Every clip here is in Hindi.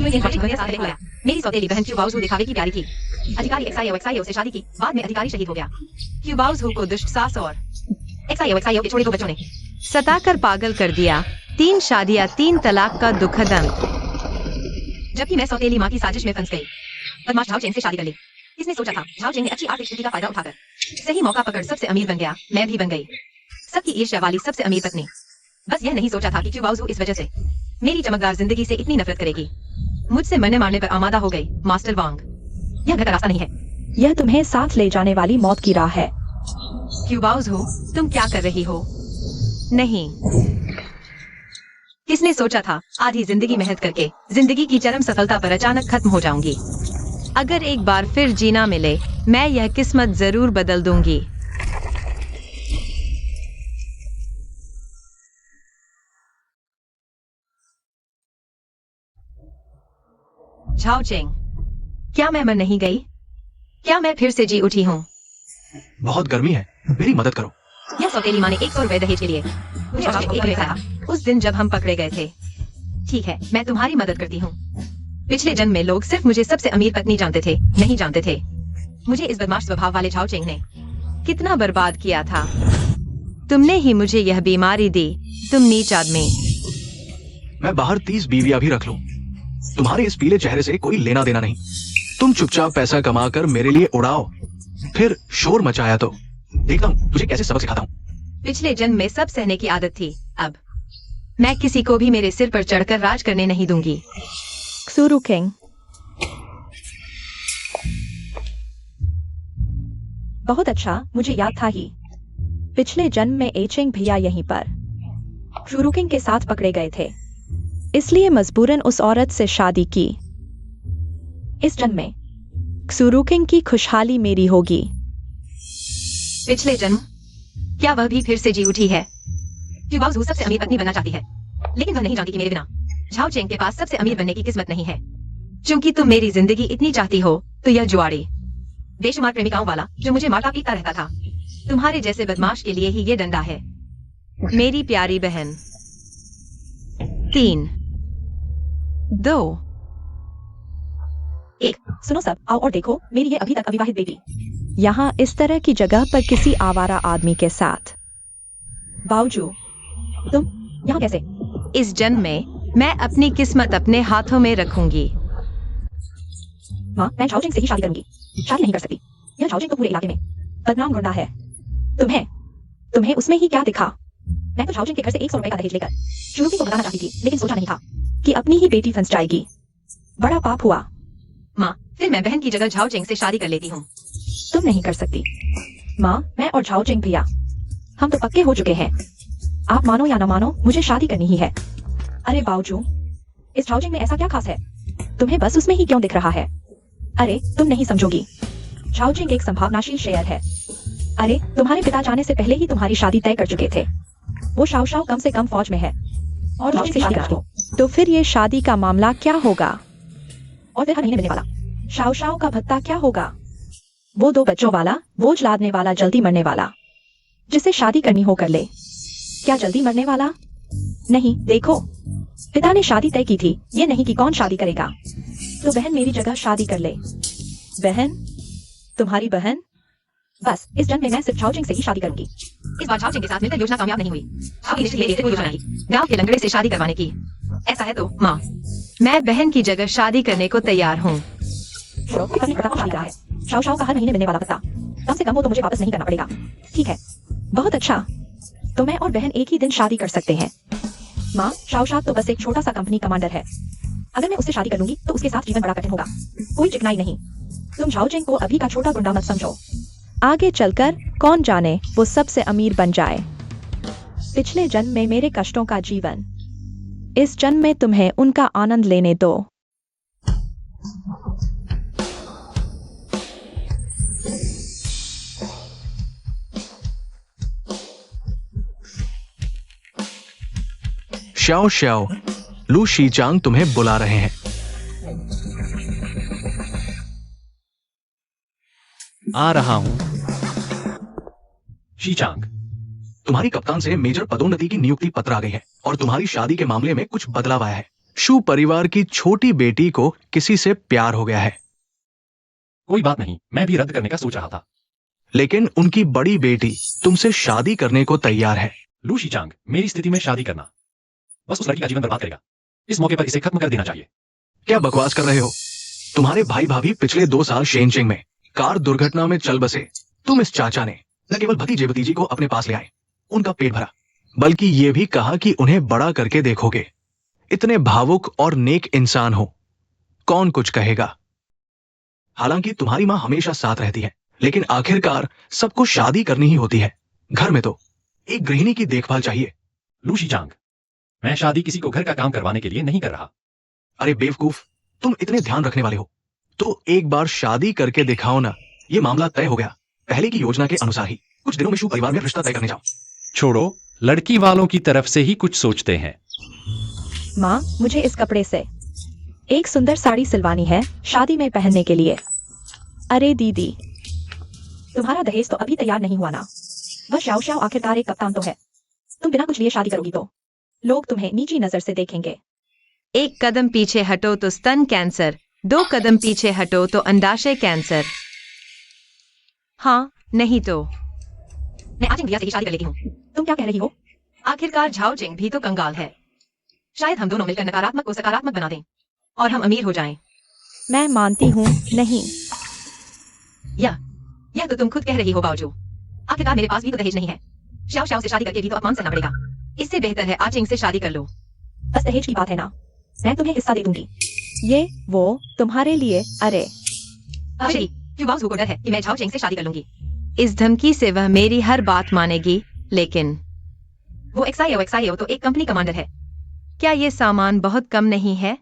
मेरी सौतेली बहन क्यूबाउज़ू दिखावे की प्यारी थी। अधिकारी एक्साइओ से शादी की, बाद में अधिकारी शहीद हो गया। क्यूबाउज़ू को दुष्ट सास और एक्साइओ के छोड़े 2 बच्चों ने सताकर पागल कर दिया। 3 शादियां 3 तलाक का दुखद अंत। जबकि मैं सौतेली माँ की साजिश में फंस गई। बदमाश झाओ चेंग से शादी कर ली। किसने सोचा था झाओ चेंग ने अच्छी आर्थिक स्थिति का फायदा उठाकर सही मौका पकड़ सबसे अमीर बन गया। मैं भी बन गई सबकी ईर्ष्या वाली सबसे अमीर पत्नी। बस यह नहीं सोचा था कि क्यूबाउज़ू इस वजह से मेरी चमकदार जिंदगी से इतनी नफरत करेगी। मुझसे मरने मारने पर आमादा हो गई। मास्टर वांग, यह घर का रास्ता नहीं है। यह तुम्हें साथ ले जाने वाली मौत की राह है। क्यूबाउज़ू, तुम क्या कर रही हो? नहीं, किसने सोचा था आधी जिंदगी मेहनत करके जिंदगी की चरम सफलता पर अचानक खत्म हो जाऊंगी। अगर एक बार फिर जीना मिले, मैं यह किस्मत जरूर बदल दूंगी। झाओ चेंग, क्या मैं मर नहीं गई? क्या मैं फिर से जी उठी हूँ? बहुत गर्मी है, मेरी मदद करो। यह सौतेली माँ ने 100 रुपए दहेज के लिए मुझे एक दिखाया उस दिन जब हम पकड़े गए थे। ठीक है, मैं तुम्हारी मदद करती हूँ। पिछले जन्म में लोग सिर्फ मुझे सबसे अमीर पत्नी जानते थे, नहीं जानते थे मुझे इस बदमाश स्वभाव वाले झाओ चेंग ने कितना बर्बाद किया था। तुमने ही मुझे यह बीमारी दी, तुम नीच आदमी। मैं बाहर 30 बीवियां भी रख लूं, तुम्हारे इस पीले चेहरे से कोई लेना देना नहीं। तुम चुपचाप पैसा कमाकर मेरे लिए उड़ाओ, फिर शोर मचाया तो देखता हूँ तुझे कैसे सबक सिखाता हूँ। पिछले जन्म में सब सहने की आदत थी, अब मैं किसी को भी मेरे सिर पर चढ़कर राज करने नहीं दूंगी। क्सूरू किंग, बहुत अच्छा, मुझे याद था ही। पिछले जन्म में एचेंग भैया यहीं पर क्सूरू किंग के साथ पकड़े गए थे, इसलिए मजबूरन उस औरत से शादी की। इस जन्म में क्सूरू किंग की खुशहाली मेरी होगी। पिछले जन्म, क्या वह भी फिर से जी उठी है? क्यूबाउज़ू सबसे अमीर पत्नी बनना चाहती है, लेकिन वह नहीं जानती कि मेरे बिना झाओ चेंग के पास सबसे अमीर बनने की किस्मत नहीं है। क्योंकि तुम मेरी जिंदगी इतनी चाहती हो, तो यह जुआड़ी बेशुमार प्रेमिकाओं वाला जो मुझे मारता पीटता रहता था, तुम्हारे जैसे बदमाश के लिए ही ये डंडा है। मेरी प्यारी बहन। 3, 2, 1। सुनो सब, आओ और देखो मेरी ये अभी तक अविवाहित बेटी यहाँ इस तरह की जगह पर किसी आवारा आदमी के साथ। बावजू तुम यहाँ कैसे? इस जन्म में मैं अपनी किस्मत अपने हाथों में रखूंगी। माँ, मैं झाओ चेंग से ही शादी करूंगी। शादी नहीं कर सकती, यह झाओ चेंग तो पूरे इलाके में बदनाम गुंडा है। तुम्हें उसमें ही क्या दिखा? मैं तो झाओ चेंग के घर से 100 रुपए का दहेज लेकर क्सूरू किंग को बताना चाहती थी, लेकिन सोचा नहीं था कि अपनी ही बेटी फंस जाएगी। बड़ा पाप हुआ। माँ, फिर मैं बहन की जगह झाओ चेंग से शादी कर लेती हूँ। तुम नहीं कर सकती माँ, मैं और झाओ चेंग भैया हम तो पक्के हो चुके हैं। आप मानो या ना मानो, मुझे शादी करनी ही है। अरे बावजू, इस झाओ चेंग में ऐसा क्या खास है? तुम्हें बस उसमें ही क्यों दिख रहा है? अरे तुम नहीं समझोगी, झाओ चेंग एक संभावनाशील शेयर है। अरे तुम्हारे पिता जाने से पहले ही तुम्हारी शादी तय कर चुके थे। वो शाओ शाओ कम से कम फौज में है और झाओ चेंग से शादी करा दो। तो फिर ये शादी का मामला क्या होगा? और फिर हर महीने मिलने वाला शाओ शाओ का भत्ता क्या होगा? वो 2 बच्चों वाला, बोझ लादने वाला, जल्दी मरने वाला, जिसे शादी करनी हो कर ले। क्या जल्दी मरने वाला? नहीं, देखो पिता ने शादी तय की थी, ये नहीं कि कौन शादी करेगा। तो बहन मेरी जगह शादी कर ले। बहन, तुम्हारी बहन। बस इस जन्म में मैं सिर्फ झाओ चेंग से ही शादी करूंगी। इस बार झाओ चेंग के साथ मिलकर योजना कामयाब नहीं हुई। अभी निश्चित ले वो योजना की गांव के लंगड़े से शादी करवाने की। ऐसा है तो माँ, मैं बहन की जगह शादी करने को तैयार हूँ। शाओ शाओ का हर महीने मिलने वाला पता, कम से कम वो तो मुझे वापस नहीं करना पड़ेगा। ठीक है, बहुत अच्छा, तो मैं और बहन एक ही दिन शादी कर सकते हैं। माँ, शाओ शाओ तो बस एक छोटा सा कंपनी कमांडर है। अगर मैं उससे शादी कर लूंगी तो उसके साथ जीवन बड़ा कठिन होगा। कोई चिकनाई नहीं। तुम झाओ चेंग को अभी का छोटा गुंडा मत समझो। आगे चलकर कौन जाने वो सबसे अमीर बन जाए। पिछले जन्म में मेरे कष्टों का जीवन, इस जन्म में तुम्हें उनका आनंद लेने दो। श्याओ श्याओ, लू शीचांग तुम्हें बुला रहे हैं। आ रहा हूं। शीचांग, तुम्हारी कप्तान से मेजर पदोन्नति की नियुक्ति पत्र आ गई है और तुम्हारी शादी के मामले में कुछ बदलाव आया है। शू परिवार की छोटी बेटी को किसी से प्यार हो गया है, कोई बात नहीं, मैं भी रद्द करने का सोच रहा था। लेकिन उनकी बड़ी बेटी तुमसे शादी करने को तैयार है। लू शीचांग, मेरी स्थिति में शादी करना बस उस लड़की का जीवन बर्बाद करेगा। इस मौके पर इसे खत्म कर देना चाहिए। क्या बकवास कर रहे हो? तुम्हारे भाई भाभी पिछले 2 साल शेनचिंग में कार दुर्घटना में चल बसे। तुम इस चाचा ने न केवल भतीजे भतीजी को अपने पास ले आए, उनका पेट भरा, बल्कि ये भी कहा कि उन्हें बड़ा करके देखोगे। इतने भावुक और नेक इंसान हो, कौन कुछ कहेगा? हालांकि तुम्हारी मां हमेशा साथ रहती है, लेकिन आखिरकार सबको शादी करनी ही होती है। घर में तो एक गृहिणी की देखभाल चाहिए। लू शीचांग, मैं शादी किसी को घर का काम करवाने के लिए नहीं कर रहा। अरे बेवकूफ, तुम इतने ध्यान रखने वाले हो तो एक बार शादी करके दिखाओ ना। ये मामला तय हो गया, पहले की योजना के अनुसार ही। कुछ दिनों में शू परिवार में रिश्ता तय करने जाओ। छोड़ो, लड़की वालों की तरफ से ही कुछ सोचते हैं। माँ, मुझे इस कपड़े से एक सुंदर साड़ी सिलवानी है शादी में पहनने के लिए। अरे दीदी, तुम्हारा दहेज तो अभी तैयार नहीं हुआ ना? वह शाओ शाओ आखिरकार एक कप्तान तो है। तुम बिना कुछ लिए शादी करोगी तो लोग तुम्हें नीची नजर से देखेंगे। 1 कदम पीछे हटो तो स्तन कैंसर, 2 कदम पीछे हटो तो अंडाशय कैंसर। हाँ, नहीं तो मैं आजिंग भैया से ही शादी कर लेती हूँ। तुम क्या कह रही हो? आखिरकार झाओ जिंग भी तो कंगाल है। शायद हम दोनों मिलकर नकारात्मक को सकारात्मक बना दें और हम अमीर हो जाएं। मैं मानती हूँ नहीं। यह तो तुम खुद कह रही हो बावजू। आखिरकार मेरे पास भी तो दहेज नहीं है। शाओ शाओ से शादी करके भी तो अपमान सहना पड़ेगा। इससे बेहतर है आचिंग से शादी कर लो। बस दहेज की बात है ना, मैं तुम्हें हिस्सा दे दूंगी। ये वो तुम्हारे लिए। अरे अरे युवाओं को डर है कि मैं झाओ जिंग से शादी कर लूंगी। इस धमकी से वह मेरी हर बात मानेगी, लेकिन वो एक्साईओ तो एक कंपनी कमांडर है। क्या ये सामान बहुत कम नहीं है?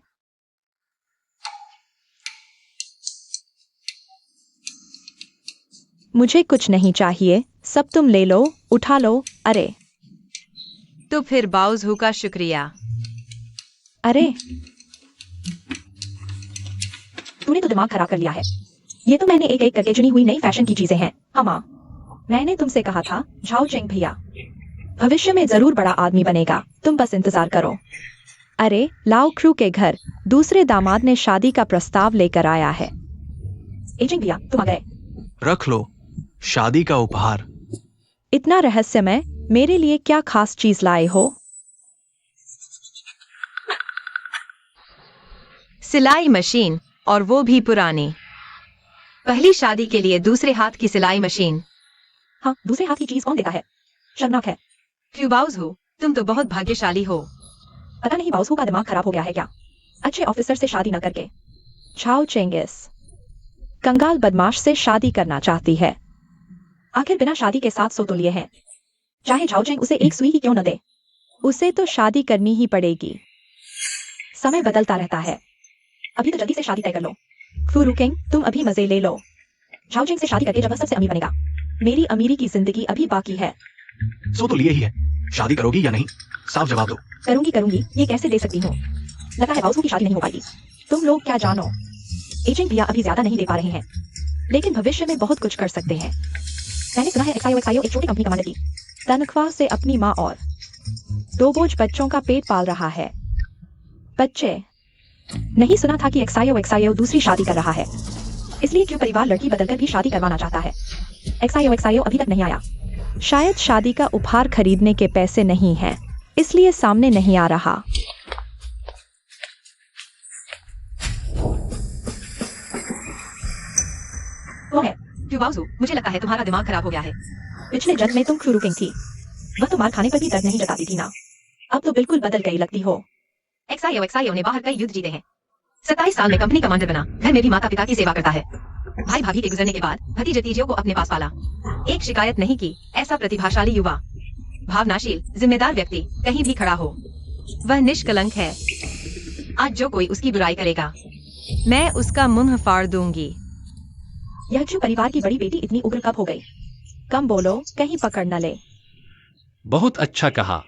मुझे कुछ नहीं चाहिए, सब तुम ले लो, उठा लो। अरे तो फिर बाउजहू का शुक्रिया। अरे तूने तो दिमाग खराब कर लिया है। ये तो मैंने एक एक करके चुनी हुई नई फैशन की चीजें हैं। हाँ माँ, मैंने तुमसे कहा था झाओ चिंग भैया भविष्य में जरूर बड़ा आदमी बनेगा, तुम बस इंतजार करो। अरे लाओ क्रू के घर दूसरे दामाद ने शादी का प्रस्ताव लेकर आया है। एजिंग भैया तुम आ गए। रख लो शादी का उपहार। इतना रहस्यमय, मेरे लिए क्या खास चीज लाए हो? सिलाई मशीन, और वो भी पुरानी। पहली शादी के लिए दूसरे हाथ की सिलाई मशीन। हाँ, दूसरे हाथ की चीज कौन देता है? शर्मनाक है। क्यों बाउजहू, तुम तो बहुत भाग्यशाली हो। पता नहीं बाउसू का दिमाग खराब हो गया है क्या? अच्छे ऑफिसर से शादी न करके झाओ चेंगिस कंगाल बदमाश से शादी करना चाहती है। आखिर बिना शादी के 700 तो लिए हैं, चाहे झाओ चेंग उसे एक सुई ही क्यों न दे। उसे तो शादी करनी ही पड़ेगी। समय बदलता रहता है, अभी तो जल्दी से शादी तय कर लो। फू रुकेंग, तुम अभी मजे ले लो। झाओ चेंग से शादी करके जब वह सबसे अमीर बनेगा, मेरी अमीरी की जिंदगी अभी बाकी है। सो तो लिए ही है, शादी करोगी या नहीं? साफ जवाब दो। करूंगी, ये कैसे दे सकती हूँ? लगा है बाउसू की शादी नहीं हो पाएगी। तुम लोग क्या जानो, एजेंट भैया अभी ज्यादा नहीं दे पा रहे हैं, लेकिन भविष्य में बहुत कुछ कर सकते हैं। मैंने सुना है एक्साईओ एक छोटी कंपनी कमांडर की तनख्वाह से अपनी माँ और 2 बोझ बच्चों का पेट पाल रहा है। बच्चे नहीं सुना था कि एक्साईओ दूसरी शादी कर रहा है, इसलिए क्यों परिवार लड़की बदलकर भी शादी करवाना चाहता है। एक्साईओ अभी तक नहीं आया। शायद शादी का उपहार खरीदने के पैसे नहीं हैं, इसलिए सामने नहीं आ रहा। वो है। क्यों बाउजहू, मुझे लगता है तुम्हारा दिमाग खराब हो गया है। पिछले जन्म में तुम क्रूरुकिंग थी, वह तो मार खाने पर भी दर्द नहीं जताती थी ना। अब तो बिल्कुल बदल गई लगती हो। एक्साईओ ने बाहर कई युद्ध जीते हैं। 27 साल में कंपनी कमांडर बना, घर में भी माता पिता की सेवा करता है। भाई भाभी के गुजरने के बाद भतीजे तीजियों को अपने पास पाला। एक शिकायत नहीं की। ऐसा प्रतिभाशाली युवा, भावनाशील, जिम्मेदार व्यक्ति कहीं भी खड़ा हो। वह निष्कलंक है। आज जो कोई उसकी बुराई करेगा, मैं उसका मुंह फाड़ दूंगी। यह क्यों परिवार की बड़ी बेटी इतनी उग्र कब हो गई? कम बोलो, कहीं पकड़ न ले। बहुत अच्छा कहा।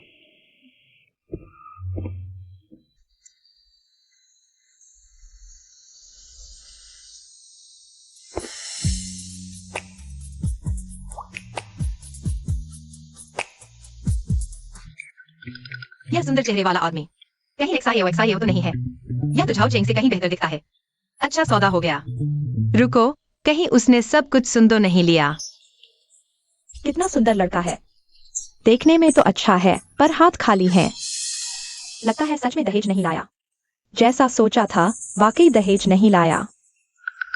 यह सुंदर चेहरे वाला आदमी कहीं एक्सआईओ तो नहीं है। यह तो झाओ चेंग से कहीं बेहतर दिखता है। अच्छा सौदा हो गया। रुको, कहीं उसने सब कुछ सुन तो नहीं लिया। कितना सुंदर लड़का है। देखने में तो अच्छा है, पर हाथ खाली है। लगता है सच में दहेज नहीं लाया। जैसा सोचा था, वाकई दहेज नहीं लाया।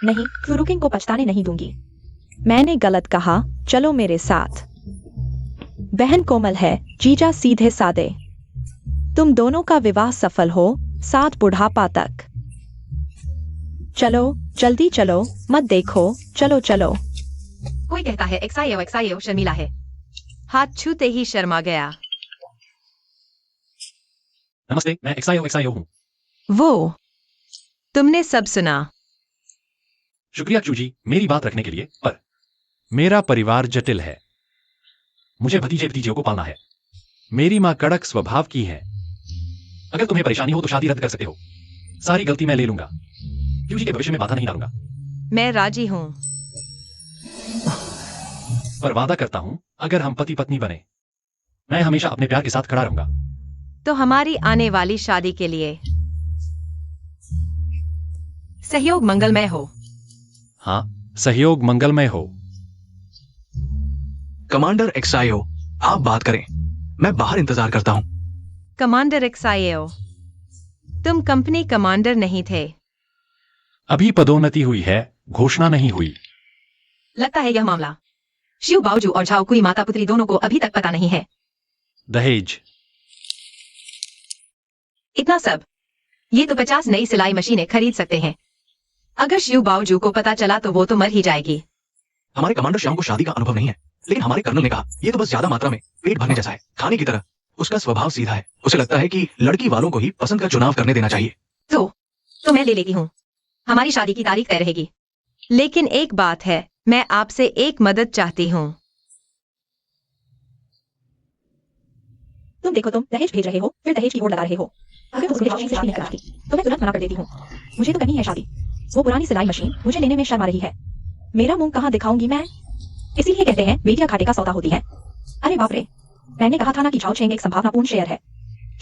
नहीं, फ्यूरुकिंग को पछताने नहीं दूंगी। मैंने गलत कहा, चलो मेरे साथ। बहन कोमल है, जीजा सीधे सादे। तुम दोनों का विवाह सफल हो, साथ बुढ़ापा तक। चलो, जल्दी चलो, मत देखो, चलो चलो। कोई कहता है एक्सआईओ शर्मिला है। हाथ छूते ही शर्मा गया। नमस्ते, मैं एक्सआईओ हूँ। वो, तुमने सब सुना। शुक्रिया चूजी, मेरी बात रखने के लिए, पर मेरा परिवार जटिल है। मुझे भतीजे को पालना है। मेरी माँ कड़क स्वभाव की है। अगर तुम्हें परेशानी हो तो शादी रद्द कर सकते हो। सारी गलती मैं ले लूंगा। क्यूजी के भविष्य में बाधा नहीं डालूंगा। मैं राजी हूँ। पर वादा करता हूं, अगर हम पति पत्नी बने, मैं हमेशा अपने प्यार के साथ खड़ा रहूंगा। तो हमारी आने वाली शादी के लिए सहयोग मंगलमय हो। हाँ, सहयोग मंगलमय हो। कमांडर एक्सआईओ, आप बात करें, मैं बाहर इंतजार करता हूं। कमांडर एक्सआईओ, तुम कंपनी कमांडर नहीं थे। अभी पदोन्नति हुई है, घोषणा नहीं हुई। लगता है यह मामला शिव बावजू और झाओ कुई माता पुत्री दोनों को अभी तक पता नहीं है। दहेज। इतना सब, ये तो 50 नई सिलाई मशीनें खरीद सकते हैं। अगर शिव बावजू को पता चला तो वो तो मर ही जाएगी। हमारे कमांडर श्याम को शादी का अनुभव नहीं है, लेकिन हमारे कर्नल ने कहा ये तो बस ज्यादा मात्रा में पेट भरने जैसा है, खाने की तरह। उसका स्वभाव सीधा है। उसे लगता है कि लड़की वालों को ही पसंद का चुनाव करने देना चाहिए। तो मैं ले लेती हूँ। हमारी शादी की तारीख तय रहेगी। लेकिन एक बात है, मैं आपसे एक मदद चाहती हूँ। तुम देखो, तुम दहेज भेज रहे हो, फिर दहेज की होड़ लगा रहे हो। अगर तुम दहेज से शादी नहीं कराती, तो मैं तुरंत मना कर देती हूँ। मुझे तो करनी है शादी। वो पुरानी सिलाई मशीन मुझे लेने में शर्म आ रही है। मेरा मुंह कहाँ दिखाऊंगी मैं? इसीलिए कहते हैं बेटियां घाटे का सौदा होती है। अरे बाप रे, मैंने कहा था ना कि झाओ चेंग एक संभावनापूर्ण शेयर है।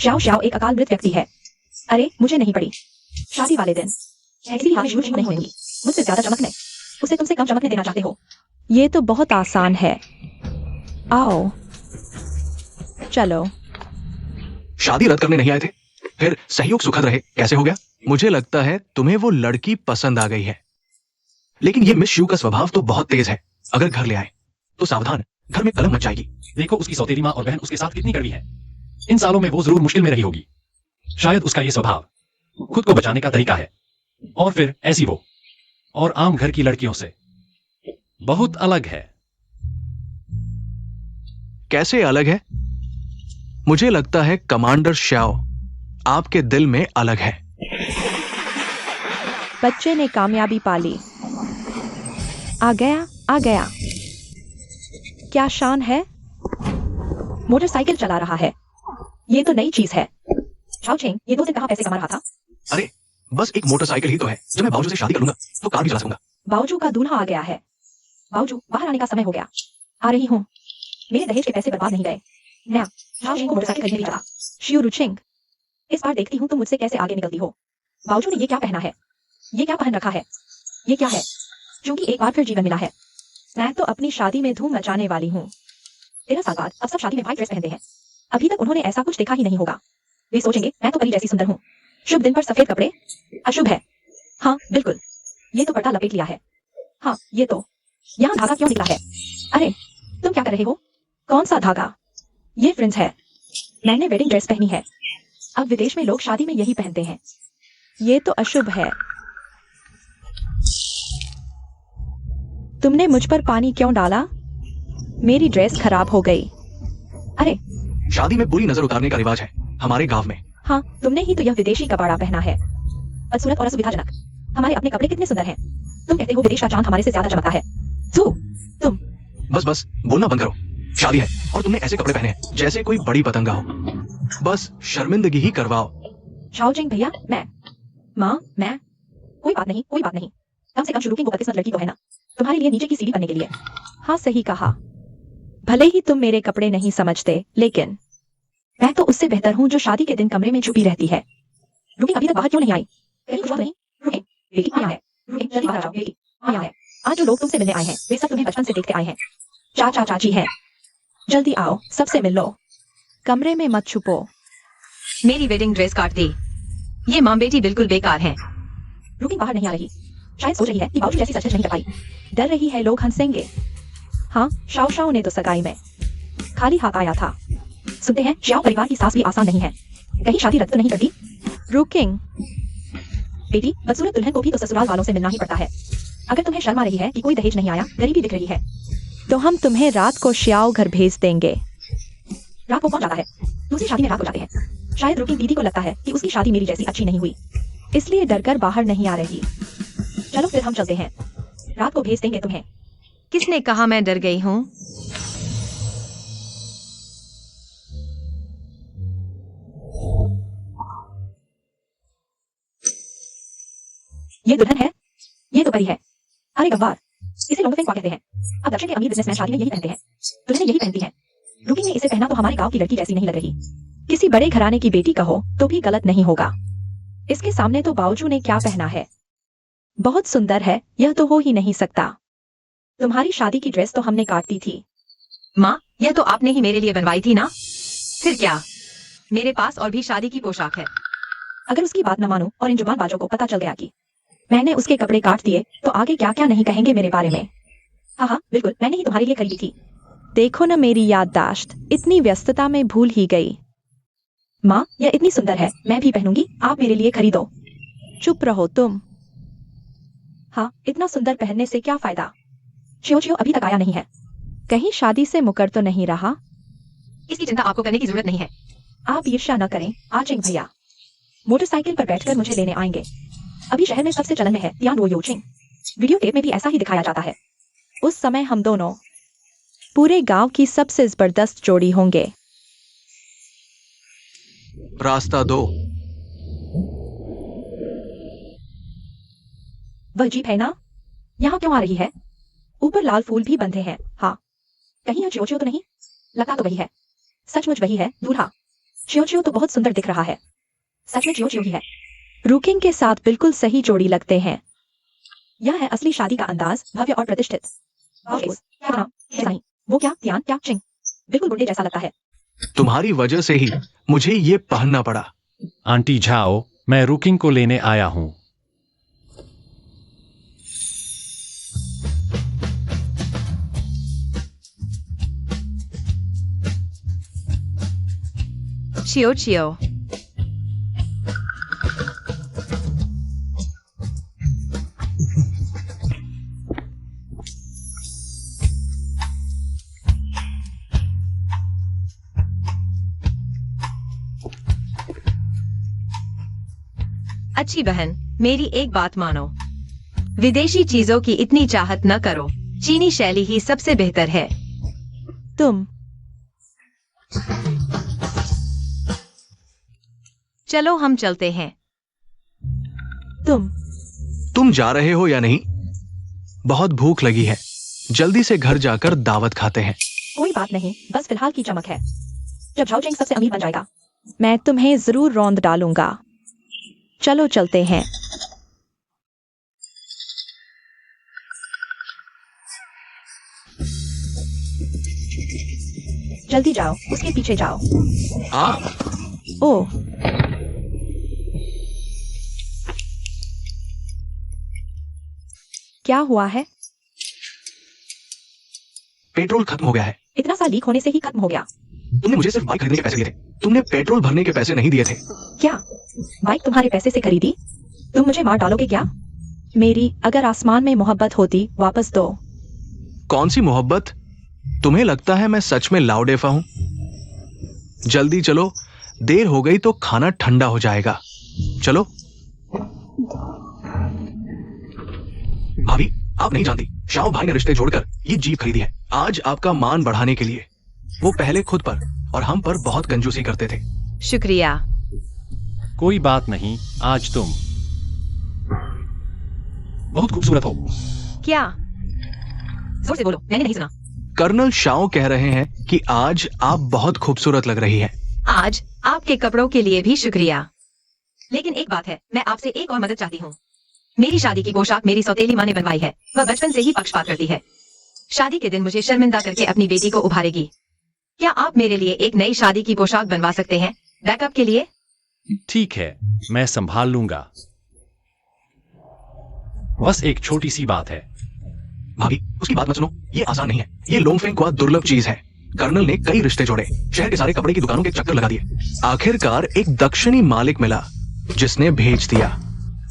श्याओ श्याओ एक अकाल मृत व्यक्ति है। अरे मुझे नहीं पड़ी। शादी वाले दिन ऐसी हाथ शुरू नहीं होंगी। मुझसे ज्यादा चमकने, उसे तुमसे कम चमकने देना चाहते हो। ये तो बहुत आसान है। आओ, चलो। शादी रद्द करने नहीं आए थे, फिर सहयोग सुखद रहे, कैसे हो गया? मुझे लगता है तुम्हें वो लड़की पसंद आ गई है, लेकिन ये मिस शू का स्वभाव तो बहुत तेज है। अगर घर ले आए तो सावधान, घर में कलम मच जाएगी। देखो उसकी सौतेली माँ और बहन उसके साथ कितनी कड़वी है। इन सालों में वो जरूर मुश्किल में रही होगी। शायद उसका ये स्वभाव खुद को बचाने का तरीका है। और फिर ऐसी वो और आम घर की लड़कियों से बहुत अलग है। कैसे अलग है? मुझे लगता है कमांडर श्याओ आपके दिल में अलग है। बच्चे ने कामयाबी पाली। आ गया, आ गया। क्या शान है। मोटरसाइकिल चला रहा है। ये तो नई चीज है। झाओ चेंग ये 2 दिन कहाँ पैसे कमा रहा था? अरे बस एक मोटरसाइकिल ही तो है। जब मैं बावजू से शादी करूंगा तो कार भी चला सकूंगा। बावजू का दूल्हा आ गया है। बावजू बाहर आने का समय हो गया। आ रही हूँ। मेरे दहेज के पैसे बर्बाद नहीं गए। मैं झाओ चेंग को मोटरसाइकिल खरीदने चला। शियू रुचिंग, इस बार देखती हूँ तुम मुझसे कैसे आगे निकलती हो। बावजू ने ये क्या पहना है? ये क्या पहन रखा है? ये क्या है? क्योंकि एक बार फिर जीवन मिला है। मैं तो अपनी शादी में धूम मचाने वाली हूँ। 13 साल बाद अब सब शादी में व्हाइट ड्रेस पहनते हैं। अभी तक उन्होंने ऐसा कुछ देखा ही नहीं होगा। वे सोचेंगे मैं तो परी जैसी सुंदर हूँ। शुभ दिन पर सफेद कपड़े अशुभ है। हाँ बिल्कुल, ये तो पर्दा लपेट लिया है। हाँ ये तो, यहाँ धागा क्यों निकला है? अरे तुम क्या कर रहे हो? कौन सा धागा? ये फ्रिंज है। मैंने वेडिंग ड्रेस पहनी है। अब विदेश में लोग शादी में यही पहनते हैं। ये तो अशुभ है। तुमने मुझ पर पानी क्यों डाला? मेरी ड्रेस खराब हो गई। अरे शादी में बुरी नजर उतारने का रिवाज है हमारे गांव में। हाँ, तुमने ही तो यह विदेशी कपड़ा पहना है। बदसूरत और असुविधाजनक। हमारे अपने कपड़े कितने सुंदर हैं। तुम कहते हो विदेश का चांद हमारे से ज्यादा चमकता है। तुम बस बोलना बंद करो। शादी है और तुमने ऐसे कपड़े पहने हैं जैसे कोई बड़ी पतंगा हो। बस शर्मिंदगी ही करवाओ। झाओ चेंग भैया, मैं कोई बात नहीं, कोई बात नहीं। कम से कम शुरू की बदकिस्मत लड़की तो है ना, तुम्हारे लिए नीचे की सीढ़ी बनने के लिए। हाँ सही कहा। भले ही तुम मेरे कपड़े नहीं समझते, लेकिन मैं तो उससे बेहतर हूँ जो शादी के दिन कमरे में छुपी रहती है। रुकिंग अभी तक बाहर क्यों नहीं आई? कहीं कुछ हुआ तो नहीं? रुकिंग, बेटी यहाँ है। रुकिंग, जल्दी बाहर आ जाओ बेटी, यहाँ है। आज जो लोग तुमसे मिलने आए हैं वे सब तुम्हें बचपन से देखते आए हैं। चाचा चाची है, जल्दी आओ, सबसे मिल लो। कमरे में मत छुपो। मेरी वेडिंग ड्रेस काट दी। ये माँ बेटी बिल्कुल बेकार हैं। रुकिंग बाहर नहीं आ रही, शायद सोच रही है कि बाबू जैसी सच नहीं कर पाई। डर रही है लोग हंसेंगे। हाँ, शाओ शाओ ने तो सगाई में खाली हाथ आया था। सुनते हैं शाओ परिवार की सास भी आसान नहीं है, कहीं शादी रद्द तो नहीं करती? रुकिंग, बेटी, बदसूरत दुल्हन को भी तो ससुराल वालों से मिलना ही पड़ता है। अगर तुम्हें शर्म आ रही है कि कोई दहेज नहीं आया, गरीबी दिख रही है, तो हम तुम्हें रात को श्याओ घर भेज देंगे। रात को कौन जाता है? दूसरी शादी में रात को जाते हैं। शायद रुकिंग दीदी को लगता है कि उसकी शादी मेरी जैसी अच्छी नहीं हुई, इसलिए डरकर बाहर नहीं आ रही। चलो फिर हम चलते हैं, रात को भेज देंगे तुम्हें। किसने कहा मैं डर गई हूँ? ये दुल्हन है, ये तो परी है। अरे गब्बार, इसे लोंगफेंग कहते हैं। अब दक्षिण के अमीर बिजनेसमैन शादी में यही पहनते हैं, दुल्हन यही पहनती है। रुकिंग ने इसे पहना तो हमारे गांव की लड़की जैसी नहीं लग रही। किसी बड़े घराने की बेटी कहो तो भी गलत नहीं होगा। इसके सामने तो बावजू ने क्या पहना है, बहुत सुंदर है, यह तो हो ही नहीं सकता। तुम्हारी शादी की ड्रेस तो हमने काट दी थी। माँ, यह तो आपने ही मेरे लिए बनवाई थी ना? फिर क्या, मेरे पास और भी शादी की पोशाक है। अगर उसकी बात न मानो और इन जुबानबाजों को पता चल गया कि मैंने उसके कपड़े काट दिए तो आगे क्या क्या नहीं कहेंगे मेरे बारे में। हाँ हाँ बिल्कुल, मैंने ही तुम्हारे लिए खरीदी थी। देखो न मेरी याददाश्त, इतनी व्यस्तता में भूल ही गई। माँ, यह इतनी सुंदर है, मैं भी पहनूंगी, आप मेरे लिए खरीदो। चुप रहो तुम। हाँ, इतना सुंदर पहनने से क्या फायदा? चियो चियो अभी तक आया नहीं है। कहीं शादी से मुकर तो नहीं रहा? इसकी चिंता आपको करने की जरूरत नहीं है। आप ईर्ष्या न करें आचिंग भैया, मोटरसाइकिल पर बैठकर मुझे लेने आएंगे। अभी शहर में सबसे चलन में है तियान वो योचिंग। वीडियो टेप में भी ऐसा ही दिखाया जाता है। उस समय हम दोनों पूरे गांव की सबसे जबरदस्त जोड़ी होंगे। रास्ता दो। वह जीप है ना, यहाँ क्यों आ रही है? ऊपर लाल फूल भी बंधे हैं। हाँ, कहीं यह चियो चियो तो नहीं? लगता तो वही है, सचमुच वही है दूल्हा। चियो चियो तो बहुत सुंदर दिख रहा है, सच में चियो चियो ही है। रुकिंग के साथ बिल्कुल सही जोड़ी लगते हैं। यह है असली शादी का अंदाज, भव्य और प्रतिष्ठित। क्या नाम? नहीं, वो क्या तियान क्या चिंग, बिल्कुल बुढ़े जैसा लगता है। तुम्हारी वजह से ही मुझे ये पहनना पड़ा। आंटी झाओ, मैं रुकिंग को लेने आया हूँ। चियो चियो, अच्छी बहन, मेरी एक बात मानो, विदेशी चीजों की इतनी चाहत न करो। चीनी शैली ही सबसे बेहतर है। तुम चलो हम चलते हैं। तुम जा रहे हो या नहीं? बहुत भूख लगी है, जल्दी से घर जाकर दावत खाते हैं। कोई बात नहीं, बस फिलहाल की चमक है। जब झाओ चिंग सबसे अमीर बन जाएगा, मैं तुम्हें जरूर रौंद डालूंगा। चलो चलते हैं। जल्दी जाओ, उसके पीछे जाओ। ओह, क्या हुआ है? पेट्रोल खत्म हो गया है। इतना सा लीक होने से ही खत्म हो गया। तुमने मुझे सिर्फ बाइक खरीदने के पैसे दिए थे, तुमने पेट्रोल भरने के पैसे नहीं दिए थे। क्या बाइक तुम्हारे पैसे से खरीदी? तुम मुझे मार डालोगे क्या? मेरी अगर आसमान में मोहब्बत होती, वापस दो। कौन सी मोहब्बत? तुम्हें लगता है मैं सच में लाउडेफा हूं? जल्दी चलो, देर हो गई तो खाना ठंडा हो जाएगा। चलो। भाभी, आप नहीं जानती, शाओ भाई ने रिश्ते जोड़कर ये जीप खरीदी है, आज आपका मान बढ़ाने के लिए। वो पहले खुद पर और हम पर बहुत कंजूसी करते थे। शुक्रिया। कोई बात नहीं, आज तुम बहुत खूबसूरत हो। क्या? जोर से बोलो, मैंने नहीं सुना। कर्नल शाओ कह रहे हैं कि आज आप बहुत खूबसूरत लग रही हैं। आज आपके कपड़ों के लिए भी शुक्रिया। लेकिन एक बात है, मैं आपसे एक और मदद चाहती हूँ। मेरी शादी की पोशाक मेरी सौतेली माँ ने बनवाई है। वह बचपन से ही पक्षपात करती है। शादी के दिन मुझे शर्मिंदा करके अपनी बेटी को उभारेगी। क्या आप मेरे लिए एक नई शादी की पोशाक बनवा सकते हैं, बैकअप के लिए? ठीक है, मैं संभाल लूंगा। बस एक छोटी सी बात है। भाभी, उसकी बात मत सुनो। ये आसान नहीं है। ये लोंगफेंग दुर्लभ चीज है। कर्नल ने कई रिश्ते जोड़े, शहर के सारे कपड़े की दुकानों के चक्कर लगा दिए। आखिरकार एक दक्षिणी मालिक मिला जिसने भेज दिया।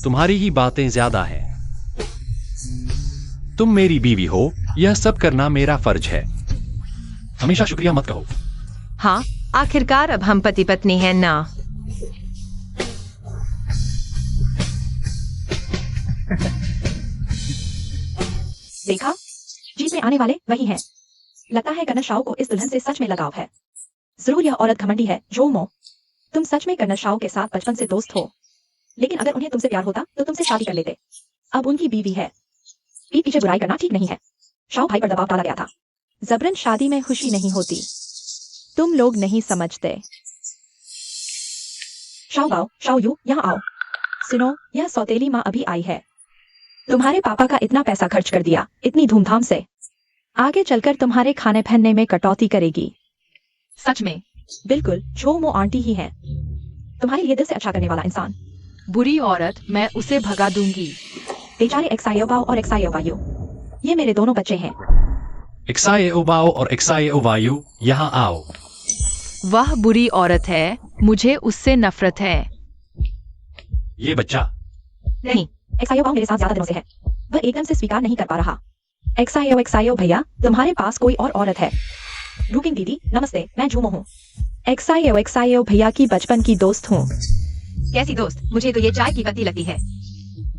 तुम्हारी ही बातें ज्यादा हैं। तुम मेरी बीवी हो, यह सब करना मेरा फर्ज है। हमेशा शुक्रिया मत कहो। हाँ, आखिरकार अब हम पति पत्नी हैं ना। देखा, जीत में आने वाले वही हैं। लगता है कर्नल शाओ को इस दुल्हन से सच में लगाव है। जरूर यह औरत घमंडी है, जोमो। तुम सच में कर्नल शाओ के साथ बचपन से दोस्त हो, लेकिन अगर उन्हें तुमसे प्यार होता तो तुमसे शादी कर लेते। अब उनकी बीवी है। पीठ पीछे बुराई करना ठीक नहीं है। शाओ भाई पर दबाव डाला गया था। जबरन शादी में खुशी नहीं होती। तुम लोग नहीं समझते। शाओ बाओ, शाओ यू, यहाँ आओ। सुनो, यह सौतेली माँ अभी आई है। तुम्हारे पापा का इतना पैसा खर्च कर दिया, इतनी धूमधाम से। आगे चलकर तुम्हारे खाने पहनने में कटौती करेगी। सच में? बिल्कुल, छोमो आंटी ही है। तुम्हारे लिए दिल से अच्छा करने वाला इंसान। बुरी औरत, मैं उसे भगा दूंगी। बेचारे एक्सायो बाओ और एक्सायो वायु, ये मेरे दोनों बच्चे हैं। एक्साए ओबाओ और एक्साए ओवायु, यहाँ आओ। वह बुरी औरत है, मुझे उससे नफरत है। ये बच्चा। नहीं, एक्सायो बाओ मेरे साथ ज्यादा दिनों से है। वह एकदम से स्वीकार नहीं कर पा रहा। एक्सायो भैया, तुम्हारे पास कोई और औरत है। रुकिंग दीदी, नमस्ते, मैं झूमो हूँ। एक्सायो भैया की बचपन की दोस्त हूँ। कैसी दोस्त? मुझे तो ये चाय की पत्ती लगती है।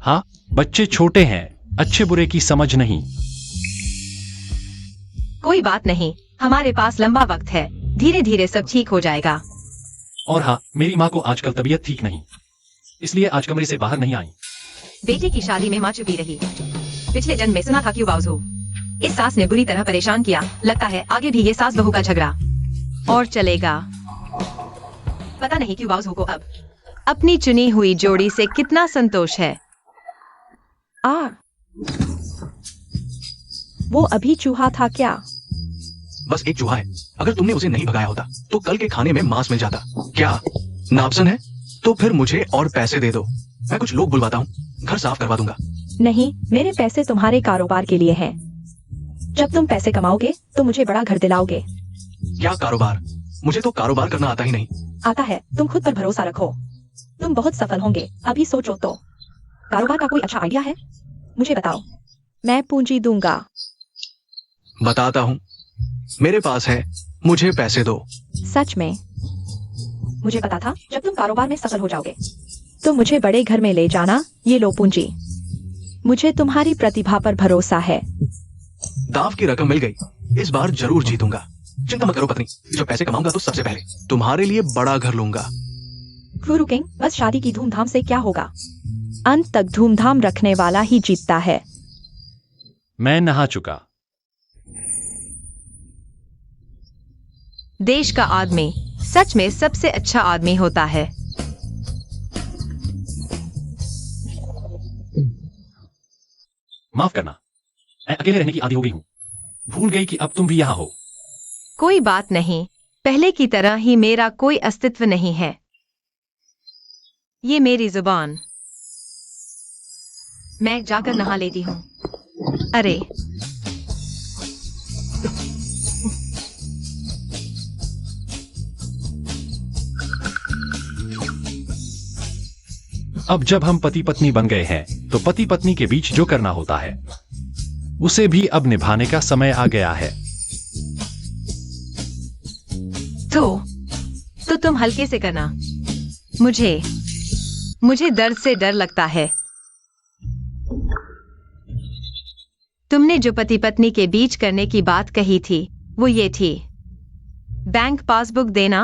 हाँ, बच्चे छोटे हैं, अच्छे बुरे की समझ नहीं। कोई बात नहीं, हमारे पास लंबा वक्त है, धीरे धीरे सब ठीक हो जाएगा। और हाँ, मेरी माँ को आजकल तबीयत ठीक नहीं, इसलिए आज कमरे से बाहर नहीं आई। बेटे की शादी में माँ चुपी रही। पिछले जन्म में सुना था क्यों बाउजू। इस सास ने बुरी तरह परेशान किया। लगता है आगे भी ये सास बहू का झगड़ा और चलेगा। पता नहीं क्यों बाउजू को अब अपनी चुनी हुई जोड़ी से कितना संतोष है। वो अभी चूहा था क्या? बस एक चूहा है। अगर तुमने उसे नहीं भगाया होता तो कल के खाने में मांस मिल जाता। क्या नापसन है? तो फिर मुझे और पैसे दे दो, मैं कुछ लोग बुलवाता हूँ, घर साफ करवा दूंगा। नहीं, मेरे पैसे तुम्हारे कारोबार के लिए हैं। जब तुम पैसे कमाओगे तो मुझे बड़ा घर दिलाओगे। क्या कारोबार? मुझे तो कारोबार करना आता ही नहीं। आता है, तुम खुद पर भरोसा रखो, तुम बहुत सफल होंगे। अभी सोचो तो। कारोबार का कोई अच्छा आइडिया है? मुझे बताओ। मैं पूंजी दूंगा। बताता हूँ, मेरे पास है, मुझे पैसे दो। सच में? मुझे पता था जब तुम कारोबार में सफल हो जाओगे। तो मुझे बड़े घर में ले जाना। ये लो पूंजी। मुझे तुम्हारी प्रतिभा पर भरोसा है। दाव की रकम मिल गई। इस बार जरूर जीतूंगा। चिंता मत करो पत्नी, जब पैसे कमाऊंगा तो सबसे पहले तुम्हारे लिए बड़ा घर लूंगा। गुरु किंग, बस शादी की धूमधाम से क्या होगा? अंत तक धूमधाम रखने वाला ही जीतता है। मैं नहा चुका। देश का आदमी सच में सबसे अच्छा आदमी होता है। माफ करना, मैं अकेले रहने की आदी हो गई हूँ। भूल गई कि अब तुम भी यहाँ हो। कोई बात नहीं, पहले की तरह ही मेरा कोई अस्तित्व नहीं है। ये मेरी जुबान। मैं जाकर नहा लेती हूँ। अरे अब जब हम पति पत्नी बन गए हैं तो पति पत्नी के बीच जो करना होता है उसे भी अब निभाने का समय आ गया है। तो तुम हल्के से करना। मुझे दर्द से डर लगता है। तुमने जो पति पत्नी के बीच करने की बात कही थी वो ये थी, बैंक पासबुक देना।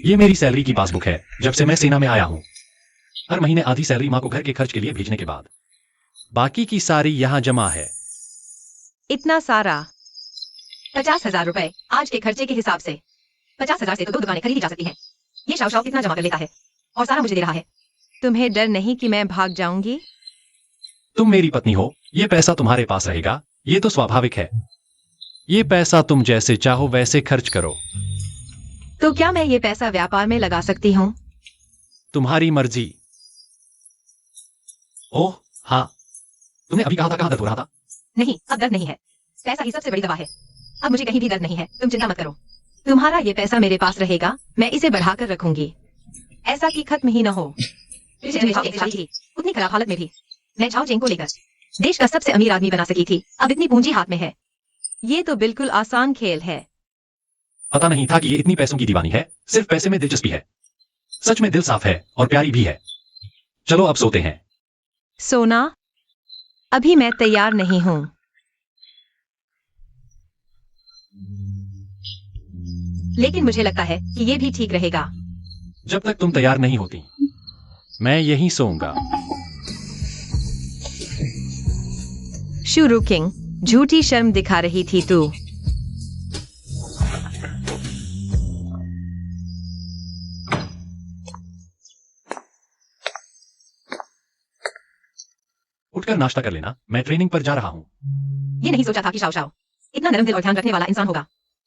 ये मेरी सैलरी की पासबुक है जब से मैं सेना में आया हूँ। हर महीने आधी सैलरी माँ को घर के खर्च के लिए भेजने के बाद। बाकी की सारी यहाँ जमा है। इतना सारा? 50,000 रुपए आज के खर्चे के हिसाब से। 50,000 से तो 2 दुकानें खरीदी जा सकती हैं। ये शाओ शाओ कितना जमा कर लेता है और सारा मुझे दे रहा है। तुम्हें डर नहीं कि मैं भाग जाऊंगी? तुम मेरी पत्नी हो, ये पैसा तुम्हारे पास रहेगा, ये तो स्वाभाविक है। ये पैसा तुम जैसे चाहो वैसे खर्च करो। तो क्या मैं ये पैसा व्यापार में लगा सकती हूँ? तुम्हारी मर्जी। ओह हाँ, तुमने अभी कहा था कहाँ दर्द हो रहा था? नहीं, अब दर्द नहीं है। पैसा ही सबसे बड़ी दवा है। अब मुझे कहीं भी दर्द नहीं है, तुम चिंता मत करो। तुम्हारा ये पैसा मेरे पास रहेगा, मैं इसे बढ़ाकर रखूंगी, ऐसा कि खत्म ही न हो। पिछले जब झाओ चेंग शादी थी, उतनी खराब हालत में भी मैं झाओ चेंग को लेकर देश का सबसे अमीर आदमी बना सकी थी। अब इतनी पूंजी हाथ में है। ये तो बिल्कुल आसान खेल है। पता नहीं था कि ये इतनी पैसों की दीवानी है, सिर्फ पैसे में दिलचस्पी है। सच में दिल साफ है और प्यारी भी है। चलो अब सोते हैं। सोना? अभी मैं तैयार नहीं हूँ। लेकिन मुझे लगता है कि ये भी ठीक रहेगा। जब तक तुम तैयार नहीं होती। मैं यहीं सोऊंगा। शुरू किंग, झूठी शर्म दिखा रही थी तू। उठकर नाश्ता कर लेना, मैं ट्रेनिंग पर जा रहा हूँ। ये नहीं सोचा था कि शाओ शाओ इतना नरम दिल और ध्यान रखने वाला इंसान होगा।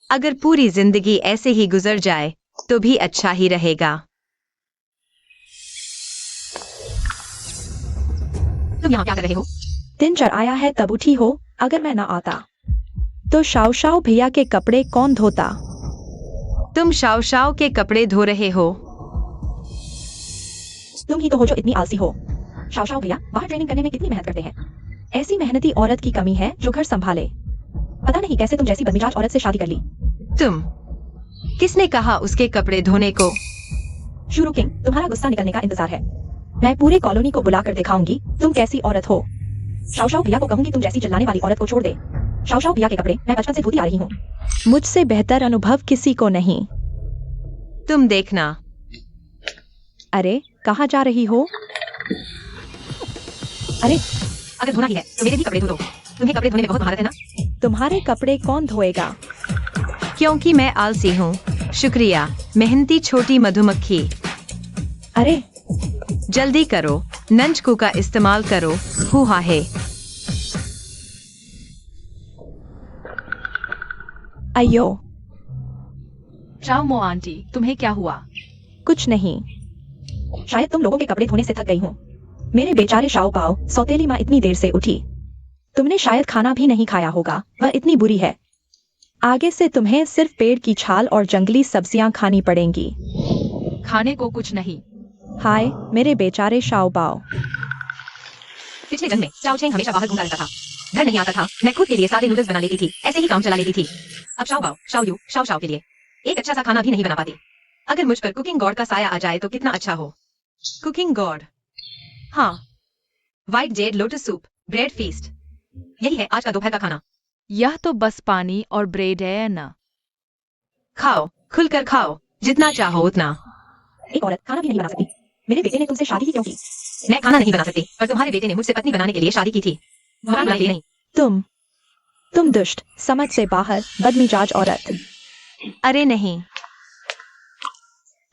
अगर पूरी जिंदगी ऐसे ही गुजर जाए तो भी अच्छा ही रहेगा। तुम यहाँ क्या कर रहे हो? दिन चढ़ आया है तब उठी हो। अगर मैं ना आता तो शाओ शाओ भैया के कपड़े कौन धोता? तुम शाओ शाओ के कपड़े धो रहे हो? तुम ही तो हो जो इतनी आलसी हो। शाओ शाओ भैया बाहर ट्रेनिंग करने में कितनी मेहनत करते हैं। ऐसी मेहनती औरत की कमी है जो घर संभाले। पता नहीं कैसे तुम जैसी बदमिजाज औरत से शादी कर ली। तुम? किसने कहा उसके कपड़े धोने को? शुरू किंग, तुम्हारा गुस्सा निकलने का इंतजार है। मैं पूरे कॉलोनी को बुलाकर दिखाऊंगी तुम कैसी औरत हो। शाओ शाओ भैया को कहूंगी तुम जैसी चिल्लाने वाली औरत को छोड़ दे। शाओ शाओ भैया के कपड़े मैं बचपन से धोती आ रही हूँ। मुझसे बेहतर अनुभव किसी को नहीं। तुम देखना। अरे कहाँ जा रही हो? अरे अगर धोना ही है तो मेरे भी कपड़े धो दो। तुम्हें कपड़े धोने में बहुत महारत है ना। तुम्हारे कपड़े कौन धोएगा? क्योंकि मैं आलसी हूँ। शुक्रिया मेहनती छोटी मधुमक्खी। अरे जल्दी करो, नंजकू का इस्तेमाल करो। हुआ है। अयो शाओ मो आंटी, तुम्हें क्या हुआ? कुछ नहीं। शायद तुम लोगों के कपड़े धोने से थक गई हो। मेरे बेचारे शाओ पाओ, सौतेली माँ इतनी देर से उठी। तुमने शायद खाना भी नहीं खाया होगा, वह इतनी बुरी है। आगे से तुम्हें सिर्फ पेड़ की छाल और जंगली सब्जियां खानी पड़ेंगी। खाने को कुछ नहीं। हाय मेरे बेचारे शाओ पाओ। पिछले जन्म में शाओ चेंग हमेशा बाहर घूमता रहता था। घर नहीं आता था। मैं खुद के लिए सादे नूडल्स बना लेती थी, ऐसे ही काम चला लेती थी। अब शाओ बाओ, शाओ यू, शाओ शाओ के लिए एक अच्छा सा खाना भी नहीं बना पाती। अगर मुझ पर कुकिंग गॉड का साया आ जाए तो कितना अच्छा हो। Cooking god? हाँ। White jade lotus soup, bread feast, यही है आज का दोपहर का खाना। यह तो बस पानी और ब्रेड है ना। खाओ, खुलकर खाओ, जितना चाहो उतना। एक औरत खाना भी नहीं बना सकती। मेरे बेटे ने तुमसे शादी ही क्यों की? मैं खाना नहीं बना सकती, पर तुम्हारे बेटे ने मुझसे पत्नी बनाने के लिए शादी की थी। बुरा लिए नहीं। तुम दुष्ट, समझ से बाहर, बदमिजाज औरत। अरे नहीं,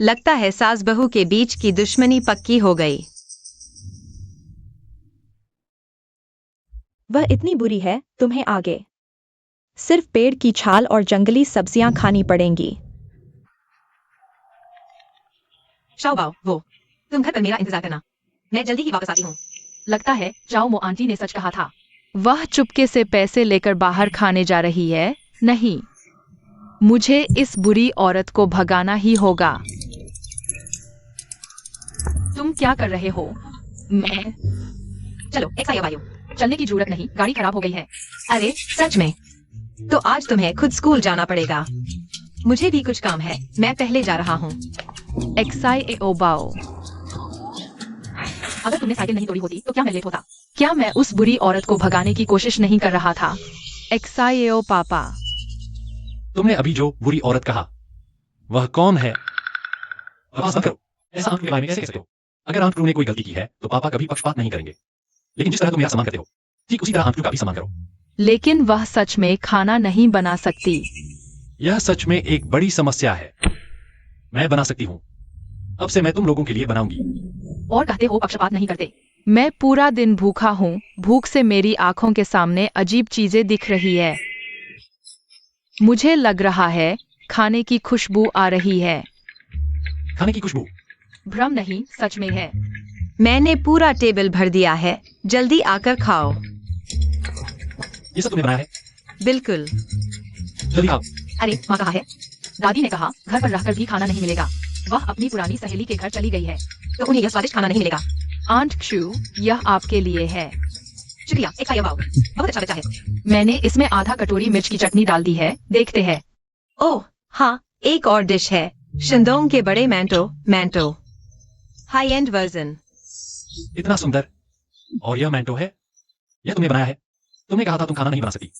लगता है सास बहू के बीच की दुश्मनी पक्की हो गई। वह इतनी बुरी है, तुम्हें आगे सिर्फ पेड़ की छाल और जंगली सब्जियां खानी पड़ेंगी। शाओ बाओ, वो तुम घर पर मेरा इंतजार करना, मैं जल्दी ही वापस आती हूँ। लगता है जाओ मो आंटी ने सच कहा था। वह चुपके से पैसे लेकर बाहर खाने जा रही है। नहीं, मुझे इस बुरी औरत को भगाना ही होगा। तुम क्या कर रहे हो? मैं चलो एक्साइड वायु। चलने की जरूरत नहीं, गाड़ी खराब हो गई है। अरे सच में? तो आज तुम्हें खुद स्कूल जाना पड़ेगा। मुझे भी कुछ काम है, मैं पहले जा रहा हूँ। एक्साई ए ओबाओ। अगर तुमने साइकिल नहीं तोड़ी होती तो क्या मैं लेट होता? क्या मैं उस बुरी औरत को भगाने की कोशिश नहीं कर रहा था? एक्साई ए ओ पापा। तुमने अभी जो बुरी औरत कहा, वह कौन है? आवाज मत करो। ऐसा आंख के बारे में कैसे कह सकते हो? अगर आंख ने कोई गलती की है तो पापा कभी पक्षपात नहीं करेंगे। लेकिन जिस तरह तुम मेरा सम्मान करते हो, ठीक उसी तरह आंख का भी सम्मान करो। लेकिन वह सच में खाना नहीं बना सकती। यह सच में एक बड़ी समस्या है। मैं बना सकती हूँ। अब से मैं तुम लोगों के लिए बनाऊंगी। और कहते हो पक्षपात नहीं करते। मैं पूरा दिन भूखा हूँ, भूख से मेरी आंखों के सामने अजीब चीजें दिख रही है। मुझे लग रहा है खाने की खुशबू आ रही है। खाने की खुशबू? भ्रम नहीं, सच में है। मैंने पूरा टेबल भर दिया है, जल्दी आकर खाओ। ये सब तुमने बनाया है? बिल्कुल। जल्दी खाओ। अरे माँ कहाँ है? दादी ने कहा घर पर रहकर भी खाना नहीं मिलेगा। वह अपनी पुरानी सहेली के घर चली गई है, तो उन्हें यह स्वादिष्ट खाना नहीं मिलेगा। आंट क्षु, यह आपके लिए है। शुक्रिया, एक खाया वाओ, बहुत अच्छा बचा है। मैंने इसमें आधा कटोरी मिर्च की चटनी डाल दी है, देखते हैं। ओह हाँ, एक और डिश है, शिंदोंग के बड़े मैंटो, हाई एंड वर्जन। इतना सुंदर। और यह मैंटो है? यह तुमने बनाया है? तुमने कहा था तुम खाना नहीं बना सकती।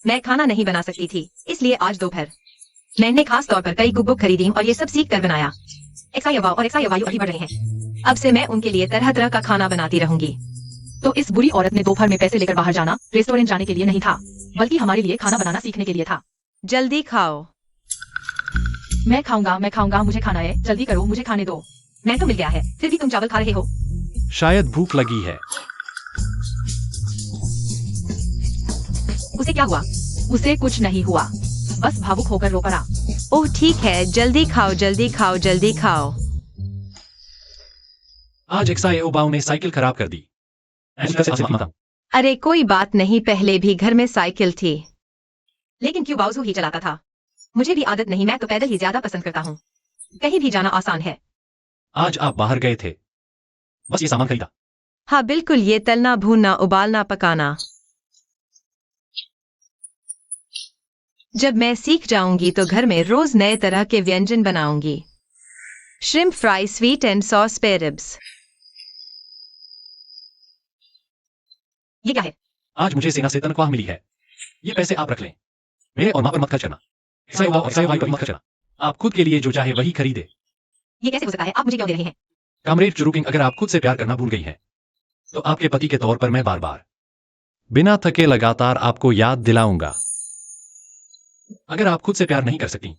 मैं खाना नहीं बना सकती थी, इसलिए आज दोपहर मैंने खास तौर पर कई कुकबुक खरीदी और ये सब सीख कर बनाया। एक्सायावा और एक्सायावायु अभी बढ़ रहे हैं। अब से मैं उनके लिए तरह तरह का खाना बनाती रहूंगी। तो इस बुरी औरत ने दोपहर में पैसे लेकर बाहर जाना रेस्टोरेंट जाने के लिए नहीं था, बल्कि हमारे लिए खाना बनाना सीखने के लिए था। जल्दी खाओ। मैं खाऊंगा, मुझे खाना है, जल्दी करो, मुझे खाने दो। मैं तो मिल गया है, फिर भी तुम चावल खा रहे हो। शायद भूख लगी है। उसे क्या हुआ? उसे कुछ नहीं हुआ, बस भावुक होकर रो पड़ा। ओह ठीक है, जल्दी खाओ, जल्दी खाओ, जल्दी खाओ। आज एक्साओबाओ ने साइकिल खराब कर दी। अरे कोई बात नहीं, पहले भी घर में साइकिल थी। लेकिन क्यों बाउजू ही चलाता था? मुझे भी आदत नहीं, मैं तो पैदल ही ज्यादा पसंद करता हूँ। कहीं भी जाना आसान है। आज आप बाहर गए थे, बस ये सामान खरीदा। हाँ बिल्कुल, ये तलना, भूनना, उबालना, पकाना। जब मैं सीख जाऊंगी तो घर में रोज नए तरह के व्यंजन बनाऊंगी। Shrimp fry, sweet and sauce spare ribs. ये क्या है? आज मुझे सेना से तनख्वाह मिली है। ये पैसे आप रख लें, मेरे और माँ पर मत खर्च करना। एक्साओबाओ और एक्साओबाई पर मत खर्च करना। आप खुद के लिए जो चाहे वही खरीदे। ये कैसे हो सकता है? आप मुझे क्यों दे रहे हैं? कामरेड चुरुकिंग, अगर आप खुद से प्यार करना भूल गई हैं, तो आपके पति के तौर पर मैं बार बार बिना थके लगातार आपको याद दिलाऊंगा। अगर आप खुद से प्यार नहीं कर सकती,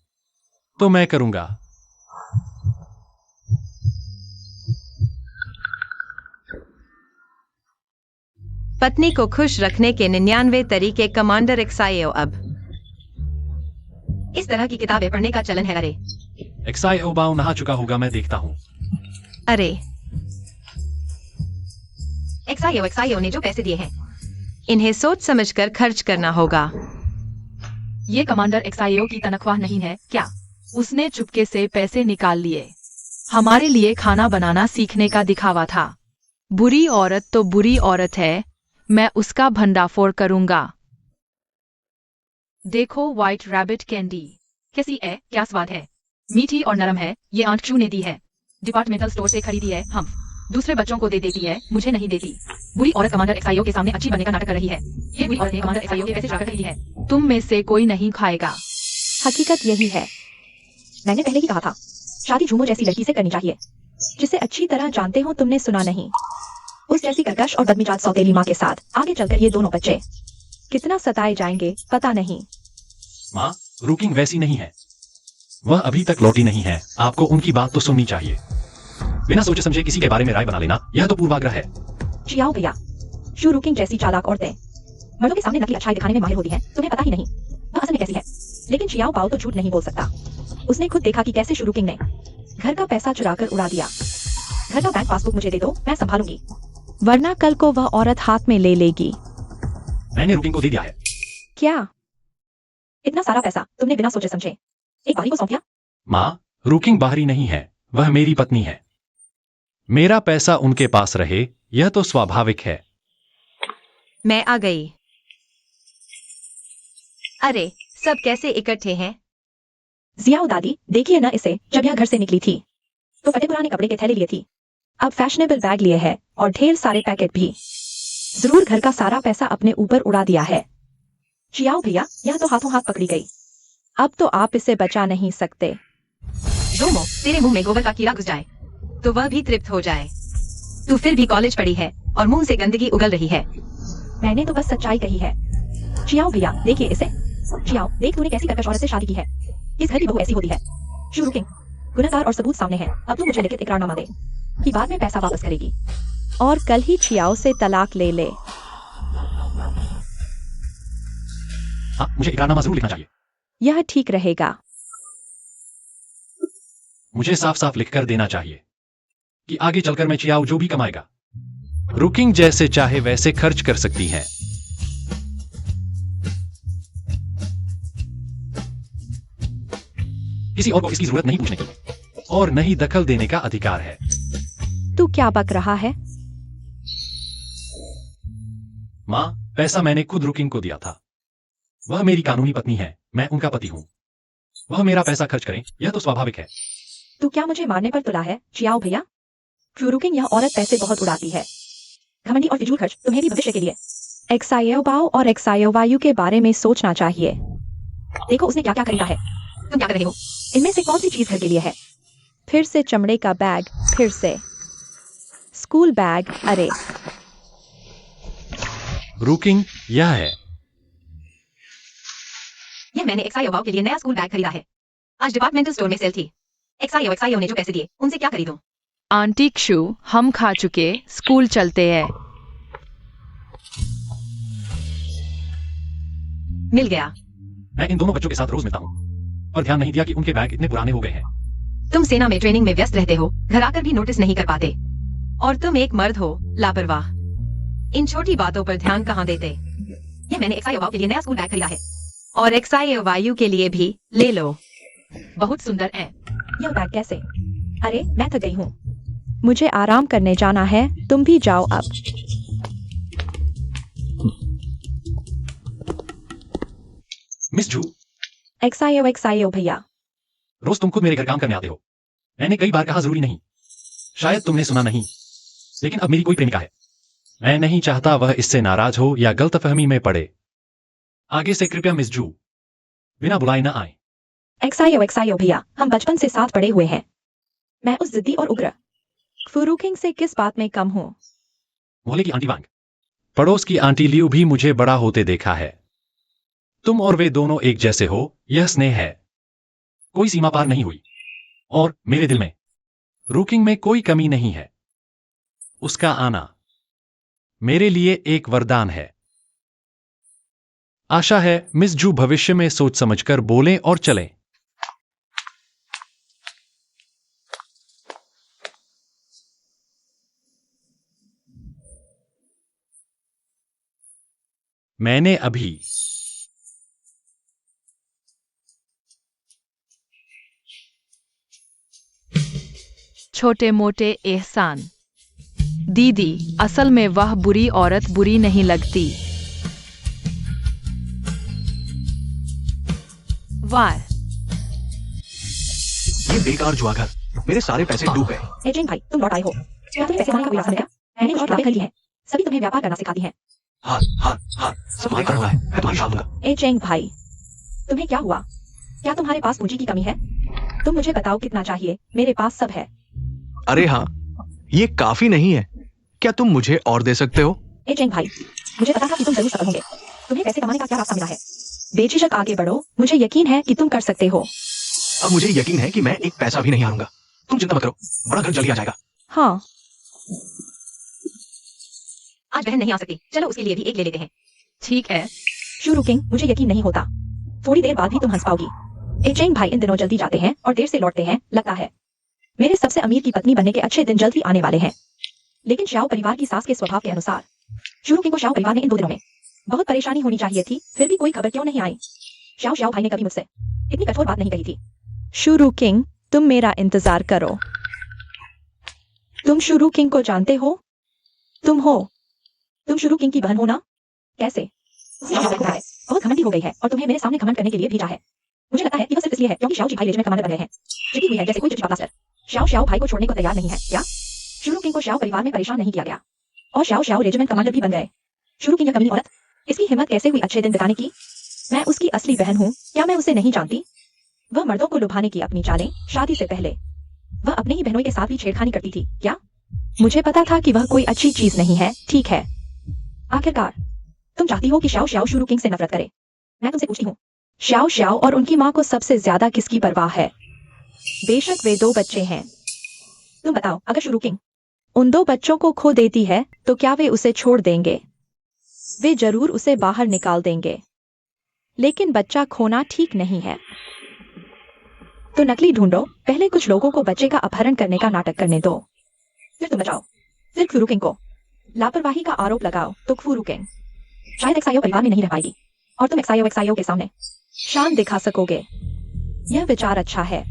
तो मैं करूंगा। पत्नी को खुश रखने के 99 तरीके, कमांडर एक्साओ। अब इस तरह की किताबें पढ़ने का चलन है। अरे एक्साओबाओ नहा चुका होगा, मैं देखता हूँ। अरे एक्साओ ने जो पैसे दिए हैं, इन्हें सोच समझकर खर्च करना होगा। ये कमांडर एक्साओ की तनख्वाह नहीं है क्या? उसने चुपके से पैसे निकाल लिए। हमारे लिए खाना बनाना सीखने का दिखावा था। बुरी औरत तो बुरी औरत है, मैं उसका भंडाफोड़ करूंगा। देखो व्हाइट रैबिट कैंडी कैसी है, क्या स्वाद है, मीठी और नरम है। ये आंट क्षु ने दी है, डिपार्टमेंटल स्टोर से खरीदी है। हम दूसरे बच्चों को दे देती है, मुझे नहीं देती। बुरी औरत कमांडर एक्साओ के सामने अच्छी बनने का नाटक कर रही है। ये बुरी औरत ने कमांडर एक्साओ के पैसे चुराकर खरीदी है। तुम में से कोई नहीं खाएगा। हकीकत यही है। मैंने पहले ही कहा था, शादी झूमो जैसी लड़की से करनी चाहिए, जिसे अच्छी तरह जानते हो। तुमने सुना नहीं? उस जैसी कर्कश और बदमिजाज सौतेली माँ के साथ आगे चलकर ये दोनों बच्चे कितना सताए जाएंगे पता नहीं। माँ, रुकिंग वैसी नहीं है। वह अभी तक लौटी नहीं है। आपको उनकी बात तो सुननी चाहिए। बिना सोचे समझे किसी के बारे में राय बना लेना, यह तो पूर्वाग्रह है। चियाओ भैया, शू रुकिंग जैसी चालाक औरतें मर्दों के सामने नकली अच्छाई दिखाने में माहिर होती हैं। तुम्हें पता ही नहीं वह असल में कैसी है। लेकिन चियाओ पाओ तो झूठ नहीं बोल सकता। उसने खुद देखा कि कैसे शू रुकिंग ने घर का पैसा चुराकर उड़ा दिया। घर का बैंक पासबुक मुझे दे दो, मैं संभालूंगी, वरना कल को वह औरत हाथ में ले लेगी। मैंने रुकिंग को दे दिया है। क्या? इतना सारा पैसा तुमने बिना सोचे समझे एक बारी को सौंप दिया? माँ, रुकिंग बाहरी नहीं है, वह मेरी पत्नी है। मेरा पैसा उनके पास रहे, यह तो स्वाभाविक है। मैं आ गई। अरे सब कैसे इकट्ठे हैं? जियाओ दादी, देखिए ना इसे। जब यह घर से निकली थी तो फटे पुराने कपड़े के थैले लिए थी, अब फैशनेबल बैग लिए है और ढेर सारे पैकेट भी। जरूर घर का सारा पैसा अपने ऊपर उड़ा दिया है। चियाओ भैया, यह तो हाथों हाथ पकड़ी गई। अब तो आप इसे बचा नहीं सकते। जोमो, तेरे मुंह में गोबर का कीड़ा घुस जाए तो वह भी तृप्त हो जाए। तू फिर भी कॉलेज पढ़ी है और मुंह से गंदगी उगल रही है। मैंने तो बस सच्चाई कही है। चियाओ भैया, देखिए इसे। चियाओ, देख तूने कैसी कर्कश औरत से शादी की है। इस घर की बहू ऐसी होती है। शू रुकिंग, गुनहगार और सबूत सामने हैं। अब तू मुझे लिखित इकरारनामा दे कि बाद में पैसा वापस करेगी और कल ही छियाओ से तलाक ले ले। हाँ, मुझे इकरारनामा जरूर लिखना चाहिए। यह ठीक रहेगा। मुझे साफ साफ लिखकर देना चाहिए कि आगे चलकर मैं चियाओ जो भी कमाएगा रुकिंग जैसे चाहे वैसे खर्च कर सकती हैं। किसी और को इसकी जरूरत नहीं पूछने की और नहीं दखल देने का अधिकार है। तू क्या बक रहा है? माँ, पैसा मैंने खुद रुकिंग को दिया था। वह मेरी कानूनी पत्नी है, मैं उनका पति हूँ। वह मेरा पैसा खर्च करें, यह तो स्वाभाविक है। तू क्या मुझे मारने पर तुला है चियाओ भैया? फ्यूरुकिंग यह औरत पैसे बहुत उड़ाती है। घमंडी और फिजूल खर्च तुम्हें भी भविष्य के लिए एक्सायो बाओ और एक्सायो वायु के बारे में सोचना चाहिए। देखो उसने क्या क्या खरीदा है। तुम क्या कर रहे हो? इनमें से कौन सी चीज घर के लिए है? फिर से चमड़े का बैग, फिर से स्कूल बैग। अरे रुकिंग यह है। यह मैंने एक्सायो के लिए नया स्कूल बैग खरीदा है। आज डिपार्टमेंटल स्टोर में सेल थी। एक्सायो ने जो पैसे दिए उनसे क्या खरीदूं? आंटी क्षु, हम खा चुके, स्कूल चलते हैं। मिल गया। मैं इन दोनों बच्चों के साथ रोज मिलता हूँ और ध्यान नहीं दिया कि उनके बैग इतने पुराने हो गए हैं। तुम सेना में ट्रेनिंग में व्यस्त रहते हो, घर आकर भी नोटिस नहीं कर पाते। और तुम एक मर्द हो, लापरवाह। इन छोटी बातों पर ध्यान कहाँ देते? ये मैंने एक्सायो के लिए नया स्कूल बैग खरीदा है और एक्सायो के लिए भी ले लो। बहुत सुंदर है। यह बैग कैसे? अरे मैं थक गई हूँ, मुझे आराम करने जाना है। तुम भी जाओ अब। मिस जू, एक्सायो भैया। रोज तुम खुद मेरे घर काम करने आते हो। मैंने कई बार कहा जरूरी नहीं। शायद तुमने सुना नहीं, लेकिन अब मेरी कोई प्रेमिका है। मैं नहीं चाहता वह इससे नाराज हो या गलतफहमी में पड़े। आगे से कृपया मिस जू बिना बुलाए न आए। एक्सायो भैया, हम बचपन से साथ पढ़े हुए हैं। मैं उस जिद्दी और उग्र फुरुकिंग से किस बात में कम हूँ? मोहल्ले की आंटी वांग। पड़ोस की आंटी लियू भी मुझे बड़ा होते देखा है। तुम और वे दोनों एक जैसे हो, यह स्नेह है। कोई सीमा पार नहीं हुई और मेरे दिल में रुकिंग में कोई कमी नहीं है। उसका आना मेरे लिए एक वरदान है। आशा है मिस जू भविष्य में सोच समझकर बोलें और चलें। मैंने अभी छोटे मोटे एहसान। दीदी, असल में वह बुरी औरत बुरी नहीं लगती। वाह, ये बेकार जुआघर, मेरे सारे पैसे डूब गए। एजेंट भाई, तुम लौट आए हो। क्या तुम्हें पैसे कमाने का कोई रास्ता मिला? मैंने कुछ किताबें खरीदी हैं। सभी तुम्हें व्यापार करना सिखाती हैं। हाँ हाँ हाँ, सब तुम्हें करना है। मैं तुम्हारी शाम दूंगा। एजेंट भाई, तुम्हें क्या हुआ? क्या तुम्हारे पास पूंजी की कमी है? तुम मुझे बताओ कितना चाहिए, मेरे पास सब है। अरे हाँ, ये काफी नहीं है। क्या तुम मुझे और दे सकते हो? एजेंट भाई, मुझे पता था कि तुम जरूर सफल होंगे। तुम्हें पैसे कमाने का क्या रास्ता मिला है? बेझिझक आगे बढ़ो, मुझे यकीन है कि तुम कर सकते हो। अब मुझे यकीन है कि मैं एक पैसा भी नहीं हारूंगा। तुम चिंता मत करो, बड़ा घर जल्दी आ जाएगा। हाँ, आज बहन नहीं आ सकती, चलो उसके लिए भी एक ले लेते हैं। ठीक है। शुरुकिंग, मुझे यकीन नहीं होता। थोड़ी देर बाद भी तुम हंस पाओगी। एजेंट भाई इन दिनों जल्दी जाते हैं और देर से लौटते हैं, लगता है। मेरे सबसे अमीर की पत्नी बनने के अच्छे दिन जल्द ही आने वाले हैं। लेकिन श्याओ परिवार की सास के स्वभाव के अनुसार शुरुकिंग को श्याओ परिवार ने इन 2 दिनों में बहुत परेशानी होनी चाहिए थी, फिर भी कोई खबर क्यों नहीं आई? श्याओ भाई ने कभी मुझसे इतनी कठोर बात नहीं कही थी। शुरुकिंग, तुम मेरा इंतजार करो। तुम शुरुकिंग को जानते हो? तुम शुरुकिंग की बहन हो ना? कैसे? बहुत घमंडी हो गई है और तुम्हें मेरे सामने घमंड करने के लिए भेजा है। मुझे लगता है कि वह सिर्फ इसलिए है क्योंकि श्याओ भाई रेजिमेंट कमांडर बन गए हैं। चिपी हुई है जैसे कोई चिपचिपा प्लास्टर। श्याओ भाई को छोड़ने को तैयार नहीं है क्या? शुरुकिंग को श्याओ परिवार में परेशान नहीं किया गया और श्याओ रेजिमेंट कमांडर भी बन गए। शुरुकिंग यह कमीनी औरत, इसकी हिम्मत कैसे हुई अच्छे दिन बिताने की? मैं उसकी असली बहन हूँ, क्या मैं उसे नहीं जानती? वह मर्दों को लुभाने की अपनी चालें शादी से पहले वह अपने ही बहनों के साथ भी छेड़खानी करती थी क्या? मुझे पता था कि वह कोई अच्छी चीज नहीं है। ठीक है, आखिरकार तुम चाहती हो कि श्याओ शुरुकिंग से नफरत करे। मैं तुमसे पूछती हूँ, श्याओ और उनकी माँ को सबसे ज्यादा किसकी परवाह है? बेशक वे 2 बच्चे हैं। तुम बताओ, अगर शुरू किंग उन 2 बच्चों को खो देती है तो क्या वे उसे छोड़ देंगे? वे जरूर उसे बाहर निकाल देंगे। लेकिन बच्चा खोना ठीक नहीं है। तो नकली ढूंढो। पहले कुछ लोगों को बच्चे का अपहरण करने का नाटक करने दो, फिर तुम बचाओ। फिर क्फूरू किंग को लापरवाही का आरोप लगाओ तो क्फूरू किंग शायद एक्सायो परिवार में नहीं रह पाएगी और तुम एक्सायो के सामने शान दिखा सकोगे। यह विचार अच्छा है।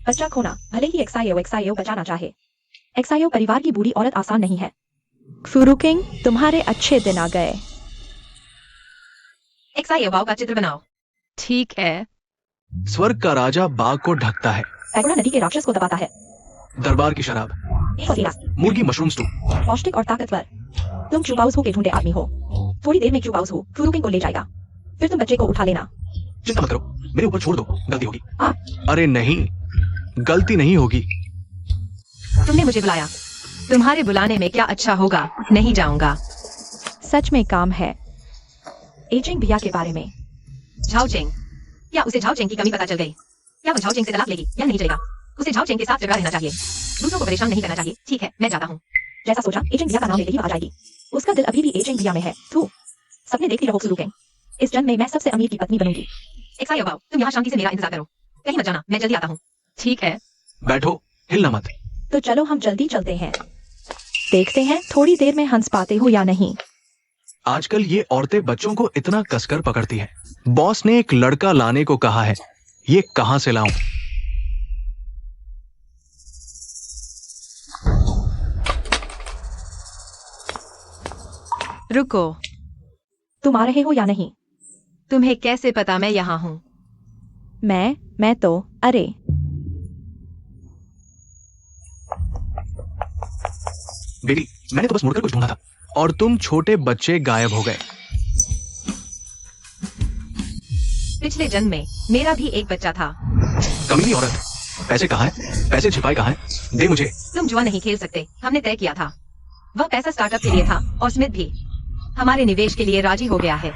बच्चा खोना, भले ही एक्सायो बचाना चाहे। एक्सायो परिवार की बूढ़ी औरत आसान नहीं है। क्फूरू किंग, तुम्हारे अच्छे दिन आ गए। एक्सायो बाओ का चित्र बनाओ। ठीक है। स्वर्ग का राजा बाघ को ढकता है। पैगोडा नदी के राक्षस को दबाता है। दरबार की शराब, एक वसीला, मुर्गी मशरूम स्टू। पौष्टिक और ताकतवर। तुम चुबाउस हो के ढूंढे आदमी हो। थोड़ी देर में चुबाउस हो क्फूरू किंग को ले जाएगा। फिर तुम बच्चे को उठा लेना। चिंता मत करो, मेरे ऊपर छोड़ दो, गलती होगी। आप अरे नहीं, गलती नहीं होगी। तुमने मुझे बुलाया। तुम्हारे बुलाने में क्या अच्छा होगा? नहीं जाऊंगा। सच में काम है। एजिंग भैया के बारे में झाओ चेंग, क्या उसे झाओ चेंग की कमी पता चल गई? क्या वो झाओ चेंग से तलाक लेगी? यह नहीं चलेगा। उसे झाओ चेंग के साथ जगह रहना चाहिए। दूसरों को परेशान नहीं करना चाहिए। ठीक है, मैं जाता हूँ। जैसा सोचा, एजिंग भैया का नाम लेते ही वो आ जाएगी। उसका दिल अभी भी एजिंग भैया में है। थू, सपने देखती रहो क्फूरू किंग। इस जन्म में मैं सबसे अमीर की पत्नी बनूंगी। एक्सायो बाओ, तुम यहाँ शांति से मेरा इंतजार करो। कहीं मत जाना, मैं जल्दी आता हूँ। ठीक है। बैठो, हिलना मत। तो चलो हम जल्दी चलते हैं। देखते हैं थोड़ी देर में हंस पाते हो या नहीं। आजकल ये औरतें बच्चों को इतना कसकर पकड़ती हैं। बॉस ने एक लड़का लाने को कहा है, ये कहां से लाऊं? रुको। तुम आ रहे हो या नहीं? तुम्हें कैसे पता मैं यहाँ हूँ? मैं तो अरे बेटी, मैंने तो बस मुड़कर कुछ ढूंढा था और तुम छोटे बच्चे गायब हो गए। पिछले जन्म में मेरा भी एक बच्चा था। कमीनी औरत, पैसे कहाँ हैं? पैसे छिपाए कहाँ हैं? दे मुझे। तुम जुआ नहीं खेल सकते, हमने तय किया था। वह पैसा स्टार्टअप के लिए था और स्मिथ भी हमारे निवेश के लिए राजी हो गया है।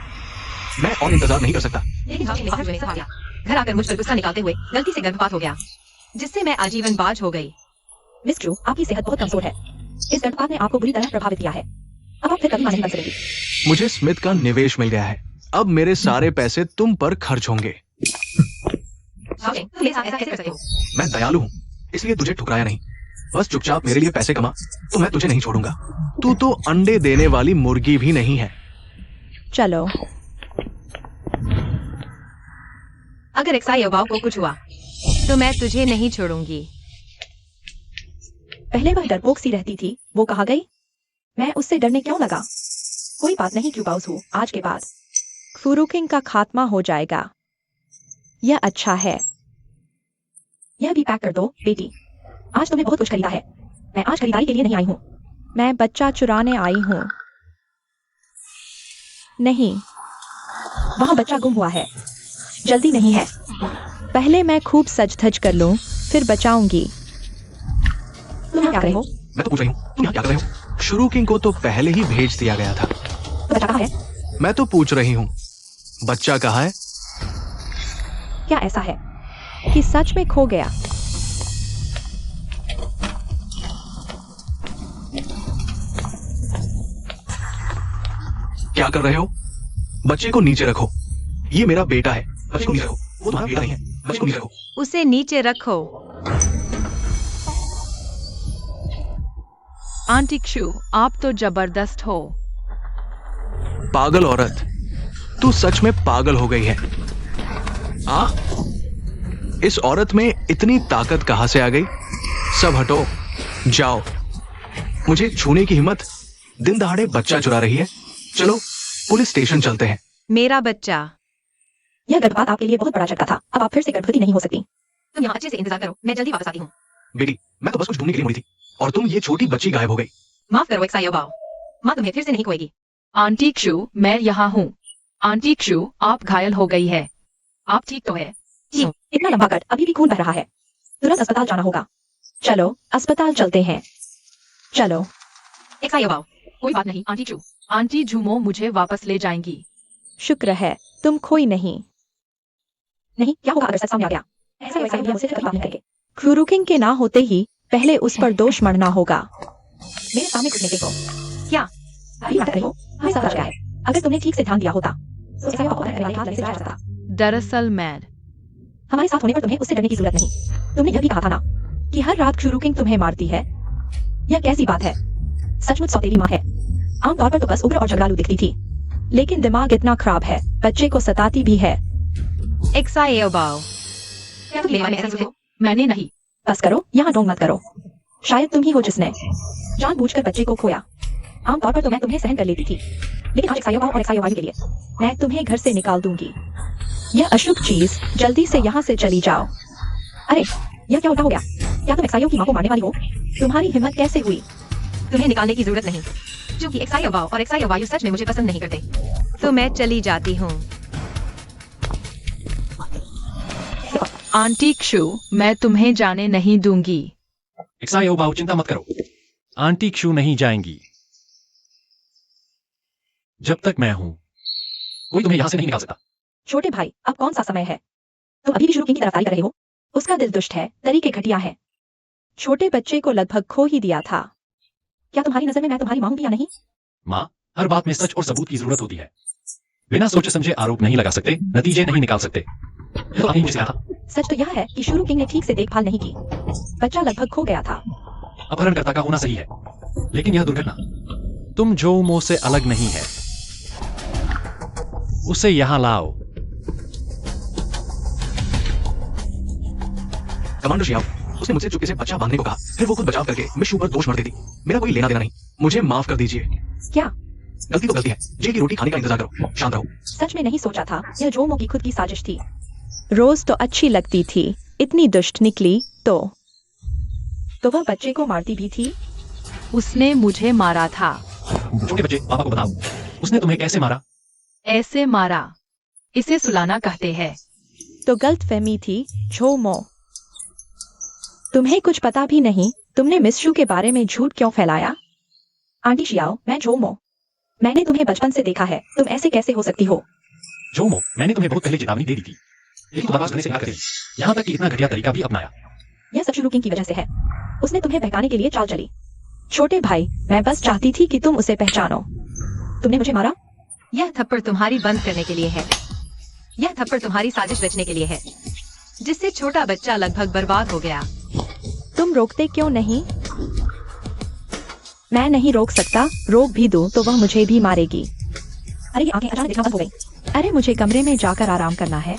मैं और इंतजार नहीं कर सकता। लेकिन झाओ चेंग बाहर जुए में गया। घर आकर मुझ पर गुस्सा निकालते हुए गलती से गर्भपात हो गया, जिससे मैं आजीवन बाज हो गई। मिस ट्रू, आपकी सेहत बहुत कमजोर है। इस गर्भपात ने आपको बुरी तरह प्रभावित किया है। अब आप फिर कभी मां नहीं बन सकेंगी। मुझे स्मिथ का निवेश मिल गया है। अब मेरे सारे पैसे तुम पर खर्च होंगे। झाओ चेंग, तुम मेरे साथ ऐसा कैसे कर सकते हो? मैं दयालु हूँ, इसलिए तुझे ठुकराया नहीं। बस चुपचाप मेरे लिए पैसे कमा, तो मैं तुझे नहीं छोड़ूंगा। तू तो अंडे देने वाली मुर्गी भी नहीं है। चलो। अगर एक्सायो बाओ को कुछ हुआ तो मैं तुझे नहीं छोड़ूंगी। पहले वह डरपोक सी रहती थी, वो कहाँ गई? मैं उससे डरने क्यों लगा? कोई बात नहीं क्यूबाउस हूँ, आज के बाद क्फूरू किंग का खात्मा हो जाएगा। यह अच्छा है। यह भी पैक कर दो बेटी। आज तुमने बहुत कुछ खरीदा है। मैं आज खरीदारी के लिए नहीं आई हूँ। मैं बच्चा चुराने आई हूँ। नहीं, वहाँ बच्चा गुम हुआ है। जल्दी नहीं है। पहले मैं खूब सज धज कर लूं, फिर बचाऊंगी। तुम यहाँ क्या कर रहे हो? मैं तो पूछ रही हूँ, तुम यहाँ क्या कर रहे हो? शुरू किंग को तो पहले ही भेज दिया गया था। बच्चा कहाँ है? मैं तो पूछ रही हूँ, बच्चा कहाँ है? क्या ऐसा है कि सच में खो गया? क्या कर रहे हो? बच्चे को नीचे रखो। ये मेरा बेटा है। बच्चे को नीचे रखो। वो तुम्हारा बेटा नहीं है। बच्चे को नीचे रखो। उसे नीचे रखो। आंटी क्षु, आप तो जबरदस्त हो। पागल औरत, तू सच में पागल हो गई है। इस औरत में इतनी ताकत कहां से आ गई? सब हटो, जाओ। मुझे छूने की हिम्मत? दिन दहाड़े बच्चा चुरा रही है। चलो पुलिस स्टेशन चलते हैं। मेरा बच्चा। यह गर्भपात आपके लिए बहुत बड़ा झटका था। अब आप फिर से गर्भवती नहीं हो सकती। तुम यहाँ अच्छे से इंतजार करो, मैं जल्दी वापस आती हूँ। बेटी, मैं तो बस कुछ ढूंढने के लिए मुड़ी थी और तुम ये छोटी बच्ची गायब हो गई। माफ करो एक्सायो बाओ, माँ तुम्हें फिर से नहीं खोएगी। आंटी क्षु, मैं यहाँ हूँ। आंटी क्षु, आप घायल हो गई है। आप ठीक तो है? इतना लंबा कट, अभी भी खून बह रहा है। तुरंत अस्पताल जाना होगा। चलो अस्पताल चलते हैं। चलो। एक्सायो बाओ, कोई बात नहीं आंटी क्षु। आंटी झूमो मुझे वापस ले जाएंगी। शुक्र है तुम खोई नहीं। नहीं, क्या होगा अगर सच सामने आ गया? ऐसा वैसा भी मुझसे कभी बात नहीं करेंगे। क्रूरुकिंग के ना होते ही पहले उस पर दोष मढ़ना होगा। मेरे सामने कुछ नहीं देखो। क्या? अभी बात कर रही हो? हमें सब गया है। अगर तुमने ठीक से ध्यान दिया होता तो ऐसा पापा को हाथ लगे से बचा सकता। दरअसल मैड हमारे साथ होने पर तुम्हें उससे डरने की जरूरत नहीं। तुमने यह भी कहा था ना कि हर रात क्रूरुकिंग तुम्हें मारती है। यह कैसी बात है? सचमुच सौतेली माँ है। आमतौर पर तो बस उग्र और झगड़ालू दिखती थी, लेकिन दिमाग इतना खराब है, बच्चे को सताती भी है। एक्साएबाओ क्या तुम लेवा में ऐसा सोचो? मैंने नहीं। बस करो, यहाँ ढोंग मत करो। शायद तुम ही हो जिसने जानबूझकर बच्चे को खोया। आमतौर पर तो मैं तुम्हें सहन कर लेती थी, लेकिन आज एक्सायोबाओ और एक्सायोबाई के लिए मैं तुम्हें घर से निकाल दूंगी। यह अशुभ चीज, जल्दी से यहाँ से चली जाओ। अरे यह क्या उल्टा हो गया? क्या तुम एक्सायो की माँ को मारने वाली हो? तुम्हारी हिम्मत कैसे हुई? तुम्हें निकालने की जरूरत नहीं, क्योंकि एक्सायोबाओ और एक्सायोबायु सच में मुझे पसंद नहीं करते। तो मैं चली जाती हूँ। आंटी क्षु, मैं तुम्हें जाने नहीं दूंगी। एक्सायोबाओ चिंता मत करो। आंटी क्षु नहीं जाएंगी। जब तक मैं हूं कोई तुम्हें यहां से नहीं निकाल सकता। छोटे भाई, अब कौन सा समय है? तुम अभी भी शुरू की तरफदारी कर रहे हो? उसका दिल दुष्ट है, तरीके घटिया है। छोटे बच्चे को लगभग खो ही दिया था। क्या तुम्हारी नजर में मैं तुम्हारी मां हूं या नहीं? माँ, हर बात में सच और सबूत की जरूरत होती है। बिना सोचे समझे आरोप नहीं लगा सकते, नतीजे नहीं निकाल सकते। ये तो आपने मुझे सिखाया था। सच तो यह है कि शुरू किंग ने ठीक से देखभाल नहीं की। बच्चा लगभग खो गया था। अपहरणकर्ता का होना सही है, लेकिन यह दुर्घटना। तुम जोमो से अलग नहीं है। उसे यहाँ लाओ। कमांडर शियाओ, उसने मुझसे चुपके से बच्चा बांधने को कहा, फिर वो खुद बचाव करके मिशू पर दोष मढ़ देती। मेरा कोई लेना देना नहीं, मुझे माफ कर दीजिए। क्या? गलती तो गलती है। जेल की रोटी खाने का इंतजार करो, शांत रहो। सच में नहीं सोचा था यह जोमो की खुद की साजिश थी। रोज तो अच्छी लगती थी, इतनी दुष्ट निकली तो वह बच्चे को मारती भी थी। उसने मुझे मारा था। छोटे बच्चे, पापा को बताओ, उसने तुम्हें कैसे मारा? ऐसे मारा। इसे सुलाना कहते हैं। तो गलतफहमी थी जोमो। तुम्हें कुछ पता भी नहीं। तुमने मिस्रू के बारे में झूठ क्यों फैलाया? आंटी शियाओ, मैं जोमो। मैंने तुम्हें बचपन से देखा है, तुम ऐसे कैसे हो सकती हो? जोमो, मैंने तुम्हें बहुत पहले चेतावनी दे दी थी, लेकिन बर्दाश्त करने से इनकार कर दी। यहाँ तक कि इतना घटिया तरीका भी अपनाया। यह सब शुरू किंग की वजह से है। उसने तुम्हें बहकाने के लिए चाल चली। छोटे भाई, मैं बस चाहती थी कि तुम उसे पहचानो। तुमने मुझे मारा। यह थप्पड़ तुम्हारी बंद करने के लिए है। यह थप्पड़ तुम्हारी साजिश रचने के लिए है, जिससे छोटा बच्चा लगभग बर्बाद हो गया। तुम रोकते क्यों नहीं? मैं नहीं रोक सकता। रोक भी दूं तो वह मुझे भी मारेगी। अरे ये आंखें अचानक दिखना बंद हो गई। अरे मुझे कमरे में जाकर आराम करना है।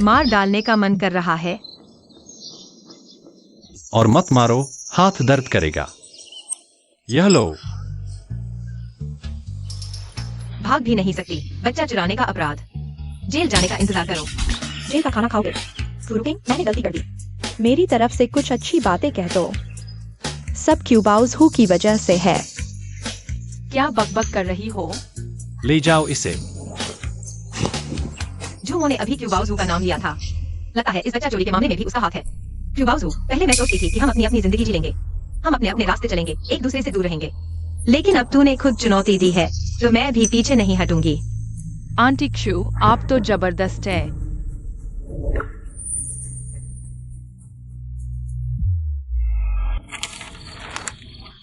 मार डालने का मन कर रहा है। और मत मारो, हाथ दर्द करेगा। यह लो। भाग भी नहीं सकती। बच्चा चुराने का अपराध। जेल जाने का इंतजार करो। जेल का खाना खाओगे? शुरू किंग, मैंने गलती कर दी। मेरी तरफ से कुछ अच्छी बातें कह दो। सब क्यूबाउज हु की वजह से है। क्या बकबक कर रही हो? ले जाओ इसे। जोमो ने अभी क्यूबाउजू का नाम लिया था। लगता है इस बच्चा चोरी के मामले में भी उसका हाथ है। क्यूबाउजू, पहले मैं सोचती थी कि हम अपनी अपनी जिंदगी जी लेंगे, हम अपने अपने रास्ते चलेंगे, एक दूसरे से दूर रहेंगे, लेकिन अब तूने खुद चुनौती दी है, तो मैं भी पीछे नहीं हटूंगी। आंटी क्षु, आप तो जबरदस्त है।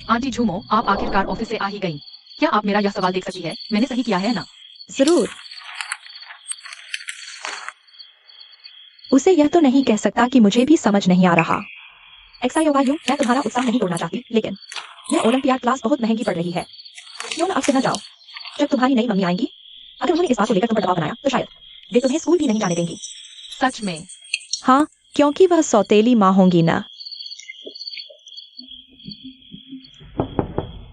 आंटी झूमो, आप आखिरकार ऑफिस से आ ही गईं। क्या आप मेरा यह सवाल देख सकती है? मैंने सही किया है ना? जरूर। उसे यह तो नहीं कह सकता कि मुझे भी समझ नहीं आ रहा। एक्सायोबायु, मैं तुम्हारा उत्साह नहीं तोड़ना चाहती, लेकिन यह ओलंपियाड क्लास बहुत महंगी पड़ रही है। क्यों ना अब से न जाओ? जब तुम्हारी नई मम्मी आएंगी, अगर उन्होंने इस बात को लेकर तुम पर दबाव बनाया, तो शायद वे तुम्हें स्कूल भी नहीं जाने देंगी। सच में? हाँ, क्योंकि वह सौतेली माँ होंगी ना।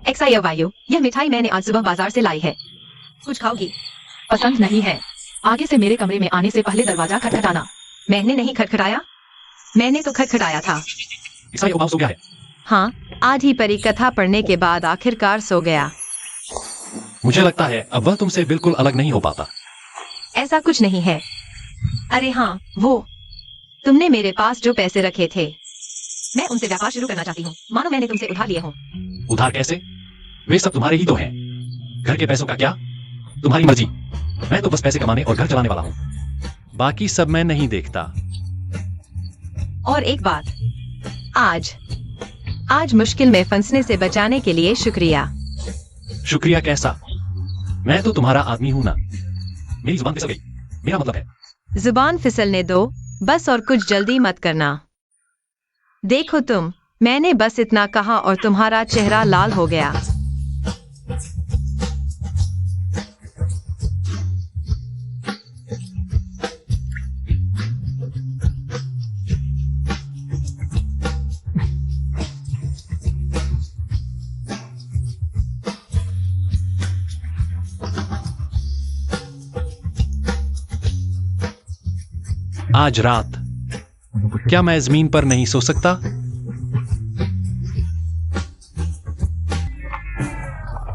एक्सायोबायु, यह मिठाई मैंने आज सुबह बाजार से लाई है। कुछ खाओगी? पसंद नहीं है। आगे से मेरे कमरे में आने से पहले दरवाजा खटखटाना। मैंने नहीं खटखटाया। मैंने तो खटखटाया था। एक्सायोबाओ सो गया है। हाँ, आधी परिकथा पढ़ने के बाद आखिरकार सो गया। मुझे लगता है अब वह तुमसे बिल्कुल अलग नहीं हो पाता। ऐसा कुछ नहीं है। अरे हाँ, वो तुमने मेरे पास जो पैसे रखे थे, मैं उनसे व्यापार शुरू करना चाहती हूँ। मानो मैंने तुमसे उधार लिए हों। उधार कैसे? वे सब तुम्हारे ही तो हैं। घर के पैसों का क्या? तुम्हारी मर्जी। मैं तो बस पैसे कमाने और घर चलाने वाला हूँ। बाकी सब मैं नहीं देखता। और एक बात, आज मुश्किल में फंसने से बचाने के लिए शुक्रिया। शुक्रिया कैसा? मैं तो तुम्हारा आदमी हूं ना। मेरी जुबान फिसल गई। मेरा मतलब है जुबान फिसलने दो बस, और कुछ जल्दी मत करना। देखो मैंने बस इतना कहा और तुम्हारा चेहरा लाल हो गया। आज रात क्या मैं जमीन पर नहीं सो सकता?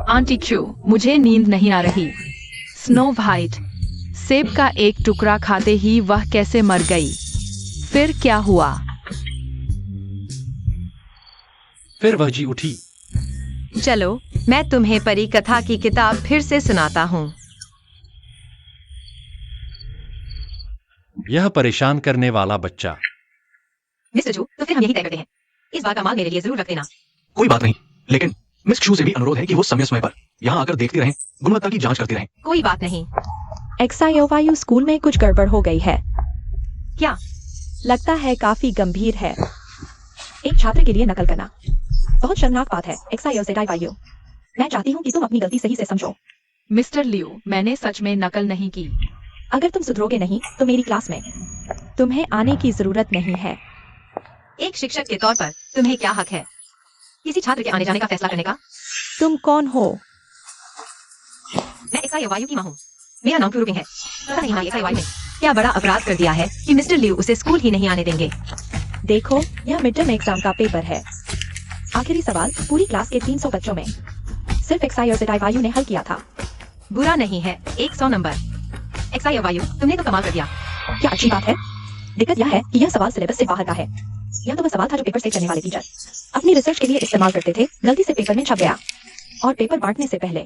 आंटी क्यू, मुझे नींद नहीं आ रही। स्नो व्हाइट, सेब का एक टुकड़ा खाते ही वह कैसे मर गई? फिर क्या हुआ? फिर वह जी उठी। चलो मैं तुम्हें परी कथा की किताब फिर से सुनाता हूँ। यह परेशान करने वाला बच्चा। मिस्टर जू, तो फिर हम यही तय करते हैं। इस बार का माल मेरे लिए जरूर रख देना। कोई बात नहीं, लेकिन मिस शू से भी अनुरोध है कि वो समय समय पर यहाँ आकर देखती रहें, गुणवत्ता की जांच करती रहें। कोई बात नहीं। XIOYU स्कूल में कुछ गड़बड़ हो गई है। क्या? लगता है काफी गंभीर है। एक छात्र के लिए नकल करना बहुत शर्मनाक बात है। XIOZIYU, मैं चाहती हूँ कि तुम अपनी गलती सही से समझो। मिस्टर लियो, मैंने सच में नकल नहीं की। अगर तुम सुधरोगे नहीं तो मेरी क्लास में तुम्हें आने की जरूरत नहीं है। एक शिक्षक के तौर पर तुम्हें क्या हक है किसी छात्र के आने जाने का फैसला करने का? तुम कौन हो? मैं XIOYU की माँ हूँ। मेरा नाम क्यूरुपिंग है। पता नहीं हमारी XIOYU ने क्या बड़ा अपराध कर दिया है कि मिस्टर लियू उसे स्कूल ही नहीं आने देंगे। देखो, यह मिड टर्म एग्जाम का पेपर है। आखिरी सवाल पूरी क्लास के 300 बच्चों में सिर्फ XIOZIYU ने हल किया था। बुरा नहीं है, 100 नंबर। XIOYU, तुमने तो कमाल कर दिया। क्या अच्छी बात है? दिक्कत यह है कि यह सवाल सिलेबस से बाहर का है। यह तो वह सवाल था जो पेपर सेट करने वाले टीचर अपनी रिसर्च के लिए इस्तेमाल करते थे। गलती से पेपर में छप गया और पेपर बांटने से पहले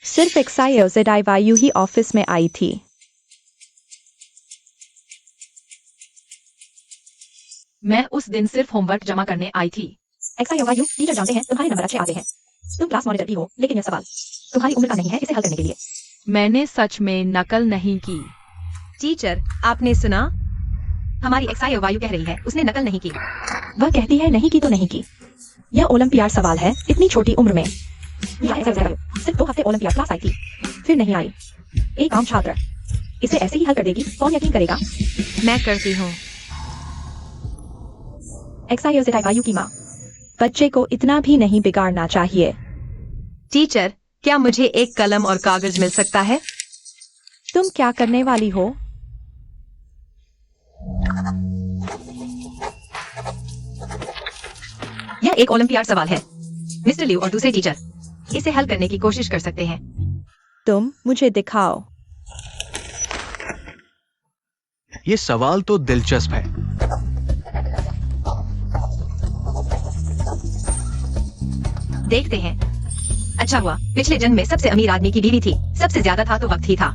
सिर्फ XIOZIYU ही ऑफिस में आई थी। मैं उस दिन सिर्फ होमवर्क जमा करने आई थी। XIOYU, टीचर जानते हैं तुम्हारे नंबर अच्छे आते हैं। तुम क्लास मॉनिटर भी हो, लेकिन यह सवाल तुम्हारी उम्र का नहीं है इसे हल करने के लिए। मैंने सच में नकल नहीं की। टीचर, आपने सुना? हमारी XIOYU कह रही है उसने नकल नहीं की। वह कहती है नहीं की तो नहीं की। यह ओलंपियाड सवाल है, इतनी छोटी उम्र में। सिर्फ 2 हफ्ते ओलंपियाड क्लास आई थी, फिर नहीं आई। एक आम छात्र इसे ऐसे ही हल कर देगी, कौन यकीन करेगा? मैं करती हूँ। XIOZIYU की माँ, बच्चे को इतना भी नहीं बिगाड़ना चाहिए। टीचर, क्या मुझे एक कलम और कागज मिल सकता है? तुम क्या करने वाली हो? यह एक ओलंपियाड सवाल है। मिस्टर लियू और दूसरे टीचर इसे हल करने की कोशिश कर सकते हैं। तुम मुझे दिखाओ। ये सवाल तो दिलचस्प है। देखते हैं। अच्छा हुआ पिछले जन्म में सबसे अमीर आदमी की बीवी थी। सबसे ज्यादा था तो वक्त ही था,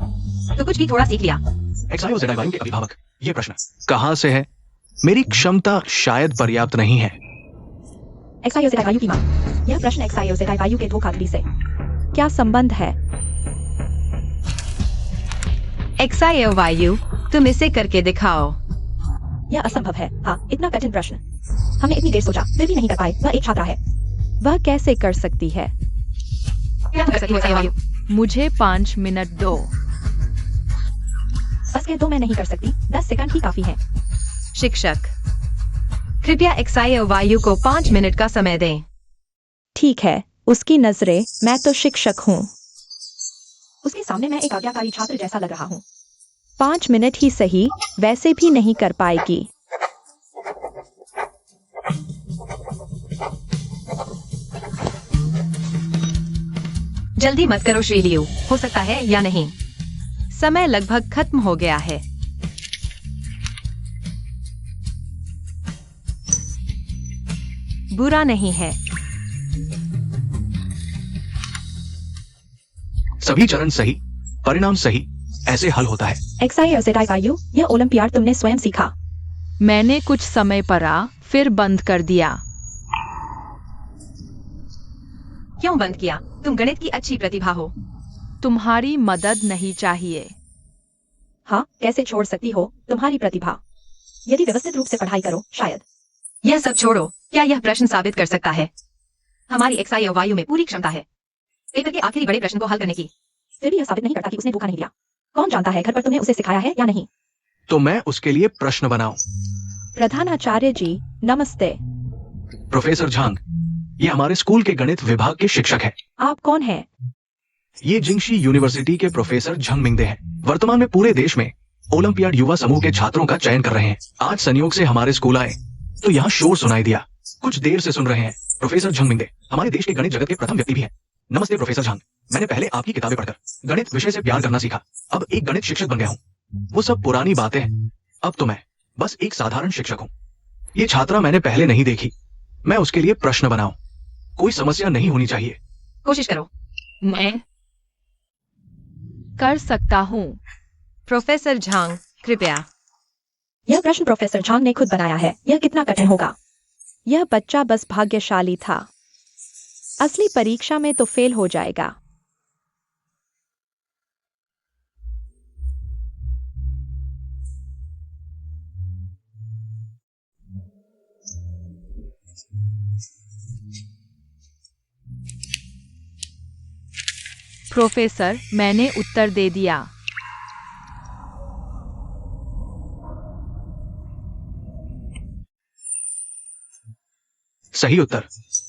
तो कुछ भी थोड़ा सीख लिया। XIOZIYU के अभिभावक, ये प्रश्न कहाँ से है? मेरी क्षमता शायद पर्याप्त नहीं है। XIOZIYU की माँ, यह प्रश्न XIOZIYU के धोखाधड़ी से क्या संबंध है? XIOYU, तुम इसे करके दिखाओ। यह असंभव है। हाँ, इतना कठिन प्रश्न हमने इतनी देर सोचा फिर भी नहीं कर पाए। वह एक छात्रा है। वह कैसे कर सकती है? क्या तुम कर सकती हो XIOYU? मुझे 5 मिनट दो। बस कह दो मैं नहीं कर सकती। 10 सेकंड ही काफी है। शिक्षक, कृपया XIOYU को 5 मिनट का समय दें। ठीक है, उसकी नजरें, मैं तो शिक्षक हूँ। उसके सामने मैं एक आज्ञाकारी छात्र जैसा लग रहा हूँ। 5 मिनट ही सही, वैसे भी नहीं कर पाएगी। जल्दी मत करो श्री लियू, हो सकता है या नहीं। समय लगभग खत्म हो गया है। बुरा नहीं है। सभी चरण सही, परिणाम सही, ऐसे हल होता है। XIOZIYU, यह ओलंपियाड तुमने स्वयं सीखा। मैंने कुछ समय पढ़ा फिर बंद कर दिया। क्यों बंद किया? तुम गणित की अच्छी प्रतिभा हो। तुम्हारी मदद नहीं चाहिए। हाँ, कैसे छोड़ सकती हो तुम्हारी प्रतिभा? यदि व्यवस्थित रूप से पढ़ाई करो शायद। यह सब छोड़ो, क्या यह प्रश्न साबित कर सकता है हमारी एक्साई वायु में पूरी क्षमता है पेपर के आखिरी बड़े प्रश्न को हल करने की? फिर भी यह साबित नहीं करता कि उसने धोखा नहीं दिया। कौन जानता है घर पर तुमने उसे सिखाया है या नहीं। तो मैं उसके लिए प्रश्न बनाऊं? प्रधानाचार्य जी नमस्ते। प्रोफेसर झांग, ये हमारे स्कूल के गणित विभाग के शिक्षक हैं। आप कौन हैं? ये जिंगशी यूनिवर्सिटी के प्रोफेसर झंग मिंगदे हैं। वर्तमान में पूरे देश में ओलंपियाड युवा समूह के छात्रों का चयन कर रहे हैं। आज संयोग से हमारे स्कूल आए तो यहाँ शोर सुनाई दिया। कुछ देर से सुन रहे हैं। प्रोफेसर झंग मिंगदे हमारे देश के गणित जगत के प्रथम व्यक्ति भी हैं। नमस्ते प्रोफेसर झांग, मैंने पहले आपकी किताबें पढ़कर गणित विषय से प्यार करना सीखा। अब एक गणित शिक्षक बन गया हूँ। वो सब पुरानी बातें हैं। अब तो मैं बस एक साधारण शिक्षक हूँ। ये छात्रा मैंने पहले नहीं देखी। मैं उसके लिए प्रश्न बनाऊं। कोई समस्या नहीं होनी चाहिए। कोशिश करो। मैं कर सकता हूँ। प्रोफेसर झांग, कृपया। यह प्रश्न प्रोफेसर झांग ने खुद बनाया है। यह कितना कठिन होगा? यह बच्चा बस भाग्यशाली था। असली परीक्षा में तो फेल हो जाएगा। प्रोफेसर, मैंने उत्तर दे दिया। सही उत्तर।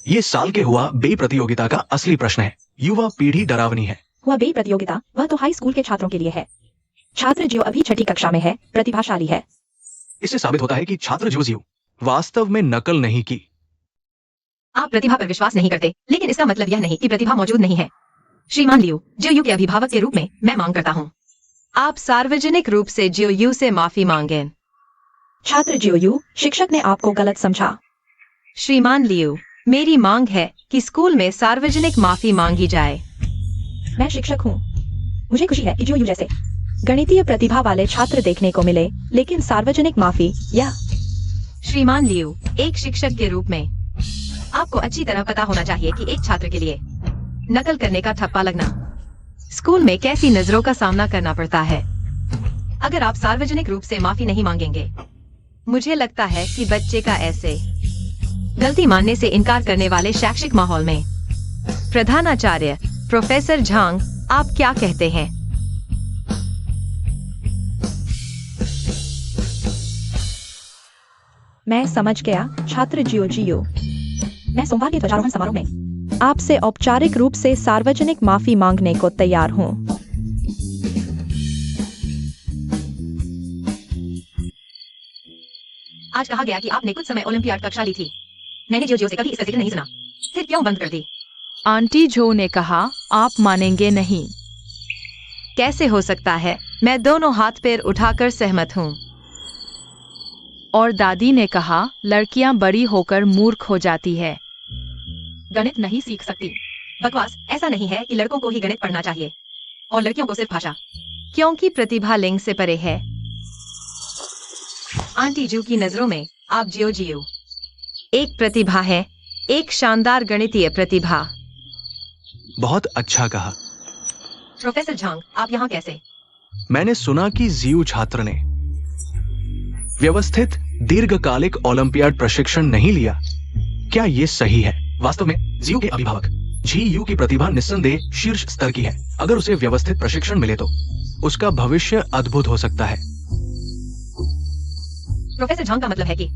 ये साल के हुआ बे प्रतियोगिता का असली प्रश्न है। युवा पीढ़ी डरावनी है। वह बे प्रतियोगिता वह तो हाई स्कूल के छात्रों के लिए है। छात्र जो अभी छठी कक्षा में है प्रतिभाशाली है। इससे साबित होता है कि छात्र जो जीव वास्तव में नकल नहीं की। आप प्रतिभा पर विश्वास नहीं करते, लेकिन इसका मतलब यह नहीं कि प्रतिभा मौजूद नहीं है। श्रीमान लियो, जियो के अभिभावक के रूप में मैं मांग करता हूँ, आप सार्वजनिक रूप से जियो से माफी मांगें। छात्र जियो, शिक्षक ने आपको गलत समझा। श्रीमान लियो, मेरी मांग है कि स्कूल में सार्वजनिक माफी मांगी जाए। मैं शिक्षक हूँ। मुझे खुशी है कि जियो जैसे गणितीय प्रतिभा वाले छात्र देखने को मिले, लेकिन सार्वजनिक माफी या श्रीमान लियो, एक शिक्षक के रूप में आपको अच्छी तरह पता होना चाहिए कि एक छात्र के लिए नकल करने का ठप्पा लगना स्कूल में कैसी नजरों का सामना करना पड़ता है। अगर आप सार्वजनिक रूप से माफी नहीं मांगेंगे, मुझे लगता है कि बच्चे का ऐसे गलती मानने से इनकार करने वाले शैक्षिक माहौल में। प्रधानाचार्य प्रोफेसर झांग, आप क्या कहते हैं? मैं समझ गया छात्र जियो। मैं सोमवार के ध्वजारोहण समारोह में आपसे औपचारिक रूप से सार्वजनिक माफी मांगने को तैयार हूँ। आज कहा गया कि आपने कुछ समय ओलंपियाड कक्षा ली थी। मैंने जियो से कभी इसका जिक्र नहीं सुना। फिर क्यों बंद कर दी? आंटी जो ने कहा, आप मानेंगे नहीं। कैसे हो सकता है? मैं दोनों हाथ पैर उठाकर सहमत हूँ। और दादी ने कहा, लड़कियां बड़ी होकर मूर्ख हो जाती है। गणित नहीं सीख सकती। बकवास। ऐसा नहीं है कि लड़कों को ही गणित पढ़ना चाहिए और लड़कियों को सिर्फ भाषा, क्योंकि प्रतिभा लिंग से परे है। आंटी जू की नजरों में आप जियो एक प्रतिभा है, एक शानदार गणितीय प्रतिभा। बहुत अच्छा कहा। प्रोफेसर झांग, आप यहाँ कैसे? मैंने सुना कि जियू छात्र ने व्यवस्थित दीर्घकालिक ओलंपियाड प्रशिक्षण नहीं लिया। क्या ये सही है? वास्तव में जियू के अभिभावक जीयू की प्रतिभा निस्संदेह शीर्ष स्तर की है। अगर उसे व्यवस्थित प्रशिक्षण मिले तो उसका भविष्य अद्भुत हो सकता है। प्रोफेसर झांग का मतलब है कि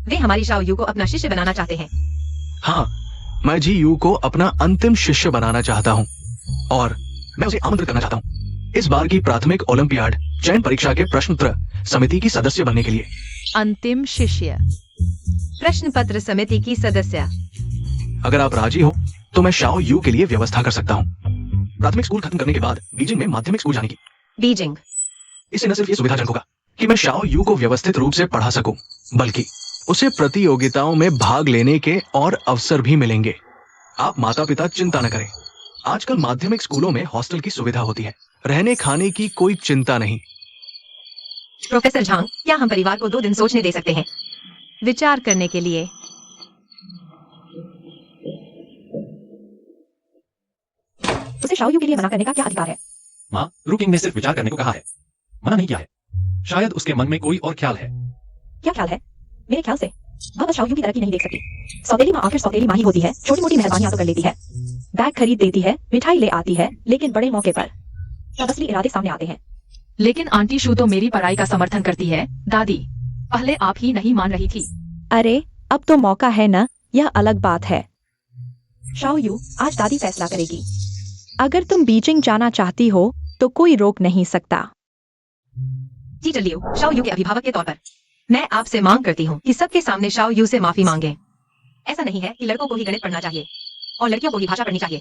वे हमारी शाओ यू को अपना शिष्य बनाना चाहते हैं। हाँ, मैं जीयू को अपना अंतिम शिष्य बनाना चाहता हूँ और मैं उसे आमंत्रित करना चाहता हूँ इस बार की प्राथमिक ओलंपियाड चयन परीक्षा के प्रश्नोत्तर समिति की सदस्य बनने के लिए। अंतिम शिष्य, प्रश्न पत्र समिति की सदस्य। अगर आप राजी हो तो मैं शाओ यू के लिए व्यवस्था कर सकता हूँ प्राथमिक स्कूल खत्म करने के बाद बीजिंग में माध्यमिक स्कूल जाने की। बीजिंग। इससे न सिर्फ ये सुविधाजनक होगा कि मैं शाओ यू को व्यवस्थित रूप से पढ़ा सकूं, बल्कि उसे प्रतियोगिताओं में भाग लेने के और अवसर भी मिलेंगे। आप माता पिता चिंता न करें। आजकल माध्यमिक स्कूलों में हॉस्टल की सुविधा होती है। रहने खाने की कोई चिंता नहीं। प्रोफेसर झांग, क्या हम परिवार को 2 दिन सोचने दे सकते हैं? विचार करने के लिए। उसे शाओयू के लिए मना करने का क्या अधिकार है? माँ, रुकिंग ने सिर्फ विचार करने को कहा है, मना नहीं किया है। शायद उसके मन में कोई और ख्याल है। क्या ख्याल है? मेरे ख्याल से वह बस शाओयू की तरक्की नहीं देख सकती। सौतेली माँ आखिर सौतेली माँ ही होती है, छोटी मोटी मेहरबानियां तो कर लेती है, बैग खरीद देती है, मिठाई ले आती है, लेकिन बड़े मौके पर तब असली इरादे सामने आते हैं। लेकिन आंटी शू तो मेरी पढ़ाई का समर्थन करती है। दादी, पहले आप ही नहीं मान रही थी। अरे अब तो मौका है ना, यह अलग बात है। शाओयू, आज दादी फैसला करेगी। अगर तुम बीजिंग जाना चाहती हो तो कोई रोक नहीं सकता। जी चलिए, शाओयू के अभिभावक के तौर पर मैं आपसे मांग करती हूँ कि सबके सामने शाओयू से माफी मांगे। ऐसा नहीं है कि लड़कों को ही गणित पढ़ना चाहिए और लड़कियों को ही भाषा पढ़नी चाहिए,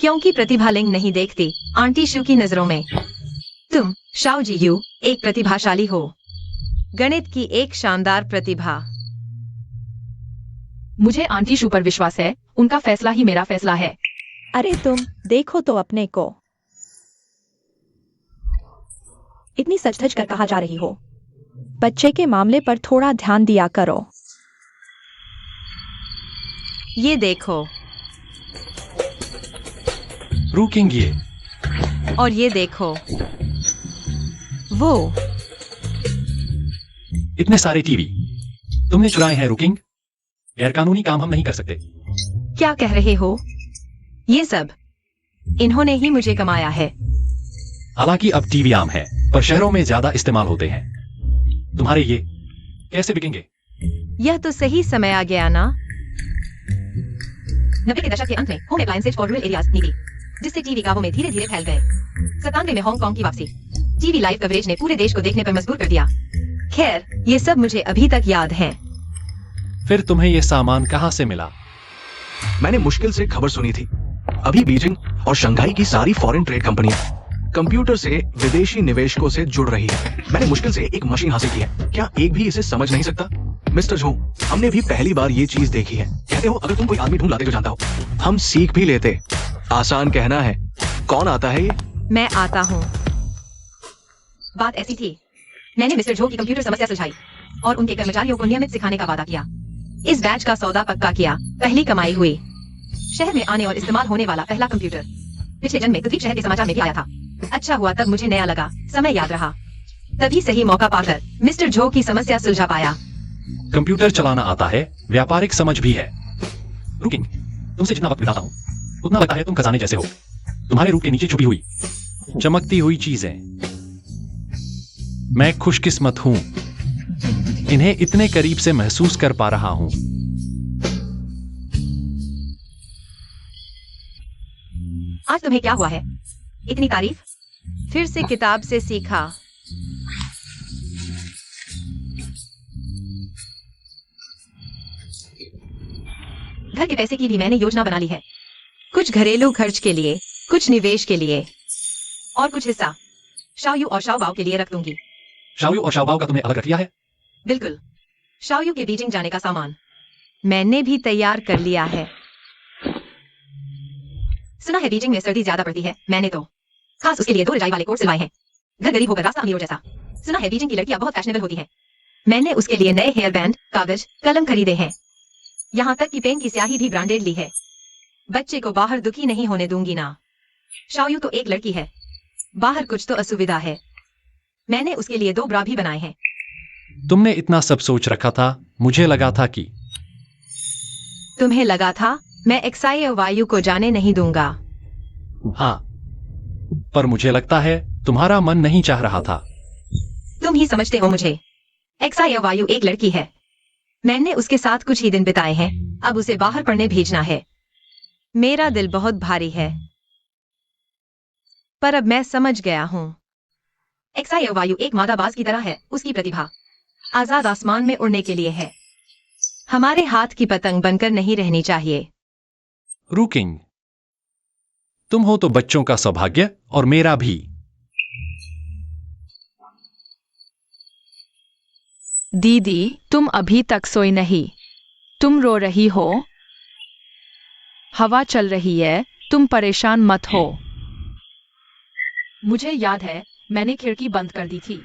क्योंकि प्रतिभा लिंग नहीं देखती आंटी शू की नजरों में। तुम शाओ जी यू एक प्रतिभाशाली हो, गणित की एक शानदार प्रतिभा। मुझे आंटी शू पर विश्वास है, उनका फैसला ही मेरा फैसला है। अरे तुम देखो तो अपने को, इतनी सच-धज कर कहा जा रही हो। बच्चे के मामले पर थोड़ा ध्यान दिया करो। ये देखो, रुकिंग ये, और ये देखो, वो इतने सारे टीवी तुमने चुराए हैं रुकिंग। गैरकानूनी काम हम नहीं कर सकते। क्या कह रहे हो? ये सब इन्होंने ही मुझे कमाया है। हालांकि अब टीवी आम है, पर शहरों में ज्यादा इस्तेमाल होते हैं। तुम्हारे ये कैसे बिकेंगे? यह तो सही समय आ गया ना। 90 के दशक के अंत में home appliances for rural areas नीति, जिससे टीवी गांवों में धीरे धीरे फैल गए। 97 में हांगकांग की वापसी, टीवी लाइव कवरेज ने पूरे देश को देखने पर मजबूर कर दिया। खैर, ये सब मुझे अभी तक याद है। फिर तुम्हें ये सामान कहाँ से मिला? मैंने मुश्किल से खबर सुनी थी। अभी बीजिंग और शंघाई की सारी फॉरेन ट्रेड कंपनियां कंप्यूटर से विदेशी निवेशकों से जुड़ रही है। मैंने मुश्किल से एक मशीन हासिल की है। क्या एक भी इसे समझ नहीं सकता? मिस्टर झो, हमने भी पहली बार ये चीज देखी है। कहते हो अगर तुम कोई आदमी ढूंढ लाते जो जानता हो, हम सीख भी लेते। आसान कहना है। कौन आता है ये? मैं आता हूँ। बात ऐसी थी, मैंने मिस्टर झो की कंप्यूटर समस्या सुलझाई और उनके कर्मचारियों को नियमित सिखाने का वादा किया। इस बैच का सौदा पक्का किया, पहली कमाई हुई। शहर में आने और इस्तेमाल होने वाला पहला कंप्यूटर पिछले जन्म में पृथ्वी शहर के समाचार में भी आया था। अच्छा हुआ तब मुझे नया लगा, समय याद रहा। तभी सही मौका पाकर मिस्टर झो की समस्या सुलझा पाया। कंप्यूटर चलाना आता है, व्यापारिक समझ भी है। रुकिंग, तुमसे जितना वक्त बिताता हूँ उतना लगता है तुम खजाने जैसे हो, तुम्हारे रूप के नीचे छुपी हुई चमकती हुई चीजें। मैं खुशकिस्मत हूं, इन्हें इतने करीब से महसूस कर पा रहा हूं। आज तुम्हें क्या हुआ है? इतनी तारीफ? फिर से किताब से सीखा। घर के पैसे की भी मैंने योजना बना ली है। कुछ घरेलू खर्च के लिए, कुछ निवेश के लिए और कुछ हिस्सा शाओयू और शाओबाओ के लिए रख दूंगी। शाओयू और शाओबाओ का तुमने अलग रख लिया है? बिल्कुल। शाओयू के बीजिंग जाने का सामान मैंने भी तैयार कर लिया है। सुना है बीजिंग में सर्दी ज्यादा पड़ती है। मैंने तो खास उसके लिए 2 रजाई वाले कोट सिलवाए हैं। घर गरीब होकर रास्ता अमीरों जैसा। सुना है बीजिंग की लड़कियां बहुत फैशनेबल होती हैं। मैंने उसके लिए नए हेयर बैंड, कागज, कलम खरीदे हैं। यहाँ तक कि पेन की स्याही भी ब्रांडेड ली है। बच्चे को बाहर दुखी नहीं होने दूंगी ना। शाओयू तो एक लड़की है, बाहर कुछ तो असुविधा है। मैंने उसके लिए 2 ब्रा भी बनाए हैं। तुमने इतना सब सोच रखा था? मुझे लगा था कि तुम्हें लगा था मैं एक्साई वायु को जाने नहीं दूंगा। हाँ, पर मुझे लगता है तुम्हारा मन नहीं चाह रहा था। तुम ही समझते हो मुझे। एक्साई वायु एक लड़की है। मैंने उसके साथ कुछ ही दिन बिताए हैं, अब उसे बाहर पढ़ने भेजना है। मेरा दिल बहुत भारी है, पर अब मैं समझ गया हूँ। एक्साई वायु एक मादाबाज की तरह है। उसकी प्रतिभा आजाद आसमान में उड़ने के लिए है। हमारे हाथ की पतंग बनकर नहीं रहनी चाहिए। रुकिंग, तुम हो तो बच्चों का सौभाग्य और मेरा भी। दीदी, तुम अभी तक सोई नहीं। तुम रो रही हो। हवा चल रही है, तुम परेशान मत हो। मुझे याद है, मैंने खिड़की बंद कर दी थी।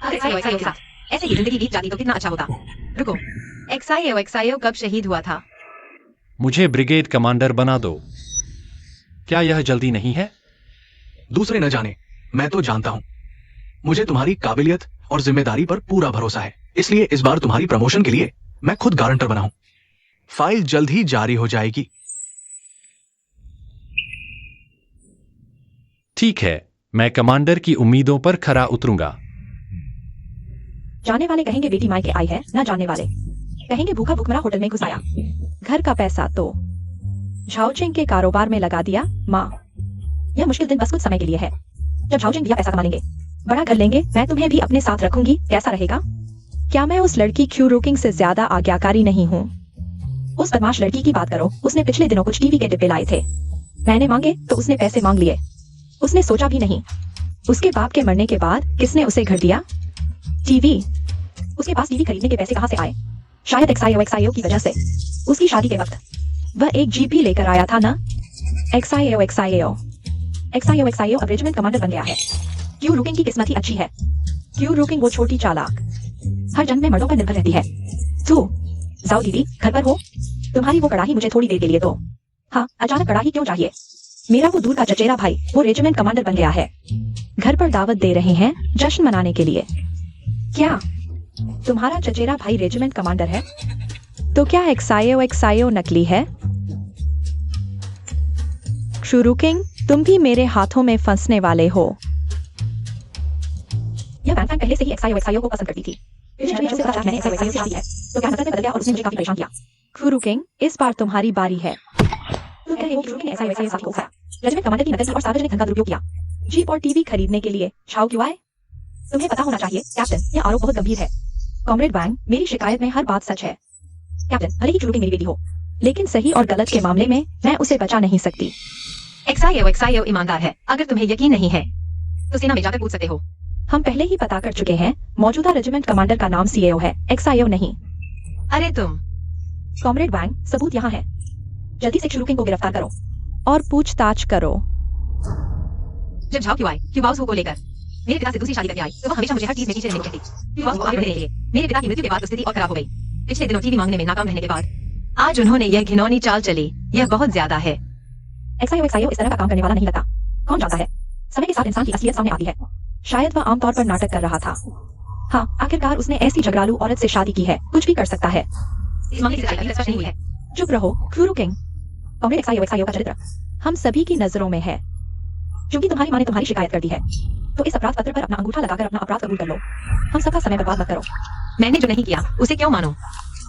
XIO के साथ ऐसे ही जिंदगी बीत जाती तो कितना अच्छा होता। रुको, XIO कब शहीद हुआ था? मुझे ब्रिगेड कमांडर बना दो। क्या यह जल्दी नहीं है? दूसरे न जाने, मैं तो जानता हूं। मुझे तुम्हारी काबिलियत और जिम्मेदारी पर पूरा भरोसा है, इसलिए इस बार तुम्हारी प्रमोशन के लिए मैं खुद गारंटर बना हूं। फाइल जल्द ही जारी हो जाएगी। ठीक है, मैं कमांडर की उम्मीदों पर खरा उतरूंगा। जाने वाले कहेंगे बेटी मायके आई है, न जानने वाले कहेंगे भूखा भुखमरा होटल में घुस आया। घर का पैसा तो झाओचिंग के कारोबार में लगा दिया। माँ, यह मुश्किल दिन बस कुछ समय के लिए है। जब झाओचिंग भैया पैसा कमा लेंगे, बड़ा कर लेंगे, मैं तुम्हें भी अपने साथ रखूंगी। कैसा रहेगा? क्या मैं उस लड़की क्यू रुकिंग से ज्यादा आज्ञाकारी नहीं हूँ? उस बदमाश लड़की की बात करो, उसने पिछले दिनों कुछ टीवी के डिब्बे लाए थे। मैंने मांगे तो उसने पैसे मांग लिए। उसने सोचा भी नहीं। उसके बाप के मरने के बाद किसने उसे घर दिया? टीवी। उसके पास टीवी खरीदने के पैसे कहां से आए? शायद XIO की वजह से। उसकी शादी के वक्त वह एक जीप भी लेकर आया था ना। XIO अब रेजिमेंट कमांडर बन गया है। क्यू रुकिंग की किस्मत ही अच्छी है। क्यू रुकिंग वो छोटी चालाक हर जन्म में मर्दों पर निर्भर रहती है। तू जाओ दीदी, घर पर हो? तुम्हारी वो कड़ाही मुझे थोड़ी देर के लिए दो। हाँ, अचानक कड़ाही क्यों चाहिए? मेरा वो दूर का चचेरा भाई वो रेजिमेंट कमांडर बन गया है। घर पर दावत दे रहे हैं जश्न मनाने के लिए। क्या तुम्हारा चचेरा भाई रेजिमेंट कमांडर है? तो क्या XIO नकली है? शुरुकिंग, तुम भी मेरे हाथों में फंसने वाले हो। यह फैन पहले से ही XIO को पसंद करती थी। पिछले से पता मैंने XIO से शादी है, तो क्या नजर में बदल गया और उसने मुझे काफी परेशान किया। शुरुकिंग, इस बार तुम्हारी बारी है। तुम कह रहे हो कि शुरुकिंग ने XIO साथी को उकसाया, रेजिमेंट कमांडर की नकल की और सार्वजनिक धन का दुरुपयोग किया। जीप और टीवी खरीदने के लिए छाव क्यों आए? तुम्हें पता होना चाहिए कैप्टन, यह आरोप बहुत गंभीर है। कॉमरेड वैंग, मेरी शिकायत में हर बात सच है। कैप्टन, भले ही शुरुकिंग मेरी बेटी हो, लेकिन सही और गलत के मामले में मैं उसे बचा नहीं सकती। XIO ईमानदार है। अगर तुम्हें यकीन नहीं है तो सेना में जाकर पूछ सकते हो। हम पहले ही पता कर चुके हैं, मौजूदा रेजिमेंट कमांडर का नाम CAO है, XIO नहीं। अरे तुम कॉमरेड वैंग, सबूत यहाँ है। जल्दी से शुरुकिंग को गिरफ्तार करो और पूछताछ करो। जब झाओ क्यों आए क्यूबाउस को लेकर मेरे पिता से दूसरी शादी करके आई, तो वह हमेशा मुझे हर चीज में पीछे रहने को कहती। क्यूबाउस को आगे बढ़ने के लिए मेरे पिता की मृत्यु के बाद स्थिति और खराब हो गई। पिछले दिनों टीवी मांगने में नाकाम रहने के बाद आज उन्होंने यह घिनौनी चाल चली। यह बहुत ज्यादा है। XIO इस तरह का काम करने वाला नहीं लगता। कौन जानता है, समय के साथ इंसान की असलियत सामने आती है। शायद वह आमतौर पर नाटक कर रहा था। हाँ, आखिरकार उसने ऐसी झगड़ालू औरत से शादी की है, कुछ भी कर सकता है। इस मामले की सच्चाई अभी तक स्पष्ट नहीं हुई है। चुप रहो, क्यूरुकिंग। कॉमरेड XIO का चरित्र हम सभी की नजरों में है। क्योंकि तुम्हारी माँ ने तुम्हारी शिकायत कर दी है, तो इस अपराध पत्र पर अपना अंगूठा लगाकर अपना अपराध कबूल कर लो। हम सबका समय बर्बाद मत करो। मैंने जो नहीं किया उसे क्यों मानो?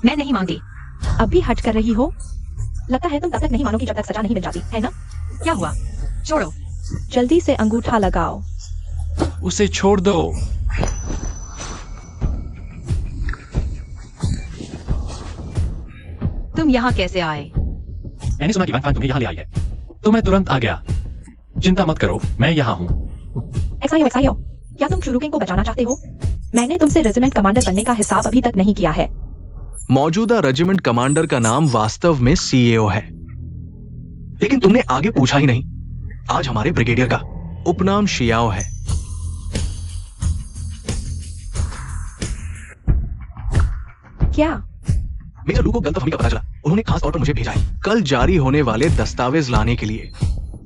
मैं नहीं मांगती। अब भी हट कर रही हो? लगता है तुम तब तक नहीं मानोगी जब तक सजा नहीं मिल जाती, है ना? क्या हुआ? छोड़ो। जल्दी से अंगूठा लगाओ। उसे छोड़ दो। तुम यहाँ कैसे आए? मैंने सुना कि वैंग फैंग तुम्हें यहाँ ले आई है, तो मैं तुरंत आ गया। चिंता मत करो, मैं यहाँ हूँ। XIO, क्या तुम शुरुकिंग को बचाना चाहते हो? मैंने तुमसे रेजिमेंट कमांडर बनने का हिसाब अभी तक नहीं किया है। मौजूदा रेजिमेंट कमांडर का नाम वास्तव में CAO है, लेकिन तुमने आगे पूछा ही नहीं। आज हमारे ब्रिगेडियर का उपनाम शियाओ है। क्या? मेजर लू को गलतफहमी का पता चला। उन्होंने खास तौर पर मुझे भेजा है कल जारी होने वाले दस्तावेज लाने के लिए।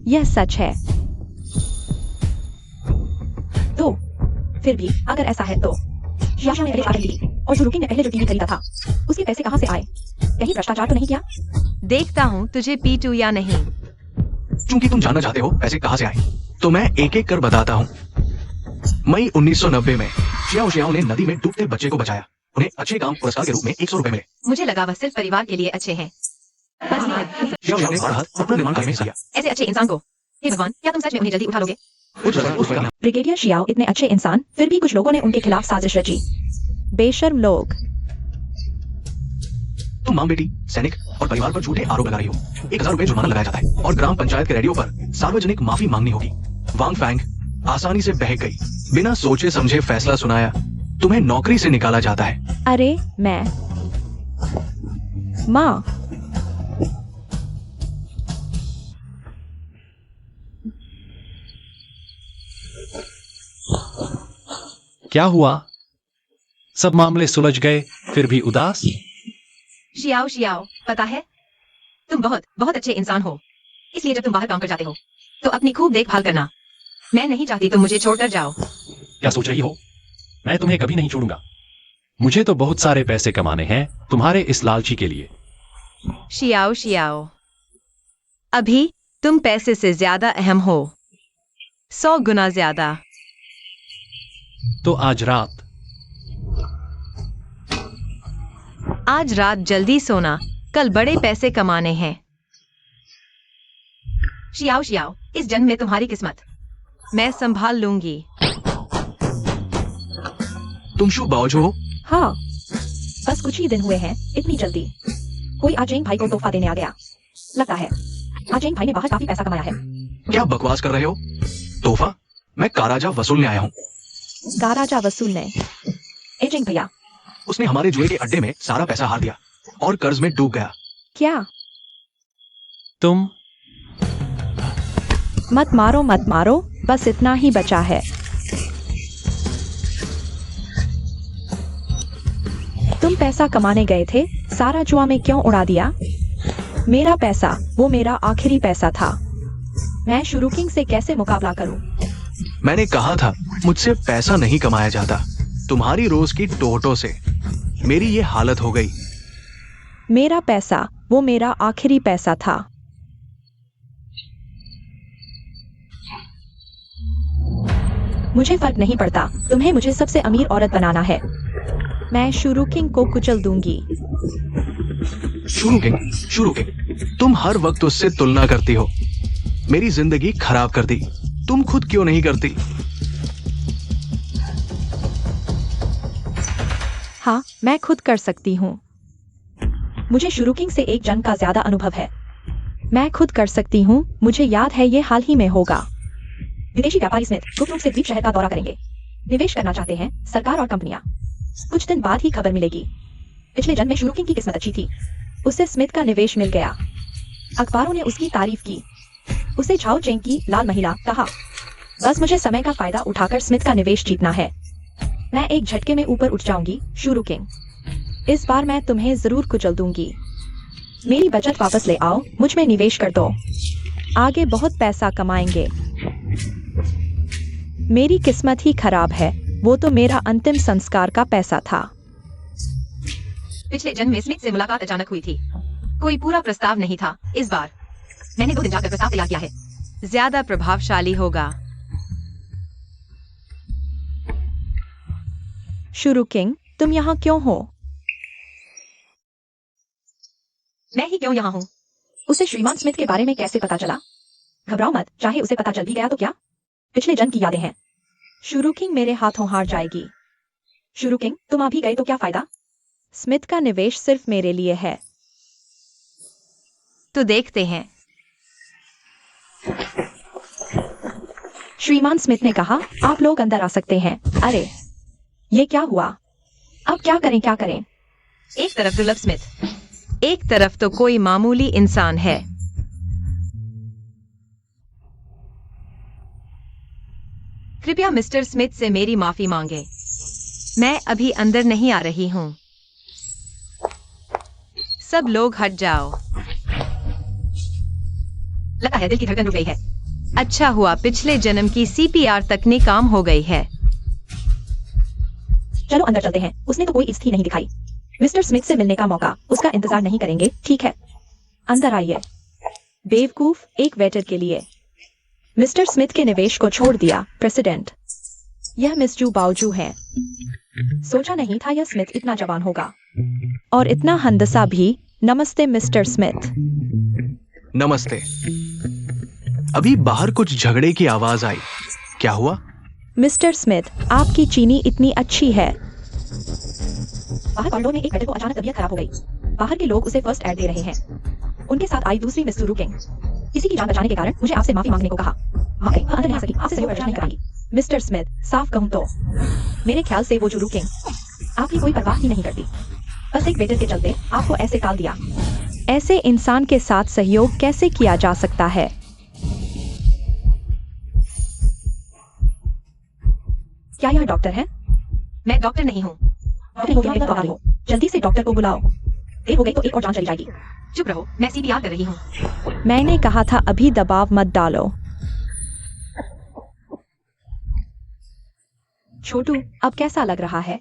यह सच है? तो फिर भी अगर ऐसा है तो शियाशा ने पहले शादी की थी और शुरुकिंग ने पहले जो टीवी खरीदा था, उसके पैसे कहां से आए? कहीं भ्रष्टाचार तो नहीं किया? देखता हूँ तुझे पीटू या नहीं। चूंकि तुम जानना चाहते हो पैसे कहां से आए, तो मैं एक एक कर बताता हूं। मई 1990 में शियाओ ने नदी में डूबते बच्चे को बचाया। उन्हें अच्छे काम पुरस्कार के रूप में 100 रुपए मिले। मुझे लगा वह सिर्फ परिवार के लिए अच्छे हैं। शियाओ ने हर हाथ अपना निर्माण कार्य में हिस्सा लिया। ऐसे अच्छे इंसान को हे भगवान, क्या तुम सच में उन्हें जल्दी उठा लोगे? उस वक्त ब्रिगेडियर शियाओ इतने अच्छे इंसान, फिर भी कुछ लोगों ने उनके खिलाफ साजिश रची। बेशर्म लोग। तुम मां बेटी सैनिक और परिवार पर झूठे आरोप लगा रही हो। 1000 रुपए जुर्माना लगाया जाता है और ग्राम पंचायत के रेडियो पर सार्वजनिक माफी मांगनी होगी। वांग फैंग आसानी से बहक गई। बिना सोचे समझे फैसला सुनाया। तुम्हें नौकरी से निकाला जाता है। अरे मैं माँ, क्या हुआ? सब मामले सुलझ गए, फिर भी उदास। शियाओ शियाओ, पता है तुम बहुत बहुत अच्छे इंसान हो, इसलिए जब तुम बाहर काम कर जाते हो तो अपनी खूब देखभाल करना। मैं नहीं चाहती तुम मुझे छोड़कर जाओ। क्या सोच रही हो? मैं तुम्हें कभी नहीं छोड़ूंगा। मुझे तो बहुत सारे पैसे कमाने हैं तुम्हारे इस लालची के लिए। शियाओ शियाओ, अभी तुम पैसे से ज्यादा अहम हो, 100 गुना ज्यादा। तो आज रात जल्दी सोना, कल बड़े पैसे कमाने हैं। शियाओ शियाओ, इस जन्म में तुम्हारी किस्मत मैं संभाल लूंगी। तुम शु बाओजू हो? हाँ, बस कुछ ही दिन हुए हैं, इतनी जल्दी। कोई आजेंग भाई को तोहफा देने आ गया। लगता है आजेंग भाई ने बाहर काफी पैसा कमाया है। क्या बकवास कर रहे हो? तोहफा? मैं काराजा वसूलने आया हूँ। गाराजा वसूलने? एजेंग भैया, उसने हमारे जुए के अड्डे में सारा पैसा हार दिया और कर्ज में डूब गया। क्या? तुम मत मारो, बस इतना ही बचा है। तुम पैसा कमाने गए थे, सारा जुआ में क्यों उड़ा दिया? मेरा पैसा, वो मेरा आखिरी पैसा था। मैं शुरूकिंग से कैसे मुकाबला करूं? मैंने कहा था मुझसे पैसा नहीं कमाया जाता। तुम्हारी रोज की टोटो से मेरी ये हालत हो गई। मेरा पैसा, वो मेरा आखिरी पैसा था। मुझे फर्क नहीं पड़ता, तुम्हें मुझे सबसे अमीर औरत बनाना है। मैं शुरूकिंग को कुचल दूंगी। शुरूकिंग, तुम हर वक्त उससे तुलना करती हो। मेरी जिंदगी खराब कर दी, तुम खुद क्यों नहीं करती? हाँ, मैं खुद कर सकती हूँ। मुझे शुरूकिंग से एक जंग का ज्यादा अनुभव है। मैं खुद कर सकती हूँ, मुझे याद है ये हाल ही में होगा। विदेशी व्यापारी स्मिथ गुप्त रूप से द्वीप शहर का दौरा करेंगे। निवेश करना चाहते हैं सरकार और कंपनियां। कुछ दिन बाद ही खबर मिलेगी। पिछले जन्म में शुरूकिंग की किस्मत अच्छी थी, उससे स्मिथ का निवेश मिल गया। अखबारों ने उसकी तारीफ की, उसे झाओ चेंग की लाल महिला कहा। बस मुझे समय का फायदा उठाकर स्मिथ का निवेश जीतना है। मैं एक झटके में ऊपर उठ जाऊंगी शुरूकिंग। इस बार मैं तुम्हें जरूर कुचल दूंगी। मेरी बचत वापस ले आओ, मुझ में निवेश कर दो। आगे बहुत पैसा कमाएंगे। मेरी किस्मत ही खराब है, वो तो मेरा अंतिम संस्कार का पैसा था। पिछले जन्म में स्मिथ से मुलाकात अचानक हुई थी। कोई पूरा प्रस्ताव नहीं था। इस बार मैंने 2 दिन जाकर प्रस्ताव तैयार किया है। ज्यादा प्रभावशाली होगा। शुरूकिंग, तुम यहाँ क्यों हो? मैं ही क्यों यहाँ हूँ? उसे श्रीमान स्मिथ के बारे में कैसे पता चला? घबराओ मत, चाहे उसे पता चल भी गया तो क्या? पिछले जन्म की यादें हैं। शुरूकिंग मेरे हाथों हार जाएगी। शुरूकिंग, तुम अभी गए तो क्या फायदा? स्मिथ का निवेश सिर्फ मेरे लिए है। तो देखते हैं। श्रीमान स्मिथ ने कहा, आप लोग अंदर आ सकते हैं। अरे, ये क्या हुआ? अब क्या करें? एक तरफ दुर्लभ स्मिथ, एक तरफ तो कोई मामूली इंसान है। कृपया मिस्टर स्मिथ से मेरी माफी मांगे। मैं अभी अंदर नहीं आ रही हूँ। सब लोग हट जाओ। लगता है दिल की धड़कन रुक गई है। अच्छा हुआ पिछले जन्म की CPR तकनीक काम हो गई है। चलो अंदर चलते हैं। उसने तो कोई इज्जत ही नहीं दिखाई। मिस्टर स्मिथ से मिलने का मौका, उसका इंतजार नहीं करेंगे, ठीक है? अंदर आइए। बेवकूफ, एक वेटर के लिए। मिस्टर स्मिथ के निवेश को छोड़ दिया, प्रेसिडेंट। यह मिस जू बाओजू है। सोचा नहीं था यह स्मिथ इतना जवान होगा और इतना हंदसा भी। नमस्ते मिस्टर स्मिथ। नमस्ते। अभी बाहर कुछ झगड़े की आवाज आई, क्या हुआ? मिस्टर स्मिथ, आपकी चीनी इतनी अच्छी है। बाहर कॉरिडोर में एक वेटर को अचानक तबीयत खराब हो गई। बाहर के लोग उसे फर्स्ट एड दे रहे हैं। उनके साथ आई दूसरी मिस शुरूकिंग। किसी की जान बचाने के कारण मुझे आपसे माफी मांगने को कहा। माफी? हाँ, अंदर नहीं आ सकी, आपसे सहयोग नहीं करांगी। मिस्टर स्मिथ, साफ कहूं तो मेरे ख्याल से वो शुरूकिंग आपकी कोई परवाह ही नहीं करती। बस एक वेटर के चलते आपको ऐसे टाल दिया। ऐसे इंसान के साथ सहयोग कैसे किया जा सकता है? क्या यह डॉक्टर है? मैं डॉक्टर नहीं हूँ। डॉक्टर हो गया इतना बता रही हो, जल्दी से डॉक्टर को बुलाओ। देर हो गई तो एक और जान चली जाएगी। चुप रहो, मैं CPR कर रही हूँ। मैंने कहा था अभी दबाव मत डालो। छोटू, अब कैसा लग रहा है?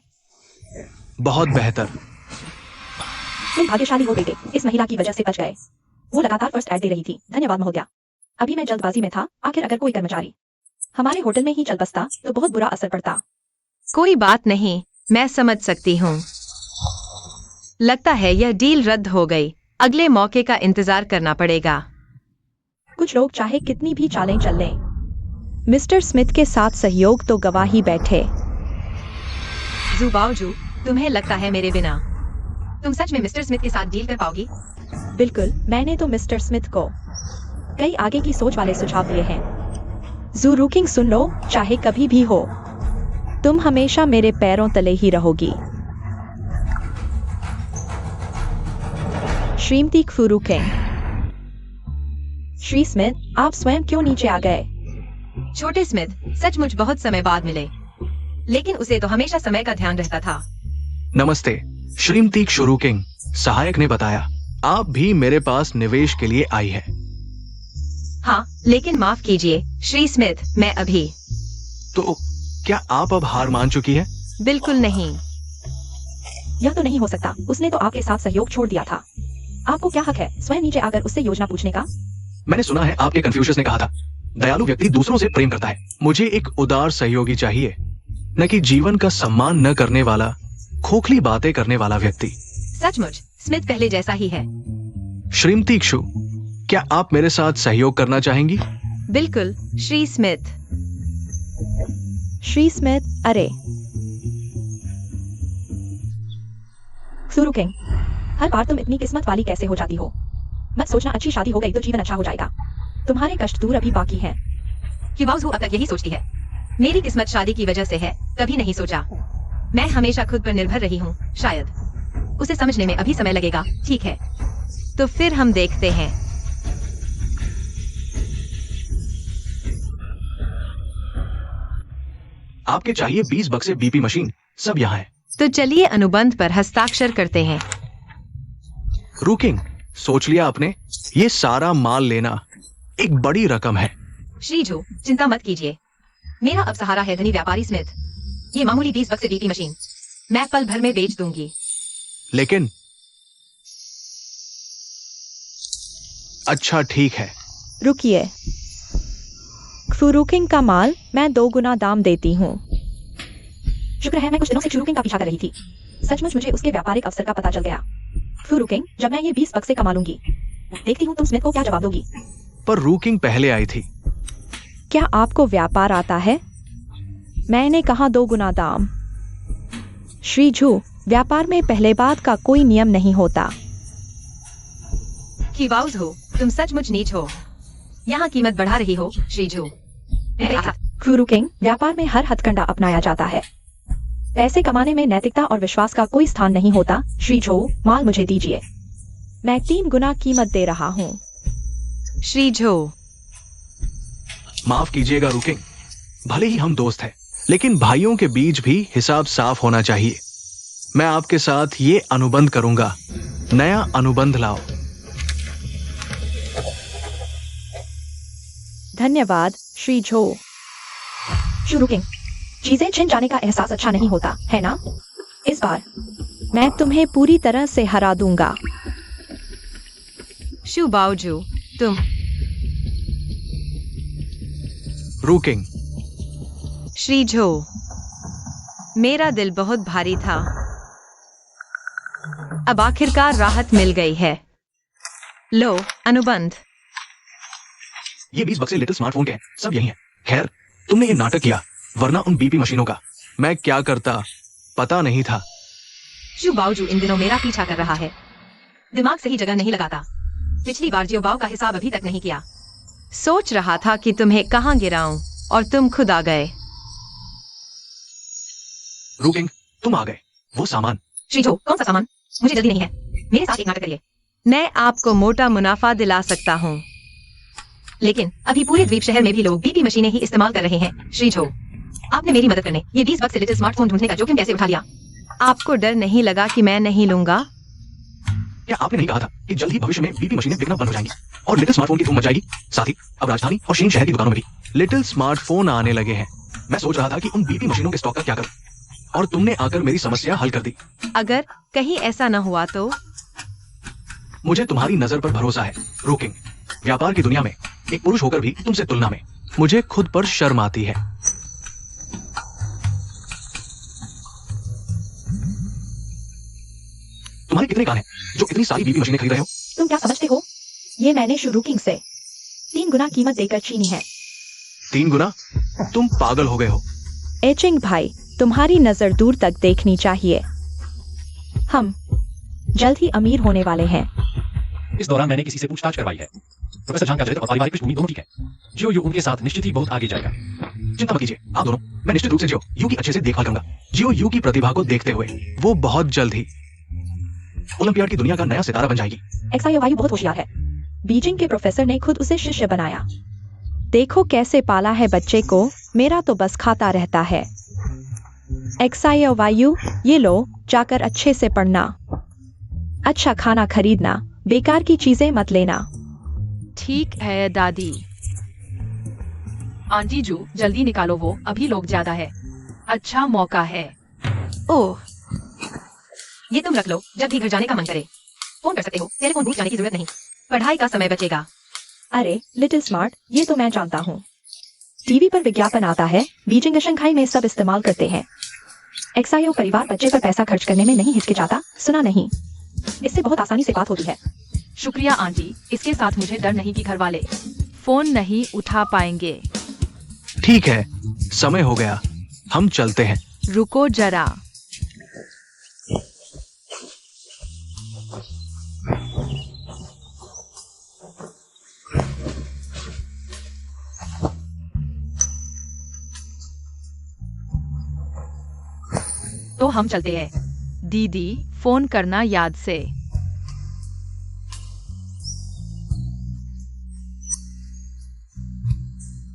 बहुत बेहतर। तुम भाग्यशाली हो बेटे, इस महिला की वजह से बच गए। वो लगातार फर्स्ट एड दे रही थी। धन्यवाद महोदया। अभी मैं जल्दबाजी में था, आखिर अगर कोई कर्मचारी हमारे होटल में ही चल बसता तो बहुत बुरा असर पड़ता। कोई बात नहीं, मैं समझ सकती हूँ। लगता है यह डील रद्द हो गई। अगले मौके का इंतजार करना पड़ेगा। कुछ लोग चाहे कितनी भी चालें चल लें, मिस्टर स्मिथ के साथ सहयोग तो गवाही बैठे। जुबाओजू, तुम्हें लगता है मेरे बिना तुम सच में मिस्टर स्मिथ के साथ डील कर पाओगी? बिल्कुल। मैंने तो मिस्टर स्मिथ को कई आगे की सोच वाले सुझाव दिए हैं। ज़ूरुकिंग सुन लो, चाहे कभी भी हो, तुम हमेशा मेरे पैरों तले ही रहोगी। श्रीमती फुरुकिंग। श्री स्मिथ, आप स्वयं क्यों नीचे आ गए? छोटे स्मिथ सचमुच बहुत समय बाद मिले, लेकिन उसे तो हमेशा समय का ध्यान रहता था। नमस्ते श्रीमती शुरूकिंग, सहायक ने बताया आप भी मेरे पास निवेश के लिए आई है। हाँ, लेकिन माफ कीजिए श्री स्मिथ, मैं अभी। तो क्या आप अब हार मान चुकी है? बिल्कुल नहीं। यह तो नहीं हो सकता। उसने तो आपके साथ सहयोग छोड़ दिया था। आपको क्या हक है स्वयं नीचे आकर उससे योजना पूछने का? मैंने सुना है आपके कन्फ्यूशियस ने कहा था दयालु व्यक्ति दूसरों से प्रेम करता है। मुझे एक उदार सहयोगी चाहिए, न कि जीवन का सम्मान न करने वाला, खोखली बातें करने वाला व्यक्ति। सचमुच स्मिथ पहले जैसा ही है। श्रीमती इक्षु, क्या आप मेरे साथ सहयोग करना चाहेंगी? बिल्कुल श्री स्मिथ। श्री स्मिथ, अरे सुरुकिंग, हर बार तुम इतनी किस्मत वाली कैसे हो जाती हो? मत सोचना अच्छी शादी हो गई तो जीवन अच्छा हो जाएगा। तुम्हारे कष्ट दूर अभी बाकी हैं। क्यूबाउज़ अब तक यही सोचती है मेरी किस्मत शादी की वजह से है। कभी नहीं सोचा मैं हमेशा खुद पर निर्भर रही हूँ। शायद उसे समझने में अभी समय लगेगा। ठीक है, तो फिर हम देखते हैं। आपके चाहिए 20 बक्से बीपी मशीन, सब यहाँ है। तो चलिए अनुबंध पर हस्ताक्षर करते हैं। रुकिंग, सोच लिया आपने? ये सारा माल लेना एक बड़ी रकम है। श्रीजू, चिंता मत कीजिए, मेरा अब सहारा है धनी व्यापारी स्मिथ। ये मामूली 20 बक्से बीपी मशीन मैं पल भर में बेच दूंगी। लेकिन अच्छा ठीक है। रुकिए, फुरुकिंग का माल मैं 2 गुना दाम देती हूँ। शुक्र है मैं कुछ दिनों से शुरुकिंग का पीछा कर रही थी। सचमुच मुझे उसके व्यापारिक अवसर का पता चल गया। फुरुकिंग, जब मैं ये 20 बक्से कमा लूंगी, देखती हूँ तुम स्मिथ को क्या जवाब दोगी। पर रुकिंग पहले आई थी। क्या आपको व्यापार आता है? मैंने कहा 2 गुना दाम। श्रीजू, व्यापार में पहले बात का कोई नियम नहीं होता। क्यूबाउज़ हो, तुम सचमुच नीच हो। यहाँ कीमत बढ़ा रही हो श्रीजू। फुरुकिंग, व्यापार में हर हथकंडा अपनाया जाता है। पैसे कमाने में नैतिकता और विश्वास का कोई स्थान नहीं होता। श्रीजू, माल मुझे दीजिए। मैं 3 गुना कीमत दे रहा हूँ। श्रीजू, माफ कीजिएगा रुकिंग, भले ही हम दोस्त हैं, लेकिन भाइयों के बीच भी हिसाब साफ होना चाहिए। मैं आपके साथ ये अनुबंध करूंगा। नया अनुबंध लाओ। धन्यवाद श्रीजू। शुरुकिंग, चीजें छिन जाने का एहसास अच्छा नहीं होता है ना? इस बार मैं तुम्हें पूरी तरह से हरा दूंगा। शुबाओजू, तुम। रुकिंग, श्रीजू, मेरा दिल बहुत भारी था। अब आखिरकार राहत मिल गई है। लो अनुबंध। ये 20 बक्से लिटिल स्मार्टफोन के हैं, सब यही हैं। खैर, तुमने ये नाटक किया, वरना उन बीपी मशीनों का मैं क्या करता पता नहीं था। शुबाओजू इन दिनों मेरा पीछा कर रहा है। दिमाग सही जगह नहीं लगाता। पिछली बार जियोबाओ का हिसाब अभी तक नहीं किया। सोच रहा था कि तुम्हें कहाँ गिराऊं और तुम खुद आ गए। रुकिंग, तुम आ गए। वो सामान। श्रीजू, कौन सा सामान? मुझे जल्दी नहीं है, मेरे साथ एक नाटक करिए। मैं आपको मोटा मुनाफा दिला सकता हूँ। लेकिन अभी पूरे द्वीप शहर में भी लोग बीपी मशीनें ही इस्तेमाल कर रहे हैं। श्रीजू, आपने मेरी मदद करने ये 20 बक्से लिटिल स्मार्टफोन ढूंढने का जोखिम कैसे उठा लिया? आपको डर नहीं लगा कि मैं नहीं लूंगा? क्या आपने नहीं कहा था कि जल्द ही भविष्य में बीपी मशीनें बिकना बंद हो जाएंगी और लिटिल स्मार्टफोन की धूम मच जाएगी? साथ ही अब राजधानी और शीन शहर की दुकानों में भी लिटिल स्मार्टफोन आने लगे हैं। मैं सोच रहा था कि उन बीपी मशीनों के स्टॉक का क्या करूं, और तुमने आकर मेरी समस्या हल कर दी। अगर कहीं ऐसा न हुआ तो? मुझे तुम्हारी नजर पर भरोसा है रुकिंग। व्यापार की दुनिया में एक पुरुष होकर भी तुमसे तुलना में मुझे खुद पर शर्म आती है। तुम्हारे कितने कान हैं जो इतनी सारी बीपी मशीनें खरीद रहे हो? तुम क्या समझते हो? ये मैंने शुरू किंग से 3 गुना कीमत देकर छीनी है। 3 गुना? तुम पागल हो गए हो। एचिंग भाई, तुम्हारी नजर दूर तक देखनी चाहिए। हम जल्द ही अमीर होने वाले हैं। इस दौरान मैंने किसी से पूछताछ करवाई है। प्रोफेसर झांग का चरित्र और पारिवारिक पृष्ठभूमि दोनों ठीक है। जियो यू उनके साथ निश्चित ही बहुत आगे जाएगा। चिंता मत कीजिए आप दोनों, मैं निश्चित रूप से जियो यू की अच्छे से देखभाल करूंगा। जियो यू की प्रतिभा को देखते हुए वो बहुत जल्द ही ओलंपियाड की दुनिया का नया सितारा बन जाएगी। एक्सायोवायु बहुत होशियार है। बीजिंग के प्रोफेसर ने खुद उसे शिष्य बनाया। देखो कैसे पाला है बच्चे को, मेरा तो बस खाता रहता है। एक्सायोवायु, ये लो, जाकर अच्छे से पढ़ना, अच्छा खाना खरीदना, बेकार की चीजें मत लेना। ठीक है दादी। आंटी जू, जल्दी निकालो वो, अभी लोग ज्यादा है। अच्छा मौका है। ओह, ये तुम रख लो, जब भी घर जाने का मन करे फोन कर सकते हो। टेलीफोन भूल जाने की जरूरत नहीं, पढ़ाई का समय बचेगा। अरे लिटिल स्मार्ट, ये तो मैं जानता हूँ। टीवी पर विज्ञापन आता है, बीजिंग शंघाई में सब इस्तेमाल करते हैं। एक्सायो परिवार बच्चे पर पैसा खर्च करने में नहीं हिचकिचाता, सुना नहीं? इससे बहुत आसानी से बात होती है। शुक्रिया आंटी, इसके साथ मुझे डर नहीं कि घर वाले फोन नहीं उठा पाएंगे। ठीक है, समय हो गया, हम चलते हैं। रुको जरा। तो हम चलते हैं। दीदी, फोन करना याद से।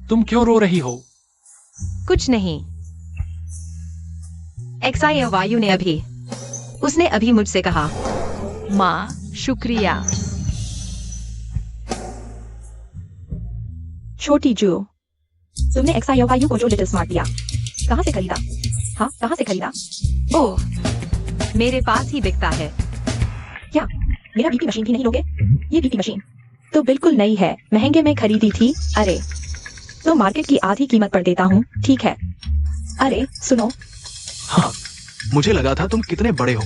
तुम क्यों रो रही हो? कुछ नहीं। एक्सायोवायु ने उसने अभी मुझसे कहा। माँ, शुक्रिया। छोटी जू, तुमने एक्सायोवायु को जो लिटिल स्मार्ट दिया, कहाँ से खरीदा? हाँ, कहाँ से खरीदा? ओह, मेरे पास ही बिकता है। क्या मेरा बीपी मशीन भी नहीं लोगे? ये बीपी मशीन तो बिल्कुल नई है, महंगे में खरीदी थी। अरे, तो मार्केट की आधी कीमत पर देता हूँ, ठीक है? अरे सुनो। हाँ, मुझे लगा था तुम कितने बड़े हो,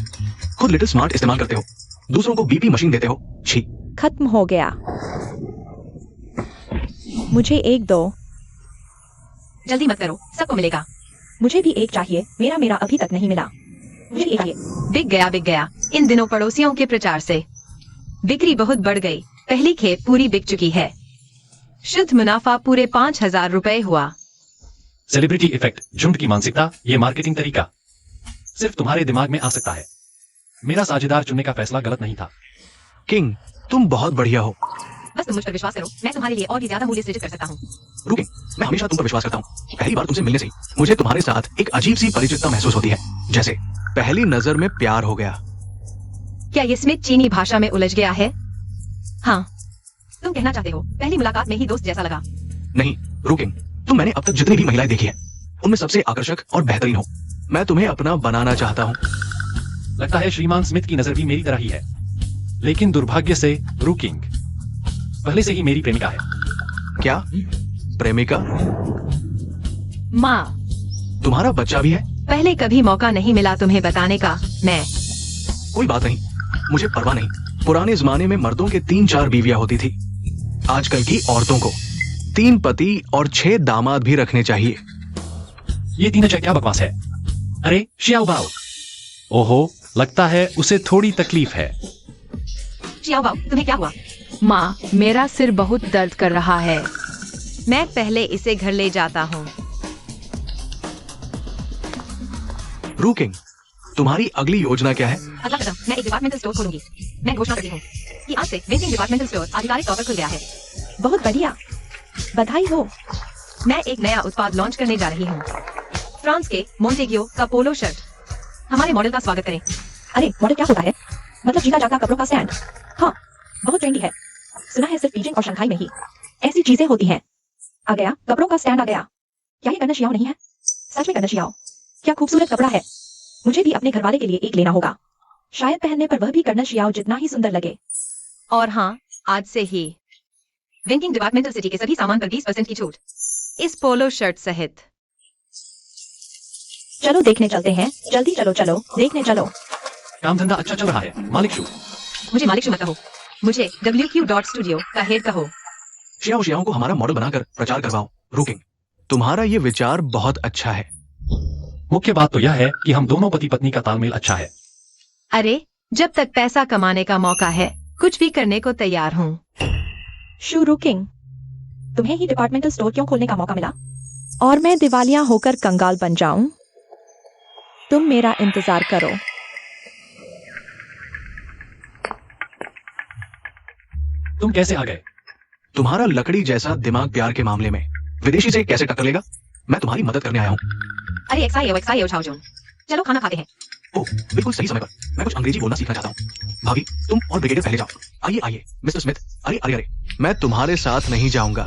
खुद लिटिल स्मार्ट इस्तेमाल करते हो, दूसरों को बीपी मशीन देते हो। छी। खत्म हो गया। मुझे एक दो। जल्दी मत करो, सबको मिलेगा। मुझे भी एक चाहिए, मेरा अभी तक नहीं मिला। मुझे एक चाहिए। बिक गया। इन दिनों पड़ोसियों के प्रचार से बिक्री बहुत बढ़ गई। पहली खेप पूरी बिक चुकी है। शुद्ध मुनाफा पूरे 5,000 रुपए हुआ। सेलिब्रिटी इफेक्ट, झुंड की मानसिकता, ये मार्केटिंग तरीका सिर्फ तुम्हारे दिमाग में आ सकता है। मेरा साझेदार चुनने का फैसला गलत नहीं था। किंग, तुम बहुत बढ़िया हो। बस तुम मुझ पर विश्वास करो, मैं तुम्हारे लिए और भी ज्यादा मूल्य सृजित कर सकता हूँ। रुकिंग, मैं हमेशा तुम पर विश्वास करता हूँ। पहली बार तुमसे मिलने से ही मुझे तुम्हारे साथ एक अजीब सी परिचितता महसूस होती है, जैसे पहली नजर में प्यार हो गया। क्या ये स्मिथ चीनी भाषा में उलझ गया है? हाँ, तुम कहना चाहते हो पहली मुलाकात में ही दोस्त जैसा लगा? नहीं रुकिंग, तुम मैंने अब तक जितनी भी महिलाएं देखी है उनमें सबसे आकर्षक और बेहतरीन हो। मैं तुम्हें अपना बनाना चाहता हूँ। लगता है श्रीमान स्मिथ की नजर भी मेरी तरह ही है, लेकिन दुर्भाग्य से रुकिंग पहले से ही मेरी प्रेमिका है। क्या प्रेमिका? माँ, तुम्हारा बच्चा भी है? पहले कभी मौका नहीं मिला तुम्हें बताने का। मैं कोई बात नहीं, मुझे परवाह नहीं। पुराने जमाने में मर्दों के 3-4 बीवियां होती थी, आजकल की औरतों को 3 पति और 6 दामाद भी रखने चाहिए। ये तीनों क्या बकवास है? अरे शियाओ बाओ। ओहो, लगता है उसे थोड़ी तकलीफ है। चियाओ बाओ, तुम्हें क्या हुआ? माँ, मेरा सिर बहुत दर्द कर रहा है। मैं पहले इसे घर ले जाता हूँ। रुकिंग, तुम्हारी अगली योजना क्या है? अगला कदम, मैं एक डिपार्टमेंटल स्टोर खोलूंगी। मैं घोषणा करती हूँ कि आज से वेंडिंग डिपार्टमेंटल स्टोर आधिकारिक तौर पर खुल गया है। बहुत बढ़िया, बधाई हो। मैं एक नया उत्पाद लॉन्च करने जा रही हूँ, फ्रांस के मोंटेग्यो का पोलो शर्ट। हमारे मॉडल का स्वागत करें। अरे मॉडल क्या होता है? मतलब जीता जागता कपड़ों का स्टैंड। हाँ, बहुत ट्रेंडी है। सुना है सिर्फ बीजिंग और शंघाई में ही ऐसी चीजें होती हैं। आ गया कपड़ों का स्टैंड आ गया। क्या ये गणेश याओ नहीं है? सच में गणेश याओ। क्या खूबसूरत कपड़ा है। मुझे भी अपने घरवाले के लिए एक लेना होगा। शायद पहनने पर वह भी गणेश याओ जितना ही सुंदर लगे। और हाँ, आज से ही विंकिंग डिपार्टमेंटल सिटी के सभी सामान पर 20% की छूट। इस पोलो शर्ट सहित। चलो देखने चलते हैं। जल्दी चलो चलो देखने चलो। काम धंधा अच्छा चल रहा है मालिक शू। मुझे मालिक शू मत कहो, मुझे WQ.studio का हेड कहो। शियाओ को हमारा मॉडल बनाकर प्रचार करवाओ। रुकिंग, तुम्हारा ये विचार बहुत अच्छा है। मुख्य बात तो यह है कि हम दोनों पति पत्नी का तालमेल अच्छा है। अरे, जब तक पैसा कमाने का मौका है कुछ भी करने को तैयार हूँ। शू रुकिंग, तुम्हें ही डिपार्टमेंटल स्टोर क्यों खोलने का मौका मिला? और मैं दिवालिया होकर कंगाल बन जाऊं? तुम मेरा इंतजार करो। तुम कैसे आ गए? तुम्हारा लकड़ी जैसा दिमाग प्यार के मामले में विदेशी से कैसे टक्कर लेगा? मैं तुम्हारी मदद करने आया हूँ। अरे एक्साइयो छाओ जून, चलो खाना खाते हैं। ओह, बिल्कुल सही समय पर। मैं कुछ अंग्रेजी बोलना सीखना चाहता हूँ। भाभी, तुम और ब्रिगेडियर पहले जाओ। आइए आइए मिस्टर स्मिथ। अरे अरे अरे, मैं तुम्हारे साथ नहीं जाऊंगा।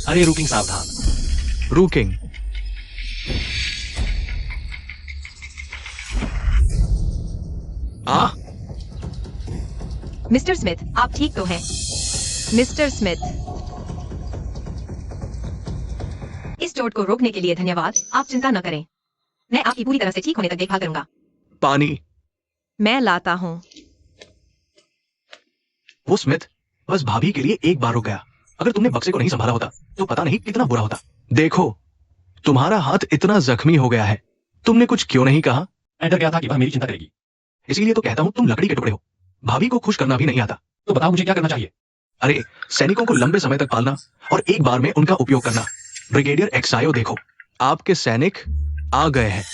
अरे रुकिंग सावधान। रुकिंग, मिस्टर स्मिथ, आप ठीक तो हैं? मिस्टर स्मिथ, इस चोट को रोकने के लिए धन्यवाद। आप चिंता न करें, मैं आपकी पूरी तरह से ठीक होने तक देखभाल करूंगा। पानी। मैं लाता हूँ। वो स्मिथ बस भाभी के लिए एक बार रुक गया। अगर तुमने बक्से को नहीं संभाला होता तो पता नहीं कितना बुरा होता। देखो, तुम्हारा हाथ इतना जख्मी हो गया है। तुमने कुछ क्यों नहीं कहा? मैं डर गया था कि वह मेरी चिंता करेगी। इसीलिए तो कहता हूँ तुम लकड़ी के टुकड़े हो। भाभी को खुश करना भी नहीं आता। तो बताओ मुझे क्या करना चाहिए? अरे, सैनिकों को लंबे समय तक पालना और एक बार में उनका उपयोग करना। ब्रिगेडियर एक्सायो देखो, आपके सैनिक आ गए हैं।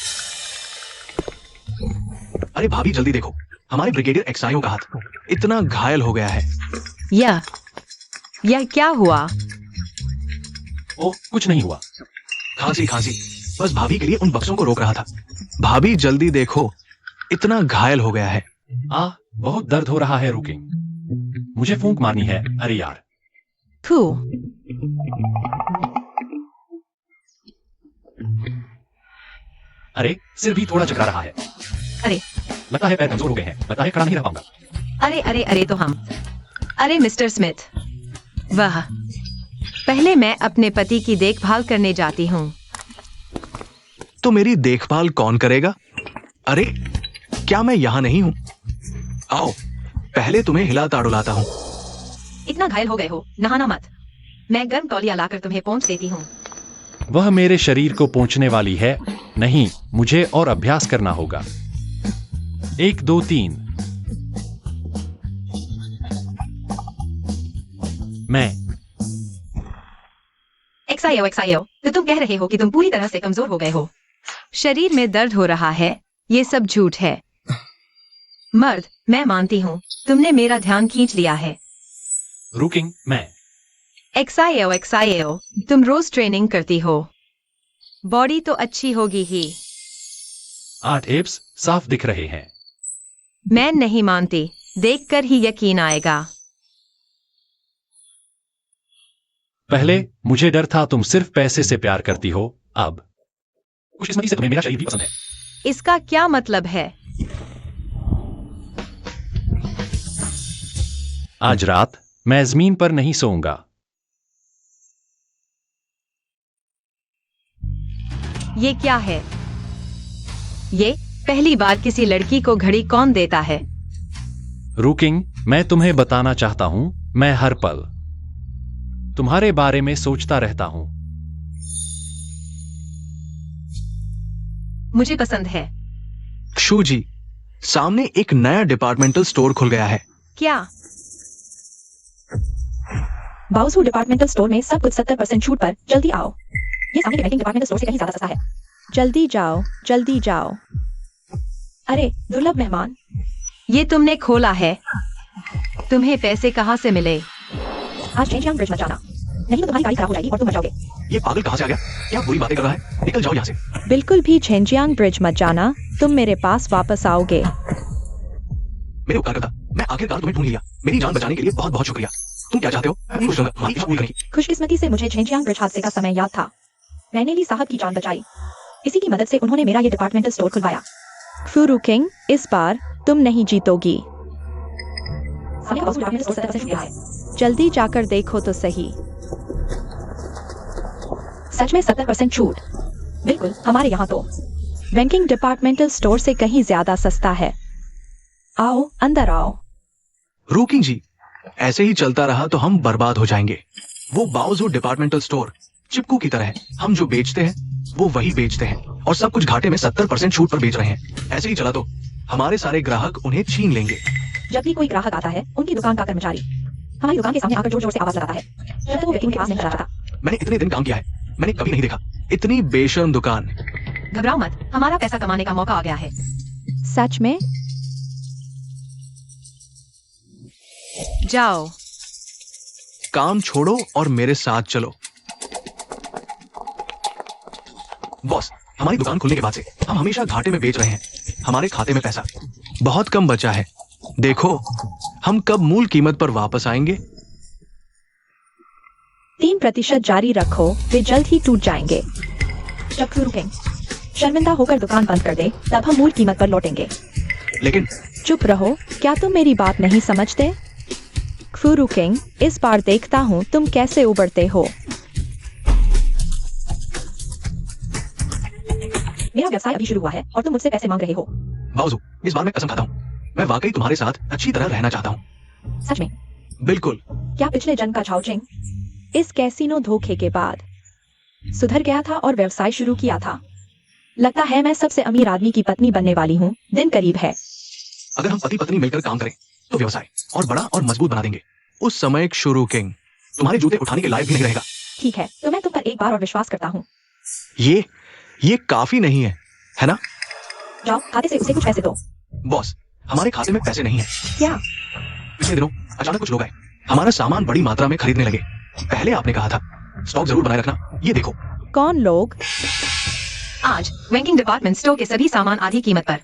अरे भाभी जल्दी देखो, हमारे ब्रिगेडियर एक्सायो का हाथ इतना घायल हो गया है। यह क्या हुआ? ओह, कुछ नहीं हुआ। खांसी खांसी, बस भाभी के लिए उन बक्सों को रोक रहा था। भाभी जल्दी देखो, इतना घायल हो गया है। बहुत दर्द हो रहा है। रुकिंग, मुझे फूंक मारनी है। अरे यार। थू। अरे, सिर भी थोड़ा चकरा रहा है। अरे, लगता है पैर कमजोर हो गए हैं। लगता है खड़ा नहीं रह पाऊंगा। अरे अरे अरे तो हम। अरे मिस्टर स्मिथ, वाह, पहले मैं अपने पति की देखभाल करने जाती हूँ। तो मेरी देखभाल कौन करेगा? अरे, क्या मैं यहाँ नहीं हूँ? आओ, पहले तुम्हें हिलाता डुलाता हूँ। इतना घायल हो गए हो, नहाना मत। मैं गर्म तौलिया लाकर तुम्हें पोंछ देती हूँ। वह मेरे शरीर को पोंछने वाली है। नहीं, मुझे और अभ्यास करना होगा। 1 2 3। मैं एक्सायो, तो तुम कह रहे हो कि तुम पूरी तरह से कमजोर हो गए हो। शरीर में दर्द हो रहा है, ये सब झूठ है। मर्द, मैं मानती हूँ, तुमने मेरा ध्यान खींच लिया है। रुकिंग, मैं एक्सायो, तुम रोज ट्रेनिंग करती हो। बॉडी तो अच्छी होगी ही। 8 एब्स साफ दिख रहे हैं। मैं नहीं मानती, देखकर ही यकीन आएगा। पहले मुझे डर था तुम सिर्फ पैसे से प्यार करती हो। अब खुशकिस्मती से तुम्हें मेरा शरीर भी पसंद है। इसका क्या मतलब है? आज रात मैं जमीन पर नहीं सोऊंगा। ये क्या है? ये पहली बार किसी लड़की को घड़ी कौन देता है? रुकिंग, मैं तुम्हें बताना चाहता हूं, मैं हर पल तुम्हारे बारे में सोचता रहता हूं। मुझे पसंद है। शू जी, सामने एक नया डिपार्टमेंटल स्टोर खुल गया है। क्या? बाउसू डिपार्टमेंटल स्टोर में सब कुछ 70% छूट पर। जल्दी आओ। ये सामने के बैंकिंग डिपार्टमेंटल स्टोर से कहीं ज्यादा सस्ता है। जल्दी जाओ, जल्दी जाओ। अरे दुर्लभ मेहमान। ये तुमने खोला है? तुम्हें पैसे कहाँ से मिले? आज चेंजियांग ब्रिज मत जाना। नहीं तो तुम्हारी गाड़ी खराब हो जाएगी और तुम मर जाओगे। ये पागल कहाँ से आ गया? क्या बुरी बातें कर रहा है? निकल जाओ यहाँ से। बिल्कुल भी झेंजियांग ब्रिज मत जाना, तुम मेरे पास वापस आओगे। मेरे उपकार करता, मैं आखिरकार तुम्हें ढूंढ लिया। मेरी जान बचाने के लिए बहुत बहुत शुक्रिया। तुम क्या चाहते हो? मैं खुश रहूंगा, तुम्हारी इच्छा पूरी करने की। खुशकिस्मती से मुझे झेंजियांग ब्रिज हादसे का समय याद था। मैंने ली साहब की जान बचाई। इसी की मदद से उन्होंने मेरा ये डिपार्टमेंटल स्टोर खुलवाया। फुरू किंग, इस बार तुम नहीं जीतोगी। सामने का बाजू डिपार्टमेंटल स्टोर 70% छूट रहा है। जल्दी जाकर देखो तो सही। सच में 70% छूट? बिल्कुल, हमारे यहाँ तो बैंकिंग डिपार्टमेंटल स्टोर से कहीं ज्यादा सस्ता है। आओ अंदर आओ। रूकिंग जी, ऐसे ही चलता रहा तो हम बर्बाद हो जाएंगे। वो बाओजू डिपार्टमेंटल स्टोर चिपकू की तरह है। हम जो बेचते हैं वो वही बेचते हैं और सब कुछ घाटे में 70% छूट पर बेच रहे हैं। ऐसे ही चला तो हमारे सारे ग्राहक उन्हें छीन लेंगे। जब भी कोई ग्राहक आता है, उनकी दुकान का कर्मचारी हमारी दुकान के सामने आकर जोर जोर से आवाज लगाता है। जब तक वो व्यक्ति उनके पास नहीं चला जाता। मैंने इतने दिन काम किया है, मैंने कभी नहीं देखा इतनी बेशर्म दुकान। घबराओ मत, हमारा पैसा कमाने का मौका आ गया है। सच में? जाओ। काम छोड़ो और मेरे साथ चलो। बॉस, हमारी दुकान खुलने के बाद से हम हमेशा घाटे में बेच रहे हैं। हमारे खाते में पैसा बहुत कम बचा है। देखो, हम कब मूल कीमत पर वापस आएंगे? 3% जारी रखो, वे जल्द ही टूट जाएंगे। जब फुरू किंग शर्मिंदा होकर दुकान बंद कर दे, तब हम मूल कीमत पर लौटेंगे। लेकिन चुप रहो, क्या तुम मेरी बात नहीं समझते? फुरू किंग, इस बार देखता हूँ तुम कैसे उबरते हो। मेरा व्यवसाय अभी शुरू हुआ है और तुम मुझसे पैसे मांग रहे हो। बावजू, इस बार मैं कसम खाता हूँ, मैं वाकई तुम्हारे साथ अच्छी तरह रहना चाहता हूँ। सच में? बिल्कुल। क्या पिछले जन्म का झाओचिंग इस कैसीनो धोखे के बाद सुधर गया था और व्यवसाय शुरू किया था? लगता है मैं सबसे अमीर आदमी की पत्नी बनने वाली हूँ। दिन करीब है। अगर हम पति पत्नी मिलकर काम करें तो व्यवसाय और बड़ा और मजबूत बना देंगे। उस समय एक शुरू किंग तुम्हारे जूते उठाने के लायक भी नहीं रहेगा। ठीक है, तो मैं तुम पर एक बार और विश्वास करता हूँ। ये काफी नहीं है ना? जाओ, खाते से उसे कुछ पैसे दो। बॉस, हमारे खाते में पैसे नहीं है। क्या? पिछले दिनों अचानक कुछ लोग आए, हमारा सामान बड़ी मात्रा में खरीदने लगे। पहले आपने कहा था स्टॉक जरूर बनाए रखना। ये देखो। कौन लोग? आज बैंकिंग डिपार्टमेंट स्टोर के सभी सामान आधी कीमत पर।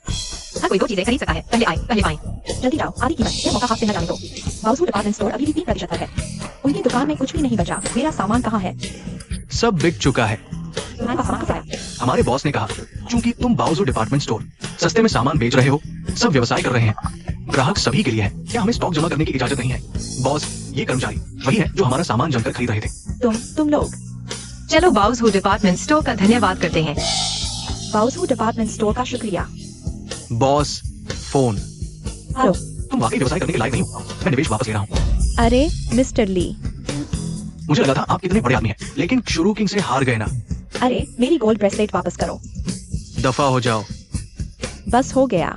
हर कोई 2 चीजें खरीद सकता है। पहले आए पहले पाएं। जल्दी जाओ, आधी कीमत। यह मौका हाथ से न जाने दो। बाउसू डिपार्टमेंट स्टोर अभी भी 3% पर है। उनकी दुकान में कुछ भी नहीं बचा। मेरा सामान कहाँ है? सब बिक चुका है। तुम्हारे पास सामान कहाँ है? हमारे बॉस ने कहा, चूंकि तुम बाउजू डिपार्टमेंट स्टोर सस्ते में सामान बेच रहे हो, सब व्यवसाय कर रहे हैं, ग्राहक सभी के लिए है, क्या हमें स्टॉक जमा करने की इजाजत नहीं है? बॉस, ये कर्मचारी वही है जो हमारा सामान जमकर खरीद रहे थे। तुम लोग चलो बाउजू डिपार्टमेंट स्टोर का धन्यवाद करते हैं। बाउसू डिपार्टमेंट स्टोर का शुक्रिया। Boss, phone. हेलो, तुम वाकई व्यवसाय करने के लायक नहीं हो। मैं निवेश वापस ले रहा हूँ। अरे मिस्टर ली, मुझे लगा था आप कितने बड़े आदमी हैं, लेकिन शुरू किंग से हार गए ना। अरे मेरी गोल्ड ब्रेसलेट वापस करो। दफा हो जाओ। बस हो गया।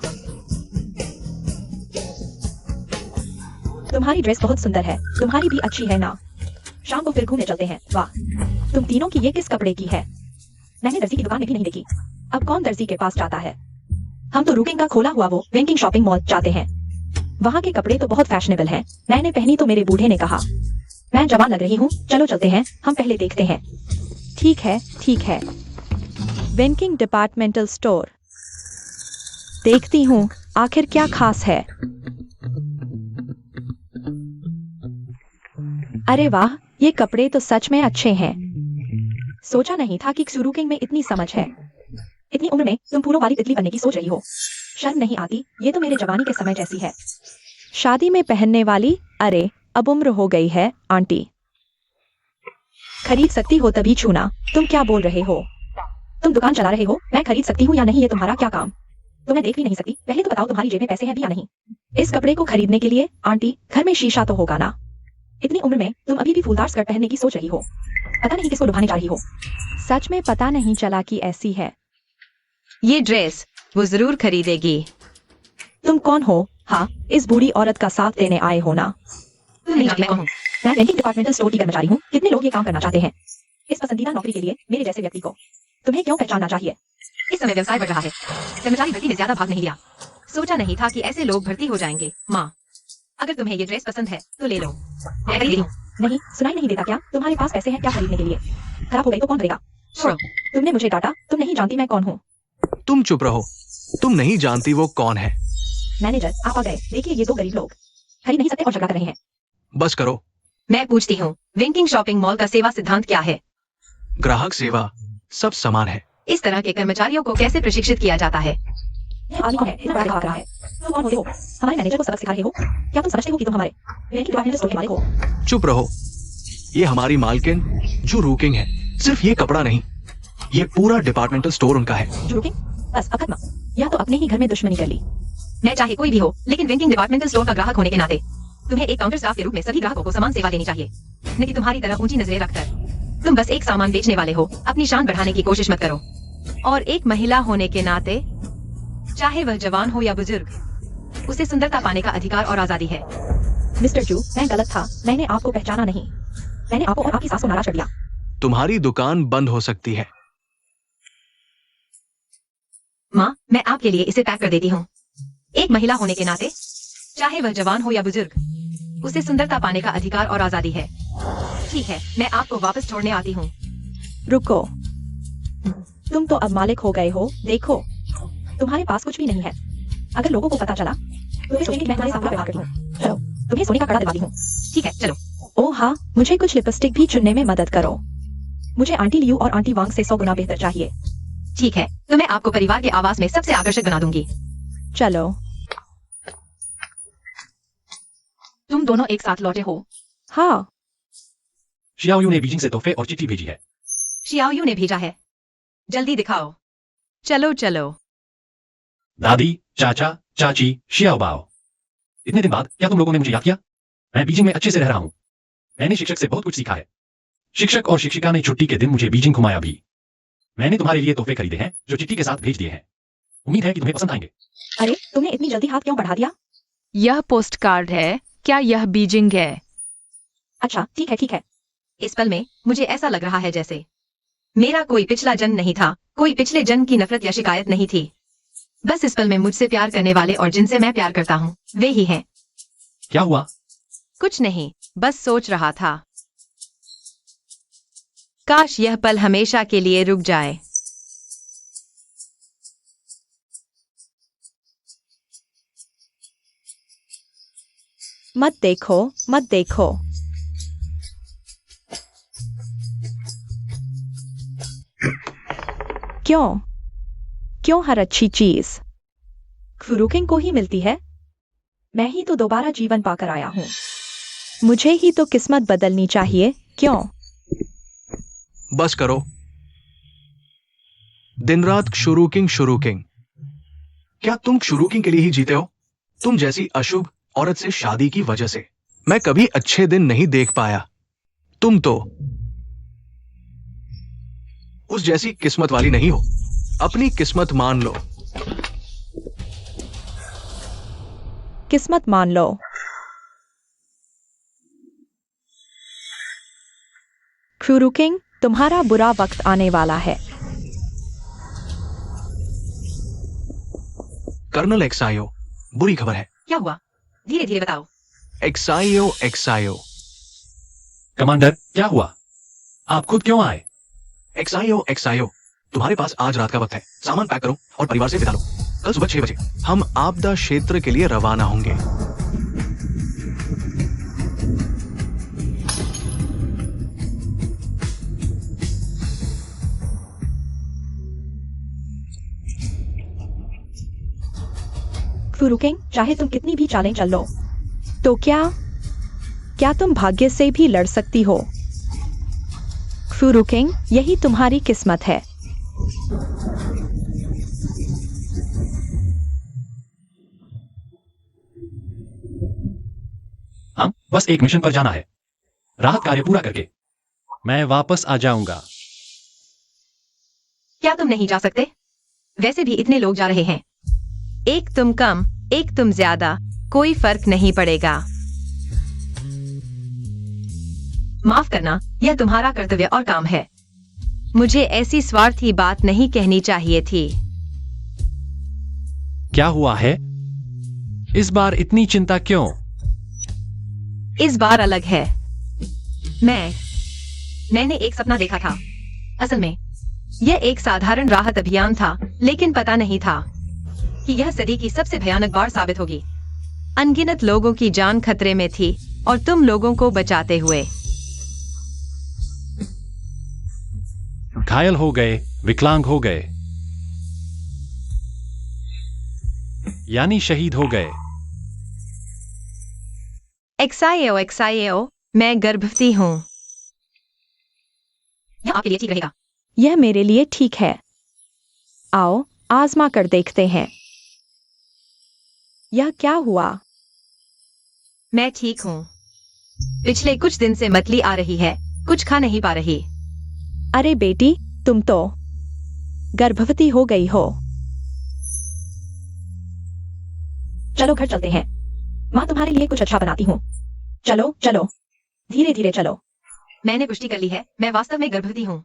तुम्हारी ड्रेस बहुत सुंदर है। तुम्हारी भी अच्छी है ना? शाम को फिर घूमने चलते हैं। वाह, तुम तीनों की ये किस कपड़े की है? मैंने दर्जी की दुकान में भी नहीं देखी। अब कौन दर्जी के पास जाता है? हम तो रूकिंग का खोला हुआ वो बैंकिंग शॉपिंग मॉल जाते हैं। वहाँ के कपड़े तो बहुत फैशनेबल हैं। मैंने पहनी तो मेरे बूढ़े ने कहा मैं जवान लग रही हूँ, चलो चलते हैं, हम पहले देखते हैं। ठीक है, ठीक है। बैंकिंग डिपार्टमेंटल स्टोर देखती हूँ आखिर क्या खास है। अरे वाह, ये कपड़े तो सच में अच्छे हैं। सोचा नहीं था कि सुरुकिंग में इतनी समझ है। इतनी उम्र में तुम फूलों वाली तितली बनने की सोच रही हो। शर्म नहीं आती? ये तो मेरे जवानी के समय जैसी है। शादी में पहनने वाली? अरे अब उम्र हो गई है आंटी। खरीद सकती हो तभी छूना। तुम क्या बोल रहे हो? तुम दुकान चला रहे हो, मैं खरीद सकती हूँ या नहीं ये तुम्हारा क्या काम? तुम्हें देख भी नहीं सकती। पहले तो बताओ तुम्हारी जेब में पैसे हैं भी या नहीं? इस कपड़े को खरीदने के लिए आंटी घर में शीशा तो होगा ना? इतनी उम्र में तुम अभी भी फूलदार स्कर्ट पहनने की सोच रही हो। पता नहीं किसको लुभाने जा रही हो। सच में पता नहीं चला कि ऐसी है। ये ड्रेस वो जरूर खरीदेगी। तुम कौन हो? हाँ, इस बूढ़ी औरत का साथ देने आए हो ना? तुम नहीं जानती मैं कौन हूँ। मैं बैंकिंग डिपार्टमेंटल स्टोर की कर्मचारी हूँ। कितने लोग ये काम करना चाहते हैं इस पसंदीदा नौकरी के लिए मेरे जैसे व्यक्ति को? तुम्हें क्यों पहचानना चाहिए? इस समय व्यवसाय बढ़ रहा है। कर्मचारी भर्ती में ज्यादा भाग नहीं लिया। सोचा नहीं था कि ऐसे लोग भर्ती हो जाएंगे। माँ, अगर तुम्हें ये ड्रेस पसंद है तो ले लो, मैं खरीद लूं। नहीं, सुनाई नहीं देता क्या? तुम्हारे पास पैसे हैं क्या खरीदने के लिए? खराब हो गई तो कौन करेगा? तुमने मुझे डांटा, तुम नहीं जानती मैं कौन हूँ। तुम चुप रहो। तुम नहीं जानती वो कौन है। मैनेजर, आप आ गए। देखिए ये दो गरीब लोग खरीद नहीं सकते और झगड़ा कर रहे हैं। बस करो। मैं पूछती हूँ, विंकिंग शॉपिंग मॉल का सेवा सिद्धांत क्या है? ग्राहक सेवा सब समान है। इस तरह के कर्मचारियों को कैसे प्रशिक्षित किया जाता है? यह आदमी कौन है? इतना बड़ा दिखावा कर रहा है। तुम कौन होते हो? हमारे मैनेजर को सबक सिखा रहे हो? क्या तुम समझते हो कि तुम हमारे विंकिंग डिपार्टमेंटल स्टोर के मालिक हो? चुप रहो। ये हमारी मालकिन जो रूकिंग है। सिर्फ ये कपड़ा नहीं, ये पूरा डिपार्टमेंटल स्टोर उनका है। जुरुकिंग? बस अब खत्म। या तो अपने ही घर में दुश्मनी कर ली। मैं चाहे कोई भी हो, लेकिन विंकिंग डिपार्टमेंटल स्टोर का ग्राहक होने के नाते तुम्हें एक काउंटर स्टाफ के रूप में सभी ग्राहकों को समान सेवा देनी चाहिए, न कि तुम्हारी तरह ऊंची नजरें रखकर। तुम बस एक सामान बेचने वाले हो, अपनी शान बढ़ाने की कोशिश मत करो। और एक महिला होने के नाते, चाहे वह जवान हो या बुजुर्ग, उसे सुंदरता पाने का अधिकार और आजादी है। मिस्टर जू, मैं गलत था। मैंने आपको पहचाना नहीं। मैंने आपको और आपकी सास को नाराज कर दिया। तुम्हारी दुकान बंद हो सकती है। माँ, मैं आपके लिए इसे पैक कर देती हूँ। एक महिला होने के नाते, चाहे वह जवान हो या बुजुर्ग, उसे सुंदरता पाने का अधिकार और आजादी है। ठीक है, मैं आपको वापस छोड़ने आती हूँ। रुको, तुम तो अब मालिक हो गए हो। देखो, तुम्हारे पास कुछ भी नहीं है। अगर लोगों को पता चला तो वे सोचेंगे कि मैं तुम्हारे साथ बुरा व्यवहार करती हूँ। चलो, तुम्हें सोने का कड़ा दिलवाती हूँ। ठीक है, चलो। ओह हाँ, मुझे कुछ लिपस्टिक भी चुनने में मदद करो। मुझे आंटी लियू और आंटी वांग से 100 गुना बेहतर चाहिए। ठीक है, तो मैं आपको परिवार के आवास में सबसे आकर्षक बना दूंगी। चलो। तुम दोनों एक साथ लौटे हो। हाँ, शियाओयू ने बीजिंग से तोहफे और चिट्ठी भेजी है। शियाओयू ने भेजा है। जल्दी दिखाओ। चलो चलो। दादी, चाचा, चाची, शियाओबाओ। इतने दिन बाद क्या तुम लोगों ने मुझे याद किया? मैं बीजिंग में अच्छे से रह रहा हूँ। मैंने शिक्षक से बहुत कुछ सीखा है। शिक्षक और शिक्षिका ने छुट्टी के दिन मुझे बीजिंग घुमाया भी। मैंने तुम्हारे लिए तोहफे खरीदे हैं जो चिट्ठी के साथ भेज दिए हैं। उम्मीद है कि तुम्हें पसंद आएंगे। अरे तुमने इतनी जल्दी हाथ क्यों बढ़ा दिया? यह पोस्ट कार्ड है। क्या यह बीजिंग है? अच्छा, ठीक है ठीक है। इस पल में मुझे ऐसा लग रहा है जैसे मेरा कोई पिछला जन्म नहीं था, कोई पिछले जन्म की नफरत या शिकायत नहीं थी। बस इस पल में मुझसे प्यार करने वाले और जिनसे मैं प्यार करता हूँ वे ही हैं। क्या हुआ? कुछ नहीं, बस सोच रहा था। काश यह पल हमेशा के लिए रुक जाए। मत देखो, मत देखो। क्यों? क्यों हर अच्छी चीज खुरुकिंग को ही मिलती है? मैं ही तो दोबारा जीवन पाकर आया हूँ। मुझे ही तो किस्मत बदलनी चाहिए। क्यों? बस करो। दिन रात शुरूकिंग। क्या तुम शुरूकिंग के लिए ही जीते हो? तुम जैसी अशुभ औरत से शादी की वजह से मैं कभी अच्छे दिन नहीं देख पाया। तुम तो उस जैसी किस्मत वाली नहीं हो। अपनी किस्मत मान लो। किस्मत मान लो। खुरुकिंग, तुम्हारा बुरा वक्त आने वाला है। कर्नल एक्सायो, बुरी खबर है। क्या हुआ? धीरे धीरे बताओ। एक्सायो। कमांडर, क्या हुआ? आप खुद क्यों आए? एक्सायो, तुम्हारे पास आज रात का वक्त है। सामान पैक करो और परिवार से विदा लो। कल सुबह 6 बजे हम आपदा क्षेत्र के लिए रवाना होंगे। खुरुकिंग, चाहे तुम कितनी भी चालें चल लो, तो क्या तुम भाग्य से भी लड़ सकती हो? खुरुकिंग, यही तुम्हारी किस्मत है। हम बस एक मिशन पर जाना है, राहत कार्य पूरा करके। मैं वापस आ जाऊंगा। क्या तुम नहीं जा सकते? वैसे भी इतने लोग जा रहे हैं। एक तुम कम, एक तुम ज्यादा, कोई फर्क नहीं पड़ेगा। माफ करना, यह तुम्हारा कर्तव्य और काम है। मुझे ऐसी स्वार्थी बात नहीं कहनी चाहिए थी। क्या हुआ है? इस बार इतनी चिंता क्यों? इस बार अलग है। मैंने एक सपना देखा था। असल में यह एक साधारण राहत अभियान था, लेकिन पता नहीं था कि यह सदी की सबसे भयानक बाढ़ साबित होगी। अनगिनत लोगों की जान खतरे में थी और तुम लोगों को बचाते हुए घायल हो गए, विकलांग हो गए, यानी शहीद हो गए। एक्साएओ, मैं गर्भवती हूँ। यह आपके लिए ठीक रहेगा। यह मेरे लिए ठीक है। आओ आजमा कर देखते हैं। यह क्या हुआ? मैं ठीक हूँ। पिछले कुछ दिन से मतली आ रही है, कुछ खा नहीं पा रही। अरे बेटी, तुम तो गर्भवती हो गई हो। चलो घर चलते हैं। माँ तुम्हारे लिए कुछ अच्छा बनाती हूँ। चलो चलो, धीरे धीरे चलो। मैंने पुष्टि कर ली है, मैं वास्तव में गर्भवती हूँ।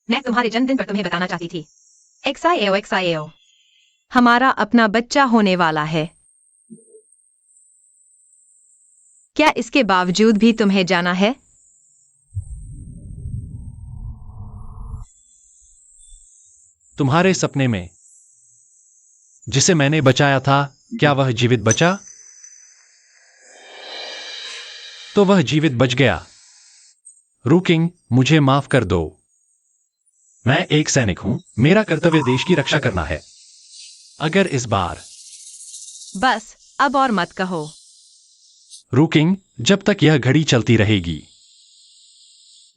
मैं तुम्हारे जन्मदिन पर तुम्हें बताना चाहती थी। एक्साएओ, हमारा अपना बच्चा होने वाला है। क्या इसके बावजूद भी तुम्हें जाना है? तुम्हारे सपने में जिसे मैंने बचाया था, क्या वह जीवित बचा? तो वह जीवित बच गया। रूकिंग, मुझे माफ कर दो। मैं एक सैनिक हूं, मेरा कर्तव्य देश की रक्षा करना है। अगर इस बार बस अब और मत कहो। रूकिंग, जब तक यह घड़ी चलती रहेगी।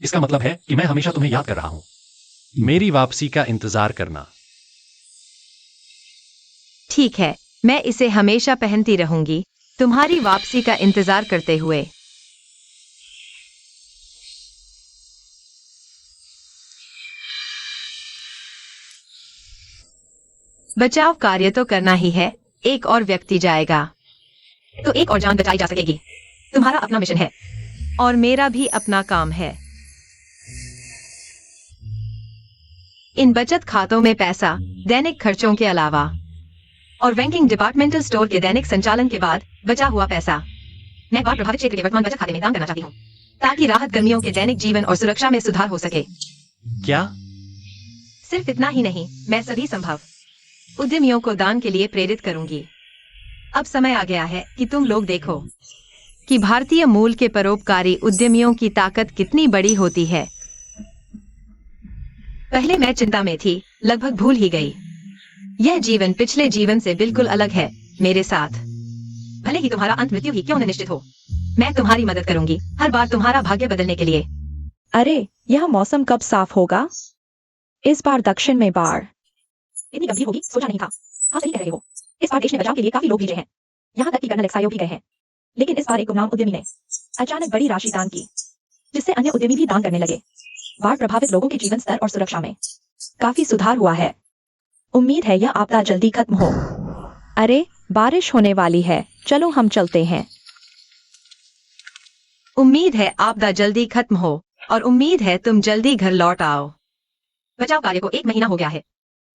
इसका मतलब है कि मैं हमेशा तुम्हें याद कर रहा हूं। मेरी वापसी का इंतजार करना। ठीक है, मैं इसे हमेशा पहनती रहूंगी, तुम्हारी वापसी का इंतजार करते हुए। बचाव कार्य तो करना ही है, एक और व्यक्ति जाएगा तो एक और जान बचाई जा सकेगी। तुम्हारा अपना मिशन है और मेरा भी अपना काम है। इन बचत खातों में पैसा, दैनिक खर्चों के अलावा और बैंकिंग डिपार्टमेंटल स्टोर के दैनिक संचालन के बाद बचा हुआ पैसा मैं बाढ़ प्रभावित क्षेत्र के वर्तमान बचत खाते में दान करना चाहती हूँ, ताकि राहत कर्मियों के दैनिक जीवन और सुरक्षा में सुधार हो सके। क्या? सिर्फ इतना ही नहीं, मैं सभी संभव उद्यमियों को दान के लिए प्रेरित करूंगी। अब समय आ गया है कि तुम लोग देखो कि भारतीय मूल के परोपकारी उद्यमियों की ताकत कितनी बड़ी होती है। पहले मैं चिंता में थी, लगभग भूल ही गई। यह जीवन पिछले जीवन से बिल्कुल अलग है मेरे साथ। भले ही तुम्हारा अंत मृत्यु ही क्यों न निश्चित हो, मैं तुम्हारी मदद करूंगी हर बार तुम्हारा भाग्य बदलने के लिए। अरे, यह मौसम कब साफ होगा? इस बार दक्षिण में बाढ़ इतनी गंभीर होगी सोचा नहीं था। हाँ सही कह रहे हो। इस बार देश ने बचाव के लिए काफी लोग भेजे हैं, यहाँ तक कि कर्नल एक्सायो भी गए हैं। लेकिन इस बार एक गुमनाम उद्यमी ने अचानक बड़ी राशि दान की, जिससे अन्य उद्यमी भी दान करने लगे। बाढ़ प्रभावित लोगों के जीवन स्तर और सुरक्षा में काफी सुधार हुआ है। उम्मीद है यह आपदा जल्दी खत्म हो। अरे, बारिश होने वाली है, चलो हम चलते हैं। उम्मीद है आपदा जल्दी खत्म हो और उम्मीद है तुम जल्दी घर लौट आओ। बचाव कार्य को 1 महीना हो गया है,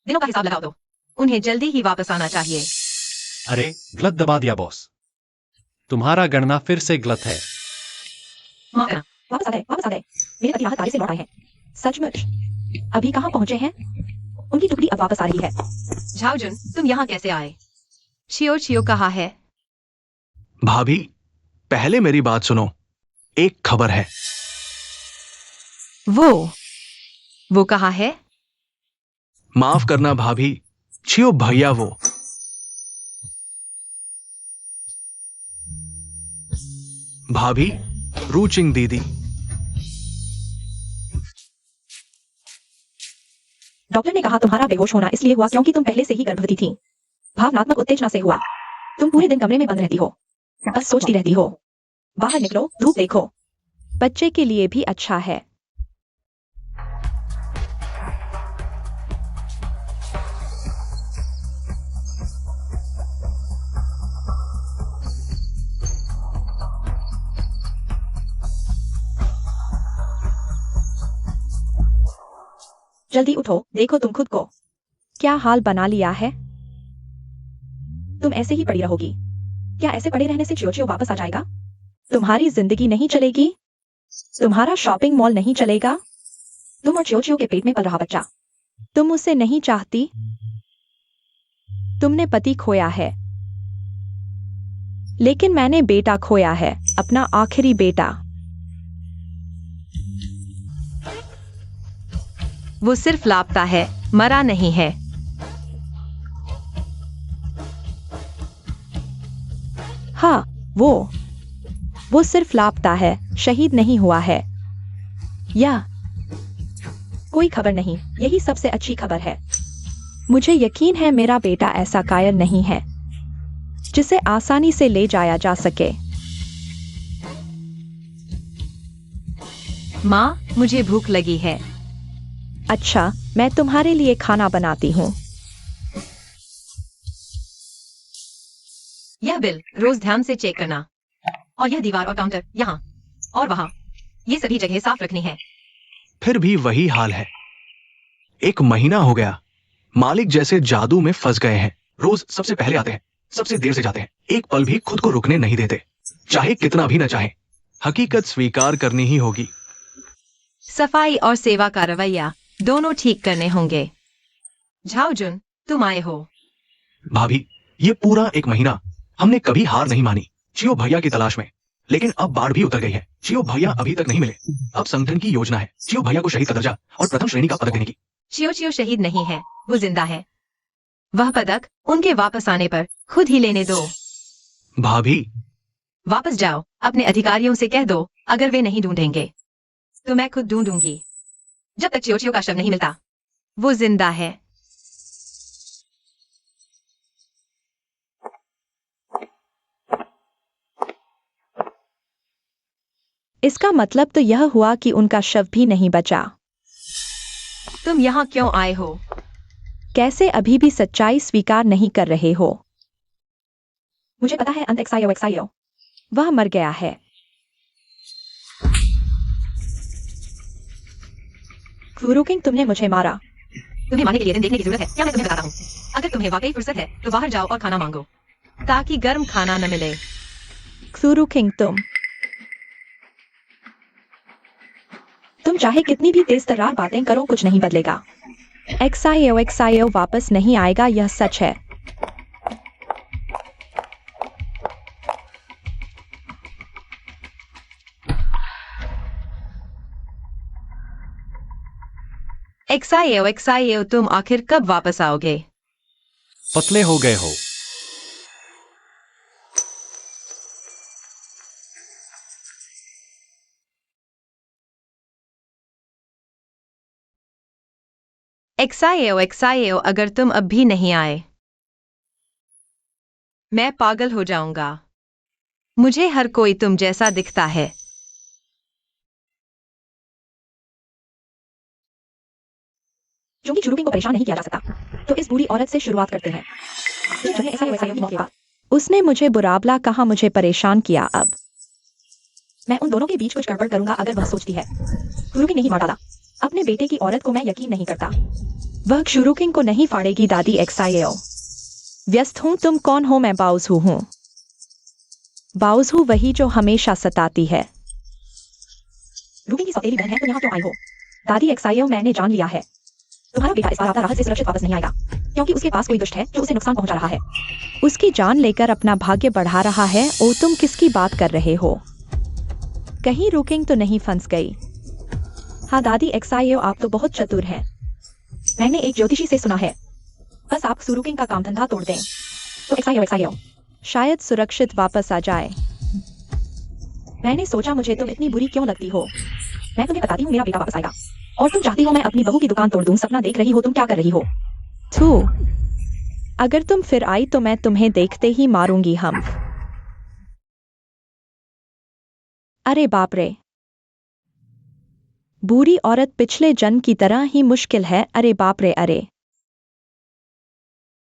दिनों का हिसाब लगाओ तो उन्हें जल्दी ही वापस आना चाहिए। अरे, गलत दबा दिया बॉस। तुम्हारा गणना फिर से गलत है। माफ करना। वापस आ गए, वापस आ गए। मेरे पति राहत कार्य से लौट आए हैं। सचमुच? अभी कहाँ पहुंचे हैं? उनकी टुकड़ी अब वापस आ रही है। झाओजुन, तुम यहाँ कैसे आए? शियो कहाँ है? भाभी, पहले मेरी बात सुनो। एक खबर है। वो कहाँ है? माफ करना भाभी, छियो भैया वो। भाभी, रूचिंग दीदी। डॉक्टर ने कहा तुम्हारा बेहोश होना इसलिए हुआ क्योंकि तुम पहले से ही गर्भवती थी। भावनात्मक उत्तेजना से हुआ। तुम पूरे दिन कमरे में बंद रहती हो, बस सोचती रहती हो। बाहर निकलो, धूप देखो। बच्चे के लिए भी अच्छा है। जल्दी उठो, देखो तुम खुद को क्या हाल बना लिया है। तुम ऐसे ही पड़ी रहोगी। क्या ऐसे पड़े रहने से चियो वापस आ जाएगा? तुम्हारी जिंदगी नहीं चलेगी। तुम्हारा शॉपिंग मॉल नहीं चलेगा? तुम और चियो के पेट में पल रहा बच्चा। तुम उसे नहीं चाहती? तुमने पति खोया है, लेकिन मैंने बेटा खोया है, अपना आखिरी बेटा। वो सिर्फ लापता है, मरा नहीं है। हाँ, वो सिर्फ लापता है, शहीद नहीं हुआ है। या कोई खबर नहीं, यही सबसे अच्छी खबर है। मुझे यकीन है मेरा बेटा ऐसा कायर नहीं है जिसे आसानी से ले जाया जा सके। माँ, मुझे भूख लगी है। अच्छा, मैं तुम्हारे लिए खाना बनाती हूँ। यह बिल रोज ध्यान से चेक करना, और यह दीवार और काउंटर यहाँ और वहाँ, ये सभी जगह साफ रखनी है। फिर भी वही हाल है। 1 महीना हो गया, मालिक जैसे जादू में फंस गए हैं। रोज सबसे पहले आते हैं, सबसे देर से जाते हैं, एक पल भी खुद को रुकने नहीं देते, चाहे कितना भी न चाहे। हकीकत स्वीकार करनी ही होगी। सफाई और सेवा का रवैया दोनों ठीक करने होंगे। झाओजुन, तुम आए हो। भाभी, ये पूरा 1 महीना हमने कभी हार नहीं मानी, चियो भैया की तलाश में। लेकिन अब बाढ़ भी उतर गई है। चियो भैया अभी तक नहीं मिले। अब संगठन की योजना है चियो भैया को शहीद का दर्जा और प्रथम श्रेणी का पदक देने की। चियो शहीद नहीं है, वो जिंदा है। वह पदक उनके वापस आने पर खुद ही लेने दो। भाभी, वापस जाओ, अपने अधिकारियों से कह दो अगर वे नहीं ढूंढेंगे तो मैं खुद ढूंढूंगी। जब तक चियो का शव नहीं मिलता, वो जिंदा है। इसका मतलब तो यह हुआ कि उनका शव भी नहीं बचा। तुम यहाँ क्यों आए हो? कैसे अभी भी सच्चाई स्वीकार नहीं कर रहे हो? मुझे पता है, अंत एक्सायो, वह मर गया है। क्रूरुकिंग, तुमने मुझे मारा। तुम्हें मारने के लिए दिन देखने की जरूरत है क्या? मैं तुम्हें बताता हूँ। अगर तुम्हें वाकई फुर्सत है तो बाहर जाओ और खाना मांगो, ताकि गर्म खाना न मिले। क्रूरुकिंग, तुम चाहे कितनी भी तेज तर्रार बातें करो, कुछ नहीं बदलेगा। एक्सायो वापस नहीं आएगा, यह सच है। एक्सायो, तुम आखिर कब वापस आओगे? पतले हो गए हो। एक्सायो, अगर तुम अब भी नहीं आए, मैं पागल हो जाऊंगा। मुझे हर कोई तुम जैसा दिखता है। क्योंकि क्रूरुकिंग को परेशान नहीं किया जा सकता, तो इस बुरी औरत से शुरुआत करते हैं। एक्सायो की मौत के बाद उसने मुझे बुराबला कहा, मुझे परेशान किया। अब मैं उन दोनों के बीच कुछ गड़बड़ करूंगा अगर वह सोचती है। क्रूरुकिंग नहीं मार डाला अपने बेटे की औरत को, मैं यकीन नहीं करता। वह क्रूरुकिंग को नहीं फाड़ेगी। दादी एक्सायो, व्यस्त हूं। तुम कौन हो? मैं बाउजू हूं। बाउजू वही जो हमेशा सताती है। क्रूरुकिंग की सौतेली बहन है, तो यहाँ क्यों आई हो? दादी एक्सायो, मैंने जान लिया है, तुम्हारा बेटा इस बार राहत से सुरक्षित वापस नहीं आएगा, क्योंकि उसके पास कोई दुष्ट है जो उसे नुकसान पहुंचा रहा है। उसकी जान लेकर अपना भाग्य बढ़ा रहा है। ओ, तुम किसकी बात कर रहे हो? कहीं रुकिंग तो नहीं फंस गई? हाँ दादी एक्सायो, आप तो बहुत चतुर हैं। मैंने एक ज्योतिषी से सुना है, बस आप सुरुकिंग का काम धंधा तोड़ दें तो एक्सायो शायद सुरक्षित वापस आ जाए। मैंने सोचा मुझे तुम इतनी बुरी क्यों लगती हो। मैं तुम्हें बताती हूँ, मेरा बेटा वापस आएगा और तुम चाहती हो मैं अपनी बहू की दुकान तोड़ दूं। सपना देख रही हो तुम? क्या कर रही हो? थू, अगर तुम फिर आई तो मैं तुम्हें देखते ही मारूंगी। हम अरे बाप रे, बुरी औरत पिछले जन्म की तरह ही मुश्किल है। अरे बाप रे, अरे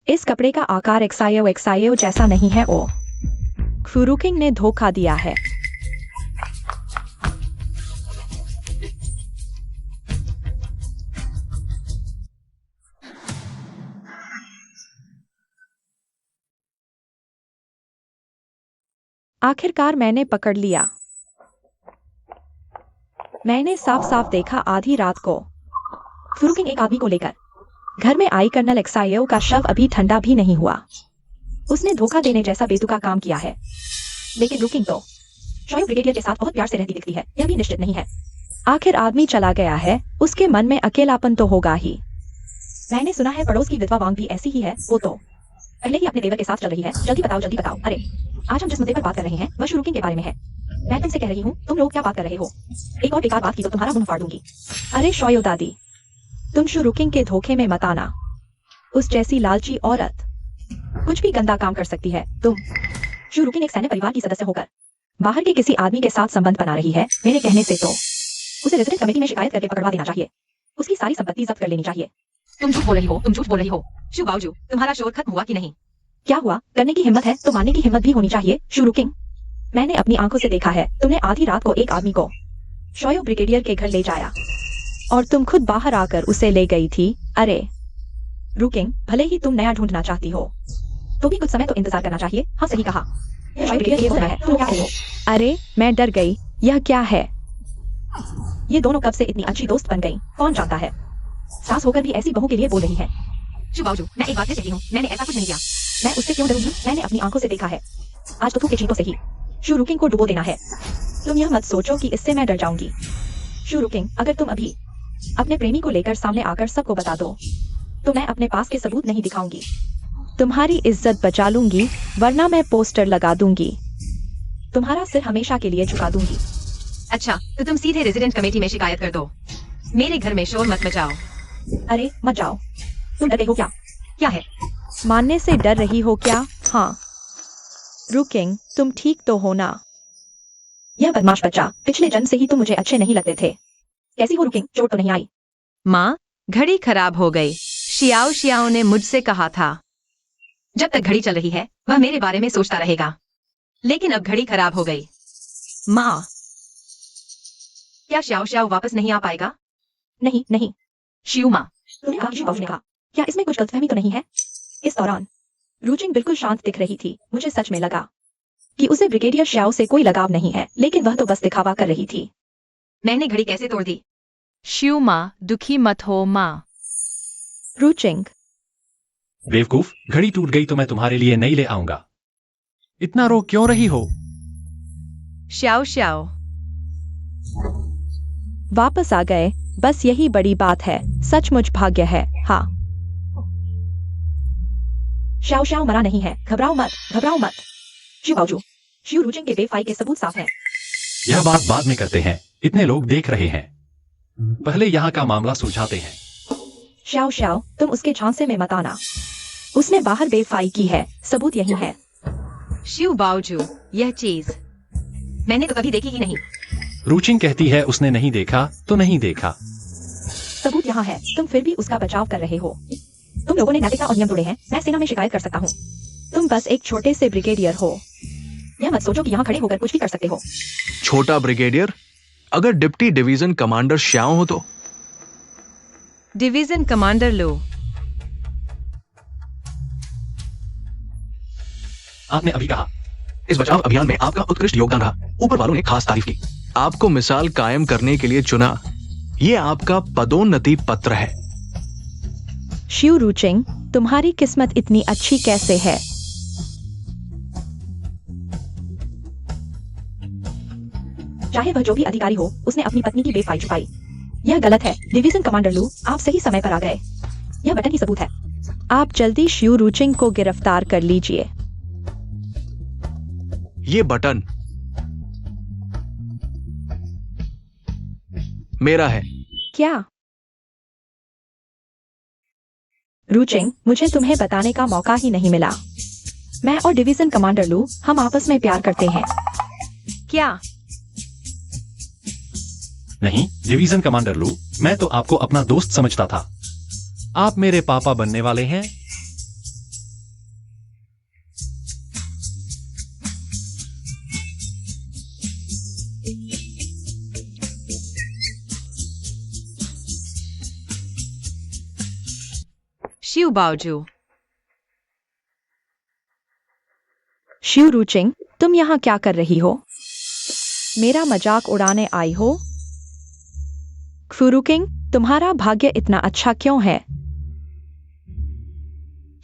इस कपड़े का आकार एक्सायो जैसा नहीं है। ओ, क्रूरुकिंग ने धोखा दिया है। आखिरकार मैंने पकड़ लिया। मैंने साफ साफ देखा आधी रात को फुरुकिंग एक आदमी को लेकर घर में आई। कर्नल एक्सायो का शव अभी ठंडा भी नहीं हुआ। उसने धोखा देने जैसा बेतुका काम किया है। लेकिन रुकिंग तो शॉयो ब्रिगेडियर के साथ बहुत प्यार से रहती दिखती है, यह भी निश्चित नहीं है। आखिर आदमी चला गया है, उसके मन में अकेलापन तो होगा ही। मैंने सुना है पड़ोस की विधवा वांग भी ऐसी ही है। वो तो पहले ही अपने देवर के साथ चल रही है। जल्दी बताओ, जल्दी बताओ। अरे आज हम जिस मुद्दे पर बात कर रहे हैं वह शुरुकिंग के बारे में है। मैं तुमसे कह रही हूँ, तुम लोग क्या बात कर रहे हो? एक और बेकार बात की तो तुम्हारा मुंह फाड़ दूंगी। अरे शॉयो दादी, तुम शुरुकिंग के धोखे में मत आना। उस जैसी लालची औरत कुछ भी गंदा काम कर सकती है। तुम शुरुकिंग एक सैन्य परिवार की सदस्य होकर बाहर के किसी आदमी के साथ संबंध बना रही है। मेरे कहने से तो उसे रेजिडेंट कमेटी में शिकायत करके पकड़वा देना चाहिए। उसकी सारी संपत्ति जब्त कर लेनी चाहिए। तुम झूठ बोल रही हो, तुम झूठ बोल रही हो। शू बावजू, तुम्हारा शोर खत्म हुआ कि नहीं? क्या हुआ? करने की हिम्मत है तो मानने की हिम्मत भी होनी चाहिए। शुरुकिंग, मैंने अपनी आंखों से देखा है। तुमने आधी रात को एक आदमी को शॉयो ब्रिगेडियर के घर ले जाया और तुम खुद बाहर आकर उसे ले गई थी। अरे रुकिंग, भले ही तुम नया ढूंढना चाहती हो तो भी कुछ समय तो इंतजार करना चाहिए। हाँ सही कहा, यह शॉयो ब्रिगेडियर हो रहा है। तुम क्या कहो? अरे मैं डर गई। यह क्या है? ये दोनों कब से इतनी अच्छी दोस्त बन गई, कौन जानता है? सास होकर भी ऐसी बहू के लिए बोल रही है। शू बावजू, मैं एक बात से कहती हूँ, मैंने ऐसा कुछ नहीं किया। मैं उससे क्यों डरूंगी? मैंने अपनी आंखों से देखा है। आज तो के चीतों से ही शुरुकिंग को डुबो देना है। तुम यह मत सोचो कि इससे मैं डर जाऊंगी। शुरुकिंग, अगर तुम अभी अपने प्रेमी को लेकर सामने आकर सबको बता दो तो मैं अपने पास के सबूत नहीं दिखाऊंगी। तुम्हारी इज्जत बचा लूंगी, वरना मैं पोस्टर लगा दूंगी। तुम्हारा सिर हमेशा के लिए झुका दूंगी। अच्छा, तो तुम सीधे रेजिडेंट कमेटी में शिकायत कर दो। मेरे घर में शोर मत मचाओ। अरे मत जाओ। तुम डर गई हो क्या? क्या है? मानने से डर रही हो क्या? हाँ। रुकिंग, तुम ठीक तो हो ना? यह बदमाश बच्चा, पिछले जन्म से ही तुम मुझे अच्छे नहीं लगते थे। कैसी हो रुकिंग? चोट तो नहीं आई? माँ, घड़ी खराब हो गई। शियाओ शियाओ ने मुझसे कहा था। जब तक घड़ी चल रही है वह मेरे बारे में सोचता रहेगा, लेकिन अब घड़ी खराब हो गई। माँ, क्या श्याओ श्याओ वापस नहीं आ पाएगा? नहीं नहीं। शियू माँ, तूने कहा शिव ने कहा। क्या इसमें कुछ गलतफहमी तो नहीं है? इस दौरान रुचिंग बिल्कुल शांत दिख रही थी। मुझे सच में लगा कि उसे ब्रिगेडियर श्याओ से कोई लगाव नहीं है, लेकिन वह तो बस दिखावा कर रही थी। मैंने घड़ी कैसे तोड़ दी? शिव माँ, दुखी मत हो माँ। रुचिंग, बेवकूफ, घड़ी टूट गई तो मैं तुम्हारे लिए नई ले आऊंगा। इतना रो क्यों रही हो? श्याओ श्याओ, वापस आ गए, बस यही बड़ी बात है। सचमुच भाग्य है। हाँ, श्याओ श्याओ मरा नहीं है। घबराओ मत, घबराओ मत। शिव बावजू, शिव रुचिंग के बेवफाई के सबूत साफ हैं। यह बात बाद में करते हैं, इतने लोग देख रहे हैं। पहले यहाँ का मामला सुलझाते हैं। श्याओ श्याओ, तुम उसके झांसे में मत आना। उसने बाहर बेवफाई की है, सबूत यही है। शिव बावजू, यह चीज मैंने तो कभी देखी ही नहीं। रुचिंग कहती है उसने नहीं देखा तो नहीं देखा। सबूत यहाँ है, तुम फिर भी उसका बचाव कर रहे हो। तुम लोगों ने नैतिकता और नियम तोड़े हैं। मैं सेना में शिकायत कर सकता हूँ। तुम बस एक छोटे से ब्रिगेडियर हो। यह मत सोचो कि यहाँ खड़े होकर कुछ भी कर सकते हो। छोटा ब्रिगेडियर? अगर डिप्टी डिवीजन कमांडर श्याओ हो तो? डिवीजन कमांडर लो। आपने अभी कहा इस बचाव अभियान में आपका उत्कृष्ट योगदान रहा। ऊपर वालों ने खास तारीफ की। आपको मिसाल कायम करने के लिए चुना। ये आपका पदोन्नति पत्र है। शिव रुचिंग, तुम्हारी किस्मत इतनी अच्छी कैसे है? चाहे वह जो भी अधिकारी हो, उसने अपनी पत्नी की बेवफाई छुपाई। यह गलत है। डिवीजन कमांडर लू, आप सही समय पर आ गए। यह बटन की सबूत है। आप जल्दी शिव रुचिंग को गिरफ्तार कर लीजिए। ये बटन मेरा है। क्या? रुचिंग, मुझे तुम्हें बताने का मौका ही नहीं मिला। मैं और डिवीजन कमांडर लू, हम आपस में प्यार करते हैं। क्या? नहीं, डिवीजन कमांडर लू, मैं तो आपको अपना दोस्त समझता था। आप मेरे पापा बनने वाले हैं। शिव बावजू, शिव रुचिंग, तुम यहाँ क्या कर रही हो? मेरा मजाक उड़ाने आई हो? फुरुकिंग, तुम्हारा भाग्य इतना अच्छा क्यों है?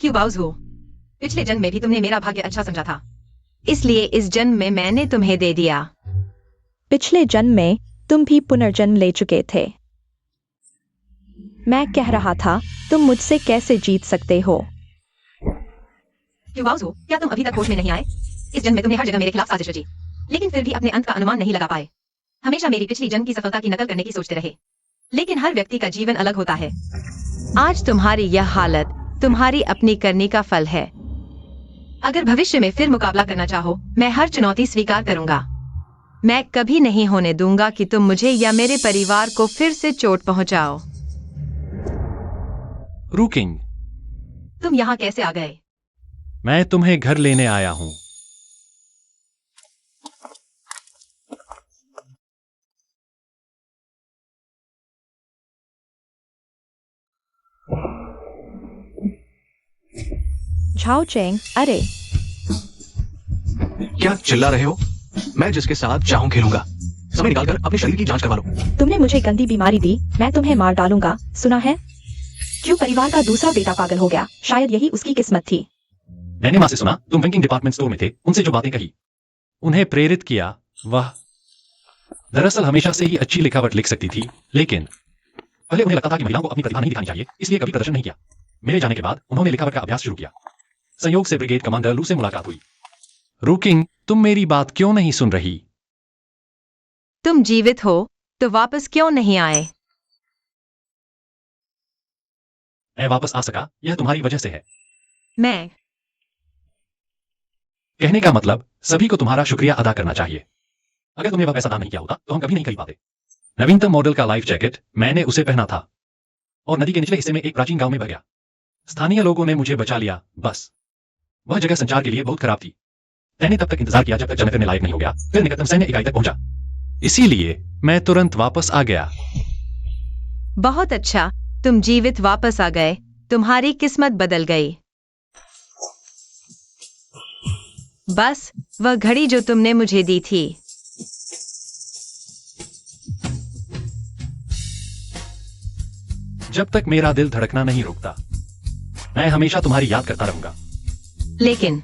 क्यों बाउज हो? पिछले जन्म में भी तुमने मेरा भाग्य अच्छा समझा था, इसलिए इस जन्म में मैंने तुम्हें दे दिया। पिछले जन्म में तुम भी पुनर्जन्म ले चुके थे। मैं कह रहा था, तुम मुझसे कैसे जीत सकते हो? क्यों बाउज हो? क्या तुम अभी तक होश में नहीं आए? इस जन्म में तुमने हर जगह मेरे खिलाफ साजिश रची, लेकिन फिर भी अपने अंत का अनुमान नहीं लगा पाए। हमेशा मेरी पिछली जन्म की सफलता की नकल करने की सोचते रहे, लेकिन हर व्यक्ति का जीवन अलग होता है। आज तुम्हारी यह हालत तुम्हारी अपनी करनी का फल है। अगर भविष्य में फिर मुकाबला करना चाहो, मैं हर चुनौती स्वीकार करूंगा। मैं कभी नहीं होने दूंगा कि तुम मुझे या मेरे परिवार को फिर से चोट पहुंचाओ। रूकिंग, तुम यहाँ कैसे आ गए? मैं तुम्हें घर लेने आया हूं। झाओ चेंग, अरे क्या चिल्ला रहे हो? मैं जिसके साथ चाहूं खेलूंगा। समय निकालकर अपने शरीर की जांच करवा लो। तुमने मुझे गंदी बीमारी दी, मैं तुम्हें मार डालूंगा, सुना है? क्यों परिवार का दूसरा बेटा पागल हो गया? शायद यही उसकी किस्मत थी। मैंने माँ से सुना तुम बैंकिंग डिपार्टमेंट स्टोर में थे, उनसे जो बातें कही। उन्हें प्रेरित किया। वह दरअसल हमेशा से ही अच्छी लिखावट लिख सकती थी, लेकिन पहले उन्हें लगता था कि महिलाओं को अपनी प्रतिभा नहीं दिखानी चाहिए, इसलिए कभी प्रदर्शन नहीं किया। मेरे जाने के बाद उन्होंने लिखावट का अभ्यास शुरू किया। संयोग से ब्रिगेड कमांडर लू से मुलाकात हुई। रूकिंग, तुम मेरी बात क्यों नहीं सुन रही? तुम जीवित हो तो वापस क्यों नहीं आए? मैं वापस आ सका, यह तुम्हारी वजह से है। मैं कहने का मतलब, सभी को तुम्हारा शुक्रिया अदा करना चाहिए। अगर तुमने वह पैसा दान नहीं किया होता तो हम कभी नहीं खरीद पाते। नवीनतम मॉडल का लाइफ जैकेट मैंने उसे पहना था और नदी के निचले हिस्से में एक प्राचीन गांव में बह गया। स्थानीय लोगों ने मुझे बचा लिया। बस वह जगह संचार के लिए बहुत खराब थी। मैंने तब तक इंतजार किया जब तक चलने फिरने लायक नहीं हो गया, फिर निकटतम सैन्य इकाई तक पहुंचा। इसीलिए मैं तुरंत वापस आ गया। बहुत अच्छा, तुम जीवित वापस आ गए। तुम्हारी किस्मत बदल गई। बस वह घड़ी जो तुमने मुझे दी थी। जब तक मेरा दिल धड़कना नहीं रुकता, मैं हमेशा तुम्हारी याद करता रहूंगा। लेकिन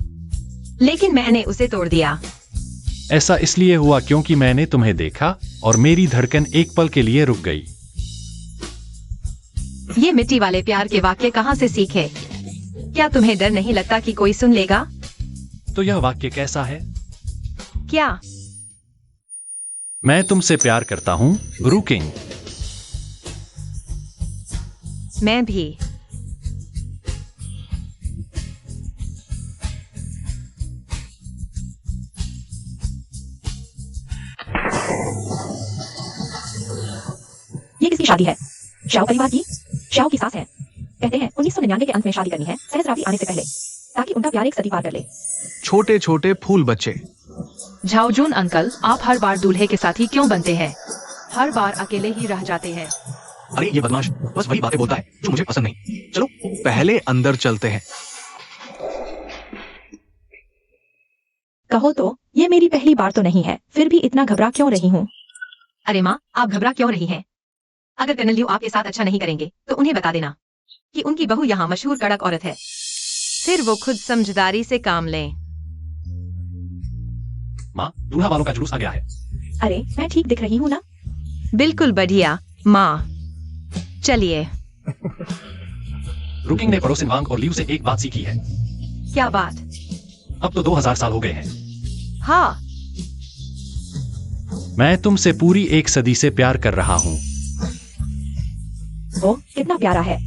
मैंने उसे तोड़ दिया। ऐसा इसलिए हुआ क्योंकि मैंने तुम्हें देखा और मेरी धड़कन एक पल के लिए रुक गई। ये मिट्टी वाले प्यार के वाक्य कहाँ से सीखे? क्या तुम्हें डर नहीं लगता कि कोई सुन लेगा? तो यह वाक्य कैसा है? क्या? मैं तुमसे प्यार करता हूं, रूकिंग। मैं भी। ये किसकी शादी है? शाओ परिवार की। शाओ की सास है। कहते हैं 1999 के अंत में शादी करनी है, सहस्राब्दी आने से पहले, ताकि उनका प्यार एक सदी पार कर ले। छोटे छोटे फूल बच्चे। झाओजून अंकल, आप हर बार दूल्हे के साथी क्यों बनते हैं? हर बार अकेले ही रह जाते हैं। अरे ये बदमाश बस वही बातें बोलता है जो मुझे पसंद नहीं। चलो पहले अंदर चलते हैं। कहो तो, ये मेरी पहली बार तो नहीं है, फिर भी इतना घबरा क्यों रही हूँ? अरे माँ, आप घबरा क्यों रही हैं? अगर कर्नल लियो आपके साथ अच्छा नहीं करेंगे तो उन्हें बता देना कि उनकी बहू यहाँ मशहूर कड़क औरत है। फिर वो खुद समझदारी से काम लें। माँ, दूल्हा वालों का जुलूस आ गया है। अरे मैं ठीक दिख रही हूँ ना? बिल्कुल बढ़िया माँ। चलिए। रुकिंग ने पड़ोसिन वांग और लियू से एक बात सीखी है। क्या बात? अब तो 2000 साल हो गए हैं। हाँ, मैं तुमसे पूरी 1 सदी से प्यार कर रहा हूं। वो कितना प्यारा है।